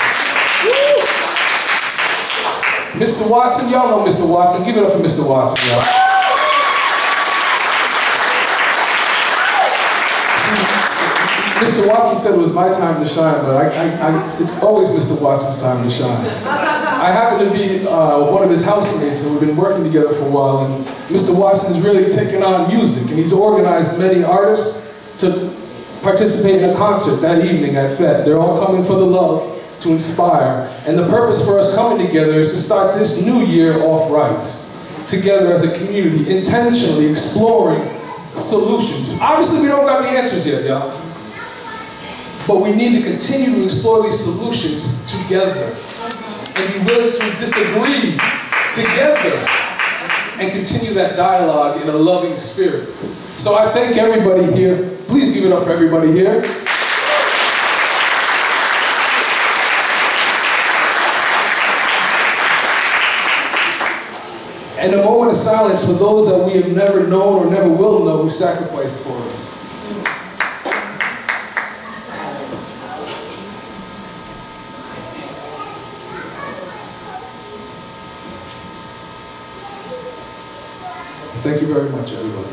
Mr. Watson, y'all know Mr. Watson. Give it up for Mr. Watson, y'all. Mr. Watson said it was my time to shine, but it's always Mr. Watson's time to shine. I happen to be one of his housemates, and we've been working together for a while, and Mr. Watson has really taken on music, and he's organized many artists to participate in a concert that evening at Fett. They're all coming for the love, to inspire, and the purpose for us coming together is to start this new year off right, together as a community, intentionally exploring solutions. Obviously, we don't got the answers yet, y'all. But we need to continue to explore these solutions together and be willing to disagree together and continue that dialogue in a loving spirit. So I thank everybody here. Please give it up for everybody here. And a moment of silence for those that we have never known or never will know who sacrificed for us. Thank you very much, everybody.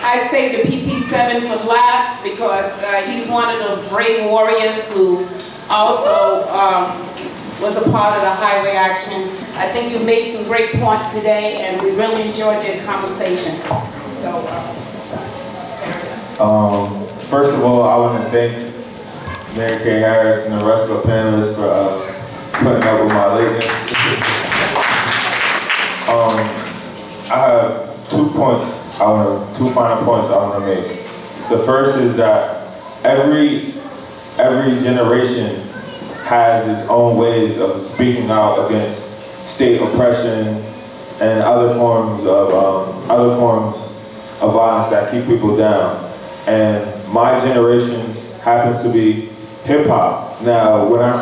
I saved the PP7 for last because he's one of the brave warriors who also was a part of the highway action. I think you made some great points today, and we really enjoyed your conversation. So, first of all, I want to thank Mary Kay Harris and the rest of the panelists for putting up with my lateness. I have 2 points. Two final points I want to make. The first is that every generation has its own ways of speaking out against state oppression and other forms of violence that keep people down. And my generation happens to be hip hop. Now, when I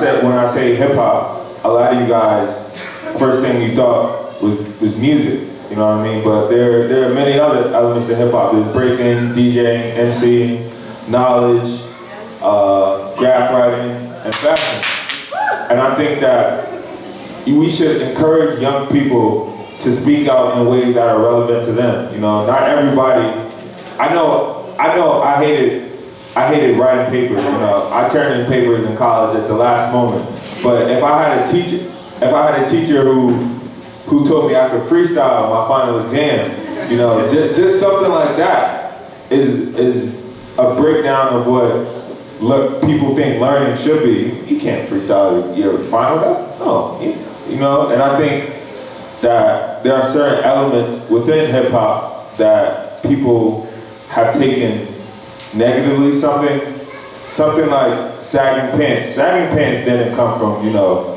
say hip hop, a lot of you guys, first thing you thought was music. You know what I mean? But there are many other elements of hip hop. There's breaking, DJing, MCing, knowledge, graph writing, and fashion. And I think that we should encourage young people to speak out in ways that are relevant to them. You know, not everybody. I know. I hated writing papers. You know, I turned in papers in college at the last moment. But if I had a teacher who told me I could freestyle my final exam, you know, just something like that is a breakdown of what people think learning should be. You can't freestyle your final guy. No, you know. And I think that there are certain elements within hip hop that people have taken negatively. Something like sagging pants. Sagging pants didn't come from, you know,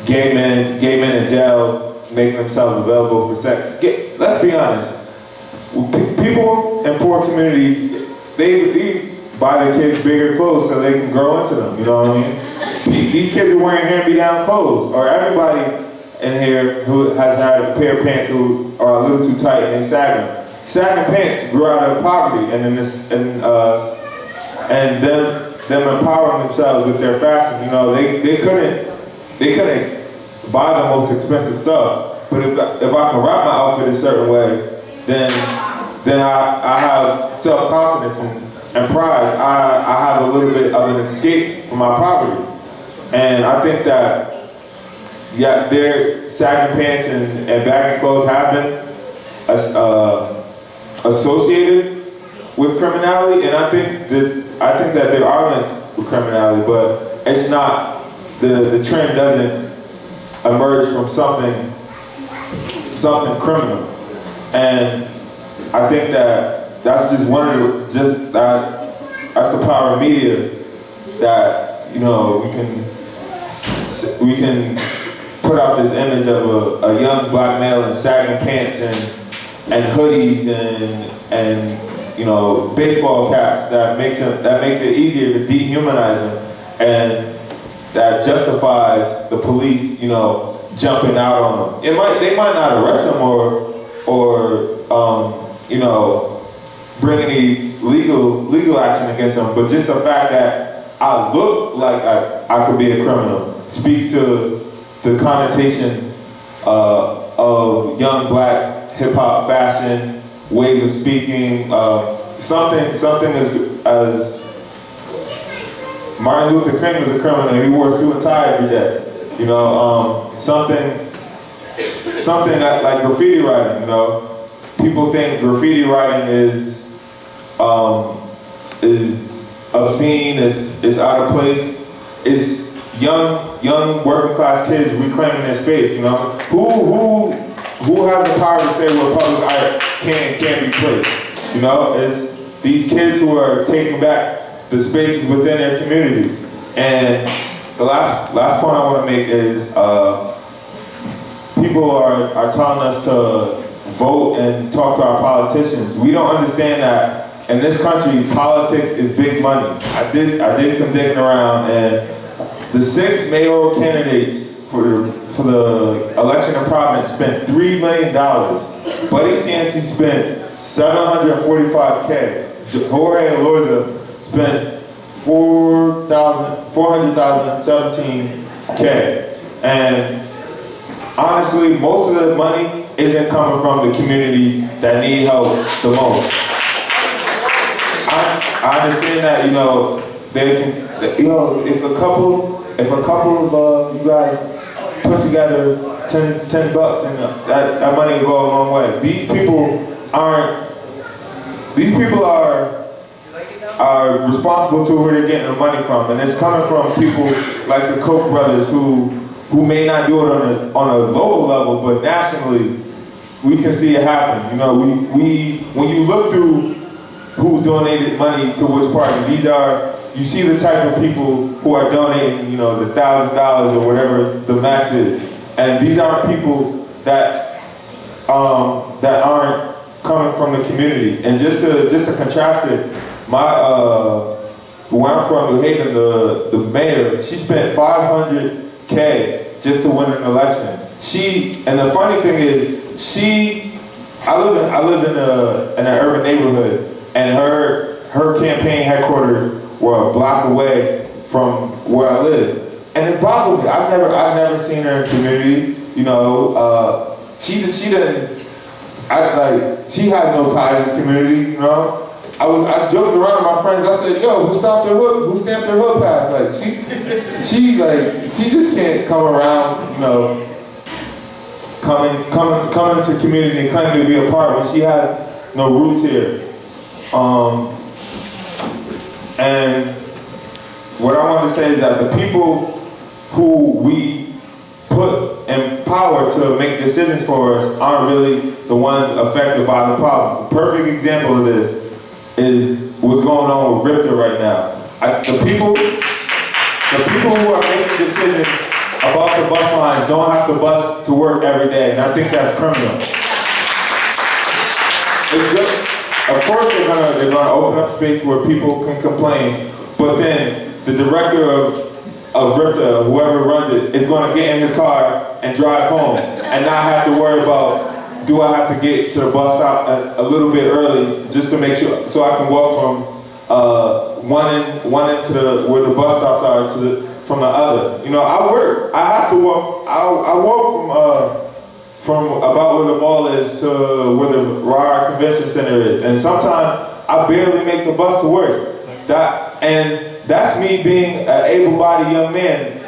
gay men in jail making themselves available for sex. Let's be honest. People in poor communities, they buy their kids bigger clothes so they can grow into them, you know what I mean? These kids are wearing hand-me-down clothes, or everybody in here who has had a pair of pants who are a little too tight and they sag them. Sagging pants grew out of poverty, and them empowering themselves with their fashion. You know, they couldn't buy the most expensive stuff, but if I can rock my outfit a certain way, then I have self-confidence and pride. I have a little bit of an escape from my poverty. And I think that, yeah, their sagging pants and baggy clothes have been associated with criminality, and I think that there are links with criminality, but it's not, the trend doesn't emerge from something criminal. And I think that that's just one of the, that's the power of media, that, you know, we can put out this image of a young black male in sagging pants and hoodies and you know, baseball caps that makes it easier to dehumanize them, and that justifies the police, you know, jumping out on them. They might not arrest them or you know, bring any legal action against them, but just the fact that I look like I could be a criminal speaks to the connotation of young black hip-hop fashion, ways of speaking, something as Martin Luther King was a criminal. He wore a suit and tie every day. You know, something like graffiti writing. You know, people think graffiti writing is obscene, is out of place. It's young working class kids reclaiming their space. You know, who has the power to say where public art can't be placed? You know, it's these kids who are taking back the spaces within their communities. And the last point I want to make is people are telling us to vote and talk to our politicians. We don't understand that in this country, politics is big money. I did some digging around, and the 6 mayoral candidates for the election in Providence spent $3 million. Buddy Cianci spent $745K. Jorge Elorza spent $417K. And honestly, most of the money isn't coming from the communities that need help the most. I understand that, you know, they can, you know, if a couple of you guys put together $10 and that money will go a long way. These people are responsible to where they're getting the money from, and it's coming from people like the Koch brothers who may not do it on a local level, but nationally we can see it happen. You know, when you look through who donated money to which party, you see the type of people who are donating, you know, the $1,000 or whatever the max is. And these aren't people that aren't coming from the community. And just to contrast it, where I'm from, New Haven, the mayor, she spent $500K just to win an election. And the funny thing is, I live in an urban neighborhood, and her campaign headquarters were a block away from where I live. And it boggled me. I've never seen her in community. You know, she had no ties in community. You know, I joked around with my friends. I said, "Yo, who stamped her hood pass?" Like she just can't come around. You know, coming into community and claiming to be a part when she has no roots here. And what I want to say is that the people who we put in power to make decisions for us aren't really the ones affected by the problems. The perfect example of this is what's going on with Ripta right now. The people who are making decisions about the bus lines don't have to bus to work every day, and I think that's criminal. It's good. Of course they're gonna open up space where people can complain, but then the director of RIPTA, whoever runs it, is gonna get in his car and drive home and not have to worry about, do I have to get to the bus stop a little bit early just to make sure, so I can walk from one end to where the bus stops are from the other. You know, I work. I have to walk. I walk from about where the mall is to where the Rhode Island Convention Center is, and sometimes I barely make the bus to work. That's me being an able-bodied young man.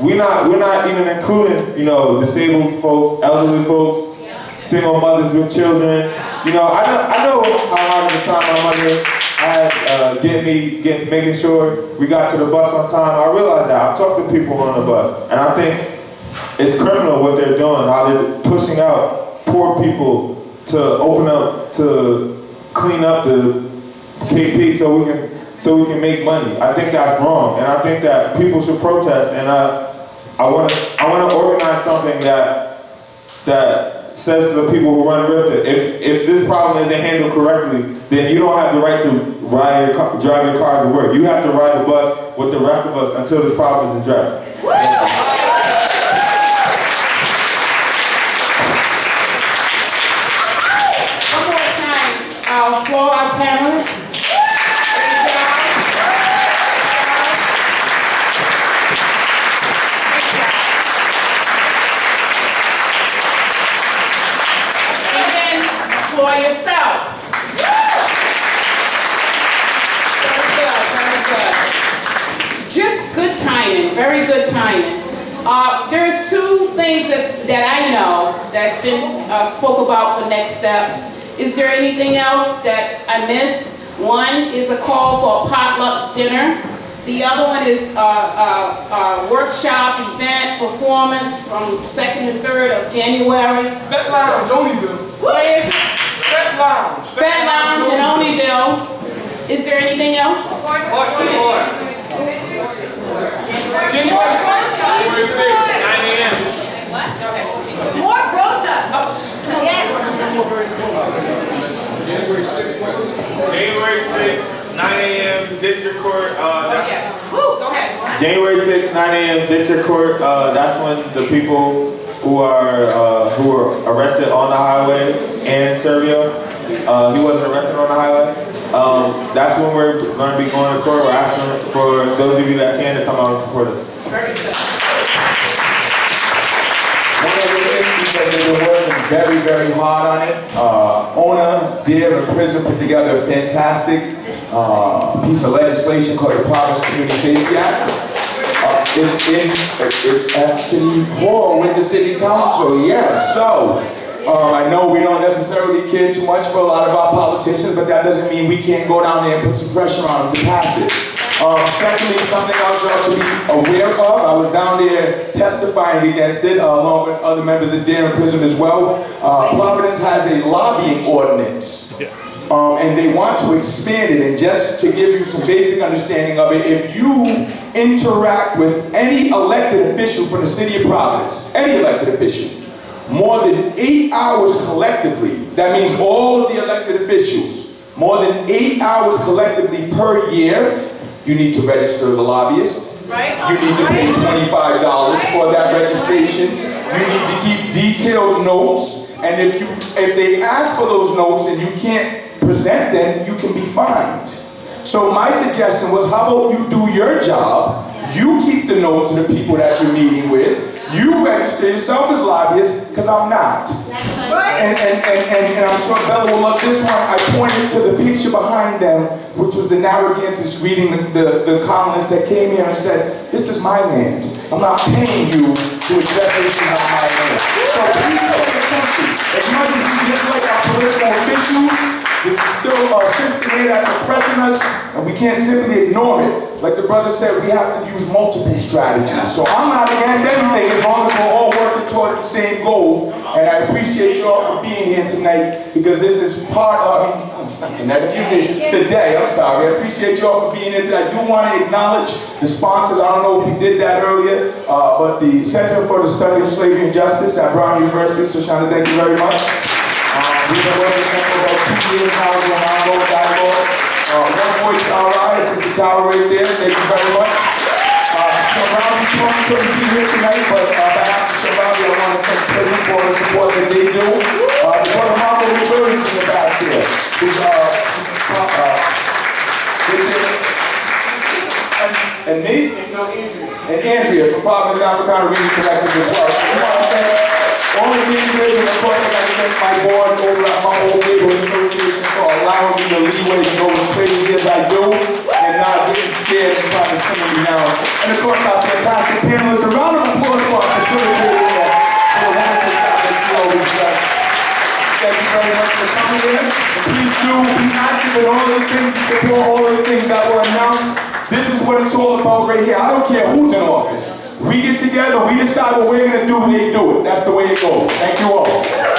We're not even including, you know, disabled folks, elderly folks, single mothers with children. You know, I know how hard of a time my mother had making sure we got to the bus on time. I realize that. I've talked to people on the bus, and I think it's criminal what they're doing, how they're pushing out poor people to open up, to clean up the KP so we can make money. I think that's wrong, and I think that people should protest. And I want to organize something that says to the people who run RIPTA, if this problem isn't handled correctly, then you don't have the right to drive your car to work. You have to ride the bus with the rest of us until this problem is addressed. One more time, for our panelists. For yourself. Very good, very good. Just good timing, very good timing. There's two things that I know that's been spoke about for next steps. Is there anything else that I missed? One is a call for a potluck dinner. The other one is a workshop, event, performance from 2nd and 3rd of January. Fat Lounge, Oneyville. What is it? Fat Lounge. Fat Lounge in Oneyville. Is there anything else? January 6th, 9 a.m. More protest. Yes. January 6th, what was it? January 6th, 9 a.m. District Court. Yes. Go ahead. January 6th, 9 a.m. District Court. That's when the people who were arrested on the highway and Servio, he wasn't arrested on the highway. That's when we're going to be going to court. We're asking for those of you that can to come out and support us. Very good. One of the things, because they've been working very, very hard on it. Ona, Deer, and Prison put together a fantastic piece of legislation called the Province Community Safety Act. It's at City Hall with the City Council, yes. So, I know we don't necessarily care too much for a lot of our politicians, but that doesn't mean we can't go down there and put some pressure on them to pass it. Secondly, something else y'all should be aware of. I was down there testifying against it, along with other members of Deer and Prison as well. Providence has a lobbying ordinance. And they want to expand it. And just to give you some basic understanding of it, if you interact with any elected official from the city of Providence, any elected official, more than 8 hours collectively, that means all of the elected officials, more than 8 hours collectively per year, you need to register as a lobbyist. Right. You need to pay $25 for that registration. You need to keep detailed notes. And if they ask for those notes and you can't present them, you can be fined. So my suggestion was, how about you do your job, you keep the notes of the people that you're meeting with, you register yourself as lobbyists, because I'm not. And I'm sure Bella will love this one. I pointed to the picture behind them, which was the Narragansett reading the columnist that came here and said, this is my land. I'm not paying you to address this on my land. So please pay attention. As much as we dislike our political officials, this is still a system here that's oppressing us, and we can't simply ignore it. like the brother said, we have to use multiple strategies. So I'm not against anything as long as we're all working toward the same goal. And I appreciate you all for being here tonight because this is part of the day. I'm sorry. I appreciate you all for being here today. I do want to acknowledge the sponsors. I don't know if we did that earlier, but the Center for the Study of Slavery and Justice at Brown University. So, Shana, thank you very much. We've been working with them for about 2 years now on ongoing dialogue. One Voice RI, Sister Tower right there. Thank you very much. Shirazi couldn't be here tonight, but on behalf of Shirazi, I want to thank prison for the support that they do. The brother Marco Williams in the back there, who's and me, and Andrea from Providence Africana Reading Collective as well. I want to thank all the readers, and of course I got to thank my board over at my old neighborhood association for allowing me the leeway to go as crazy as I do and not getting scared and trying to simmer me down. And of course our fantastic panelists, a round of applause for our facilitator there for the wonderful job that she always does. Thank you very much for coming in. And please do be active in all of the things to support all of the things that were announced. This is what it's all about right here. I don't care who's in office. We get together, we decide what we're going to do, they do it. That's the way it goes. Thank you all.